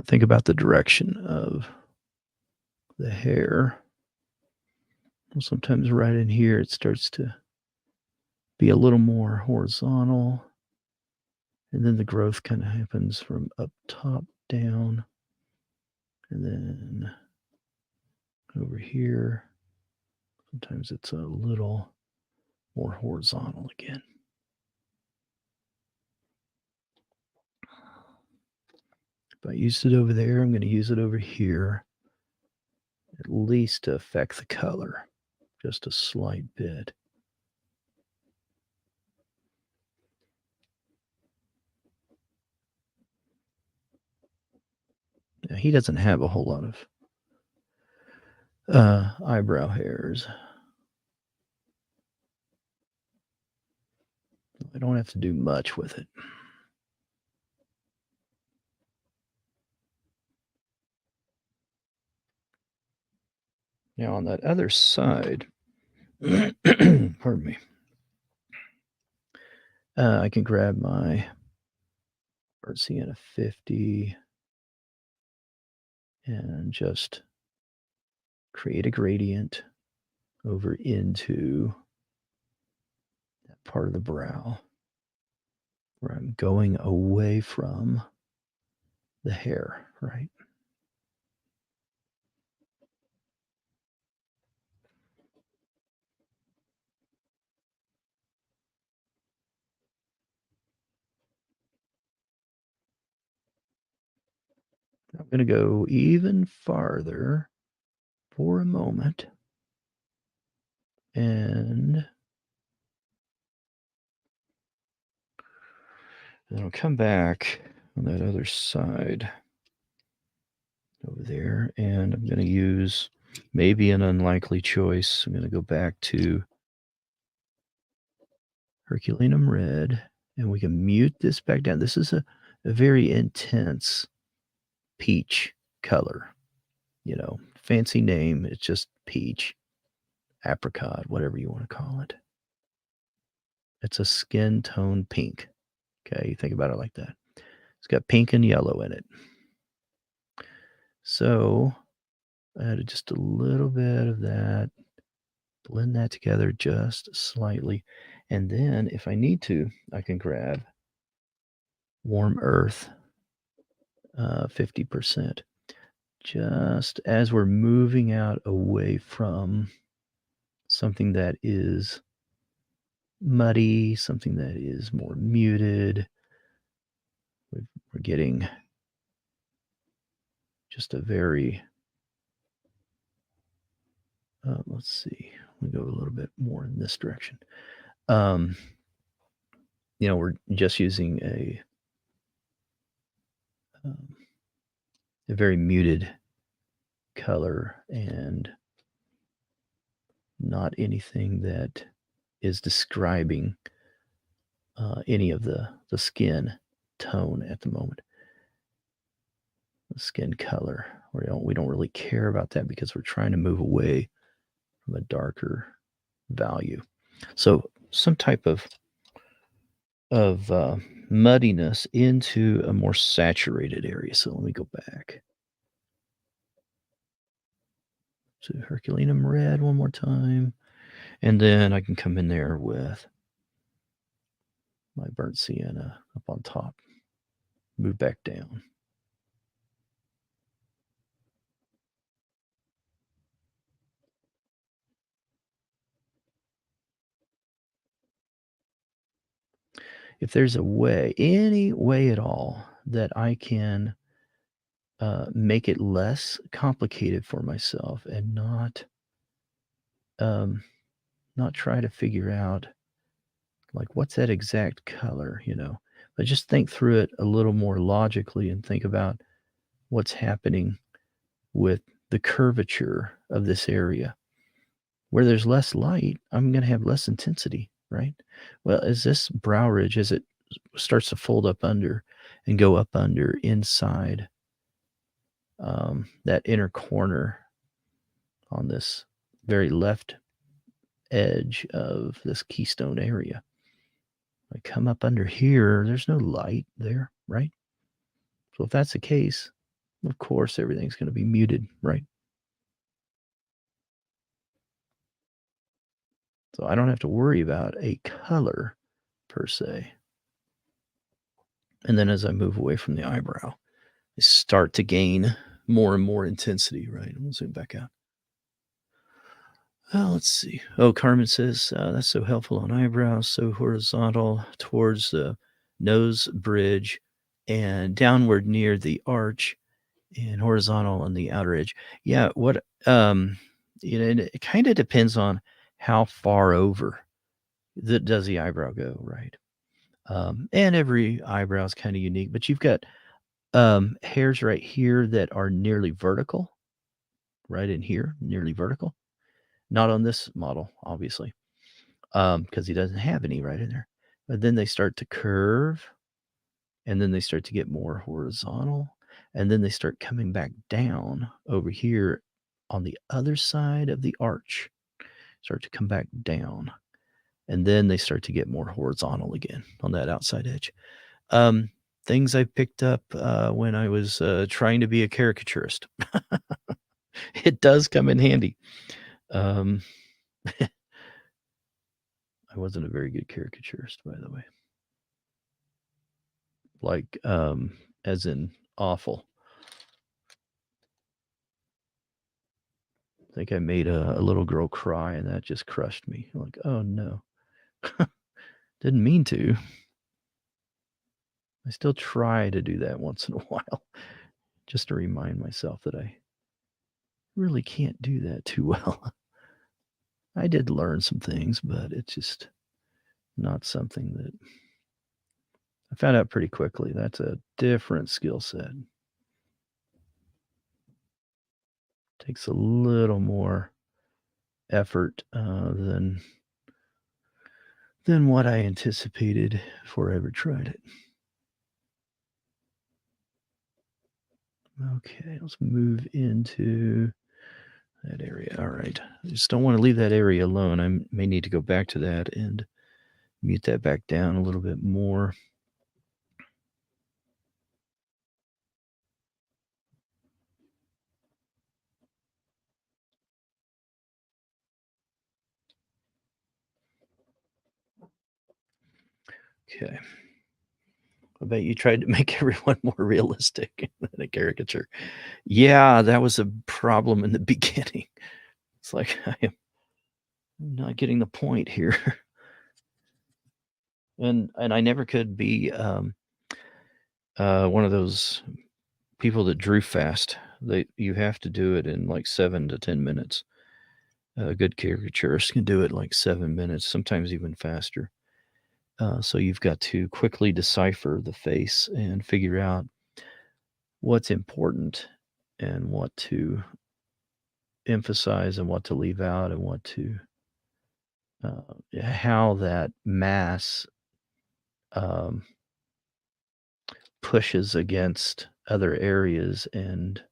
Think about the direction of the hair. Sometimes right in here, it starts to be a little more horizontal. And then the growth kind of happens from up top down. And then over here, sometimes it's a little more horizontal again. If I used it over there, I'm going to use it over here, at least to affect the color, just a slight bit. Now, he doesn't have a whole lot of eyebrow hairs. I don't have to do much with it. Now, on that other side, pardon me, I can grab my burnt sienna 50 and just create a gradient over into that part of the brow where I'm going away from the hair, right? I'm going to go even farther for a moment. And then I'll come back on that other side over there. And I'm going to use maybe an unlikely choice. I'm going to go back to Herculaneum Red. And we can mute this back down. This is a very intense peach color. You know, fancy name. It's just peach, apricot, whatever you want to call it. It's a skin tone pink. Okay, you think about it like that. It's got pink and yellow in it. So I added just a little bit of that, blend that together just slightly. And then if I need to, I can grab Warm Earth 50%. Just as we're moving out away from something that is muddy, something that is more muted, we're getting just a very, let's see, we go a little bit more in this direction. We're just using a very muted color and not anything that is describing any of the skin tone at the moment. The skin color. We don't really care about that because we're trying to move away from a darker value. So some type of muddiness into a more saturated area. So let me go back to Herculaneum Red one more time. And then I can come in there with my burnt sienna up on top. Move back down. if there's a way, any way at all that I can make it less complicated for myself and um, not try to figure out like what's that exact color, but just think through it a little more logically and think about what's happening with the curvature of this area. Where there's less light, I'm going to have less intensity, right? Well, as this brow ridge, as it starts to fold up under and go up under inside that inner corner on this very left edge of this keystone area. I come up under here, there's no light there, right? So if that's the case, of course everything's going to be muted, right? So I don't have to worry about a color per se. And then as I move away from the eyebrow, I start to gain more and more intensity, right? We'll zoom back out. Oh, let's see. Oh, Carmen says, that's so helpful on eyebrows, so horizontal towards the nose bridge and downward near the arch and horizontal on the outer edge. Yeah, it kind of depends on how far over does the eyebrow go, right? And every eyebrow is kind of unique, but you've got hairs right here that are nearly vertical, right in here, nearly vertical. Not on this model, obviously, because he doesn't have any right in there. But then they start to curve, and then they start to get more horizontal, and then they start coming back down over here on the other side of the arch, start to come back down, and then they start to get more horizontal again on that outside edge. Um, Things I picked up when I was trying to be a caricaturist. It does come in handy. Um, I wasn't a very good caricaturist, by the way. Like, as in awful. I think I made a little girl cry, and that just crushed me. Like, oh no, didn't mean to. I still try to do that once in a while, just to remind myself that I really can't do that too well. I did learn some things, but it's just not something that I found out pretty quickly. That's a different skill set. Takes a little more effort than what I anticipated before I ever tried it. Okay, let's move into that area. All right. I just don't want to leave that area alone. I may need to go back to that and mute that back down a little bit more. Okay. I bet you tried to make everyone more realistic than a caricature. Yeah, that was a problem in the beginning. It's like I am not getting the point here. And I never could be one of those people that drew fast. You have to do it in like 7 to 10 minutes. A good caricaturist can do it like 7 minutes, sometimes even faster. So you've got to quickly decipher the face and figure out what's important and what to emphasize and what to leave out and how that mass um, pushes against other areas. And,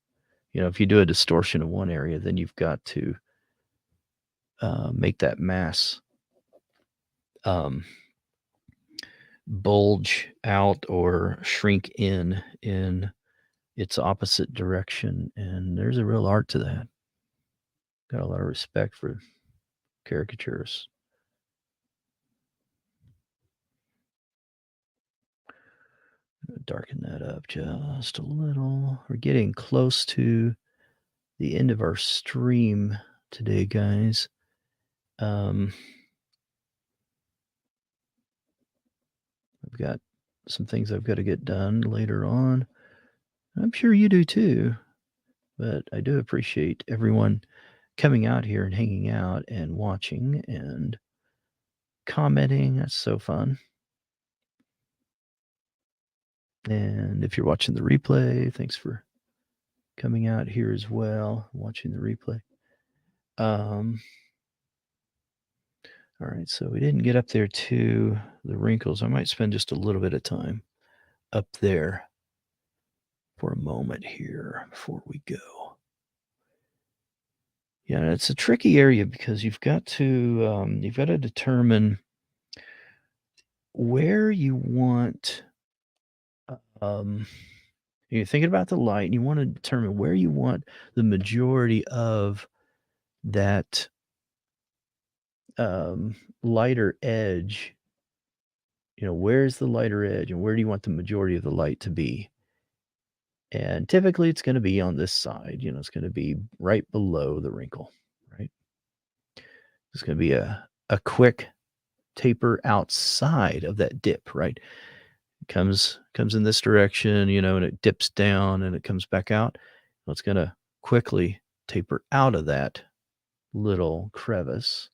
if you do a distortion of one area, then you've got to make that mass um, bulge out or shrink in its opposite direction. And there's a real art to that. Got a lot of respect for caricaturists. Darken that up just a little. We're getting close to the end of our stream today, guys. Um, I've got some things I've got to get done later on. I'm sure you do too, but I do appreciate everyone coming out here and hanging out and watching and commenting. That's so fun. And if you're watching the replay, thanks for coming out here as well, watching the replay. Um, all right, so we didn't get up there to the wrinkles. I might spend just a little bit of time up there for a moment here before we go. Yeah, it's a tricky area because you've got to determine where you want. Um, you're thinking about the light, and you want to determine where you want the majority of that lighter edge. Where's the lighter edge, and where do you want the majority of the light to be? And typically, it's going to be on this side. It's going to be right below the wrinkle, right? It's going to be a quick taper outside of that dip, right? It comes in this direction, and it dips down and it comes back out. Well, it's going to quickly taper out of that little crevice.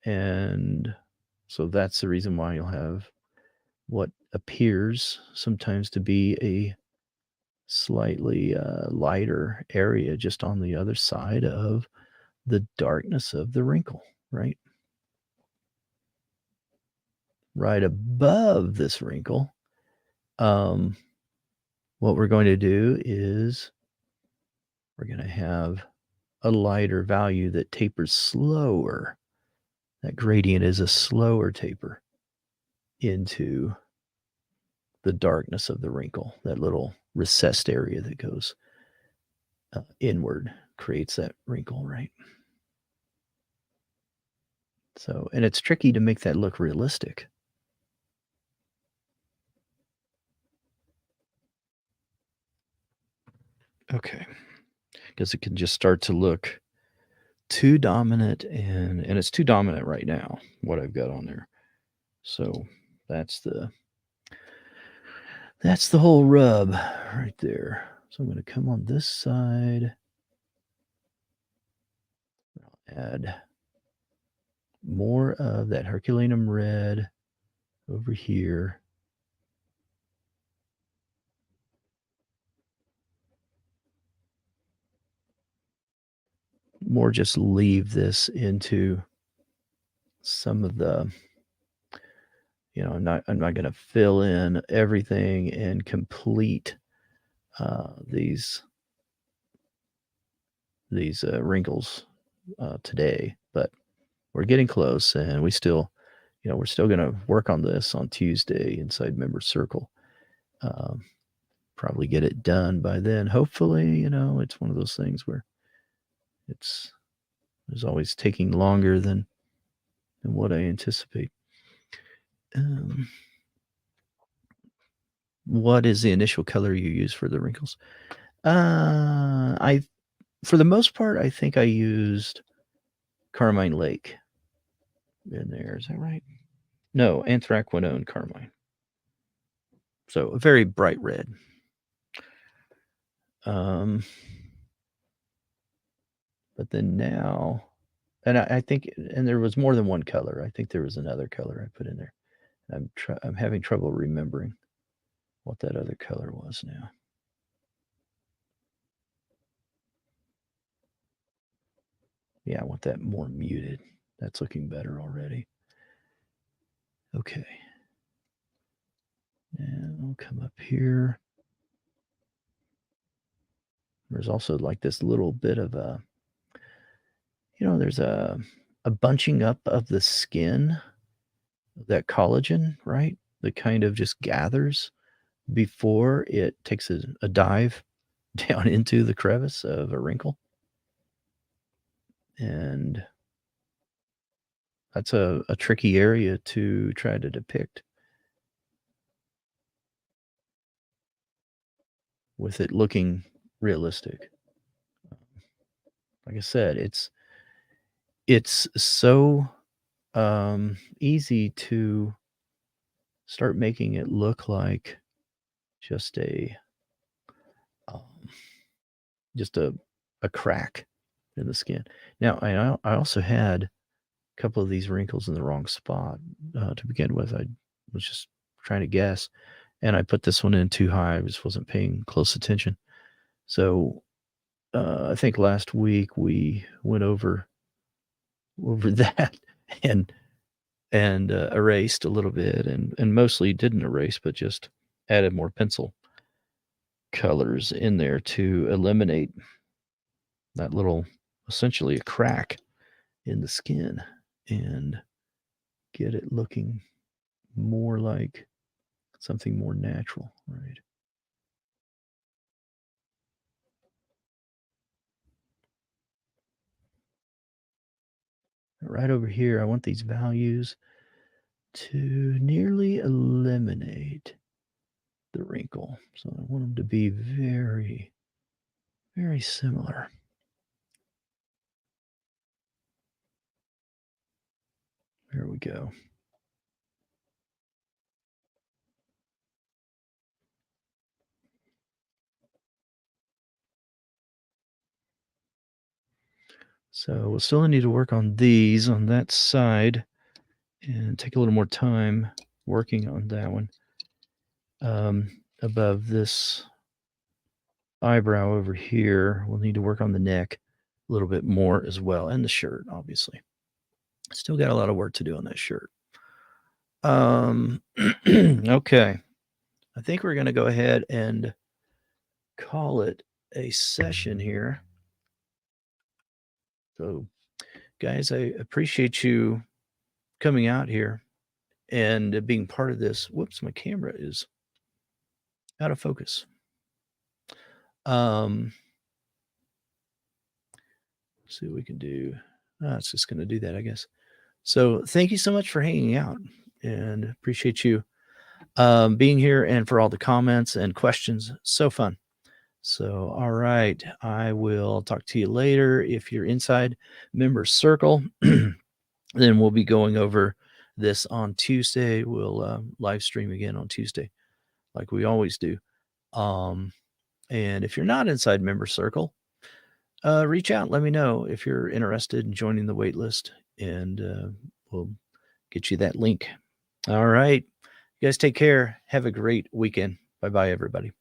And so that's the reason why you'll have what appears sometimes to be a slightly lighter area just on the other side of the darkness of the wrinkle, right? Right above this wrinkle, what we're going to do is we're going to have a lighter value that tapers slower. That gradient is a slower taper into the darkness of the wrinkle, that little recessed area that goes inward creates that wrinkle, right? So, and it's tricky to make that look realistic. Okay. Because it can just start to look too dominant, and it's too dominant right now, what I've got on there. So that's the whole rub right there. So I'm going to come on this side. I'll add more of that Herculaneum red over here. More just leave this into some of the, I'm not going to fill in everything and complete these wrinkles today, but we're getting close, and we're still going to work on this on Tuesday inside Member Circle. Probably get it done by then. Hopefully, it's one of those things where it's always taking longer than what I anticipate. What is the initial color you use for the wrinkles? For the most part, I think I used Carmine Lake in there. Is that right? No, anthraquinone carmine. So a very bright red. But then now, and I think, and there was more than one color. I think there was another color I put in there. I'm having trouble remembering what that other color was now. Yeah, I want that more muted. That's looking better already. Okay. And I'll come up here. There's also like this little bit of there's a bunching up of the skin, that collagen, right? That kind of just gathers before it takes a dive down into the crevice of a wrinkle. And that's a tricky area to try to depict with it looking realistic. Like I said, it's so easy to start making it look like just um, a crack in the skin. Now, I also had a couple of these wrinkles in the wrong spot to begin with. I was just trying to guess, and I put this one in too high. I just wasn't paying close attention. So I think last week we went over that and erased a little bit, and mostly didn't erase, but just added more pencil colors in there to eliminate that little, essentially a crack in the skin, and get it looking more like something more natural, right? Right over here, I want these values to nearly eliminate the wrinkle. So I want them to be very, very similar. There we go. So we'll still need to work on these on that side and take a little more time working on that one. Above this eyebrow over here, we'll need to work on the neck a little bit more as well, and the shirt, obviously. Still got a lot of work to do on that shirt. Okay. I think we're going to go ahead and call it a session here. So, guys, I appreciate you coming out here and being part of this. Whoops, my camera is out of focus. Let's see what we can do. It's just going to do that, I guess. So, thank you so much for hanging out, and appreciate you being here, and for all the comments and questions. So fun. So, all right. I will talk to you later. If you're inside Member Circle, then we'll be going over this on Tuesday. We'll live stream again on Tuesday, like we always do. And if you're not inside Member Circle, reach out. Let me know if you're interested in joining the wait list, and we'll get you that link. All right. You guys take care. Have a great weekend. Bye-bye, everybody.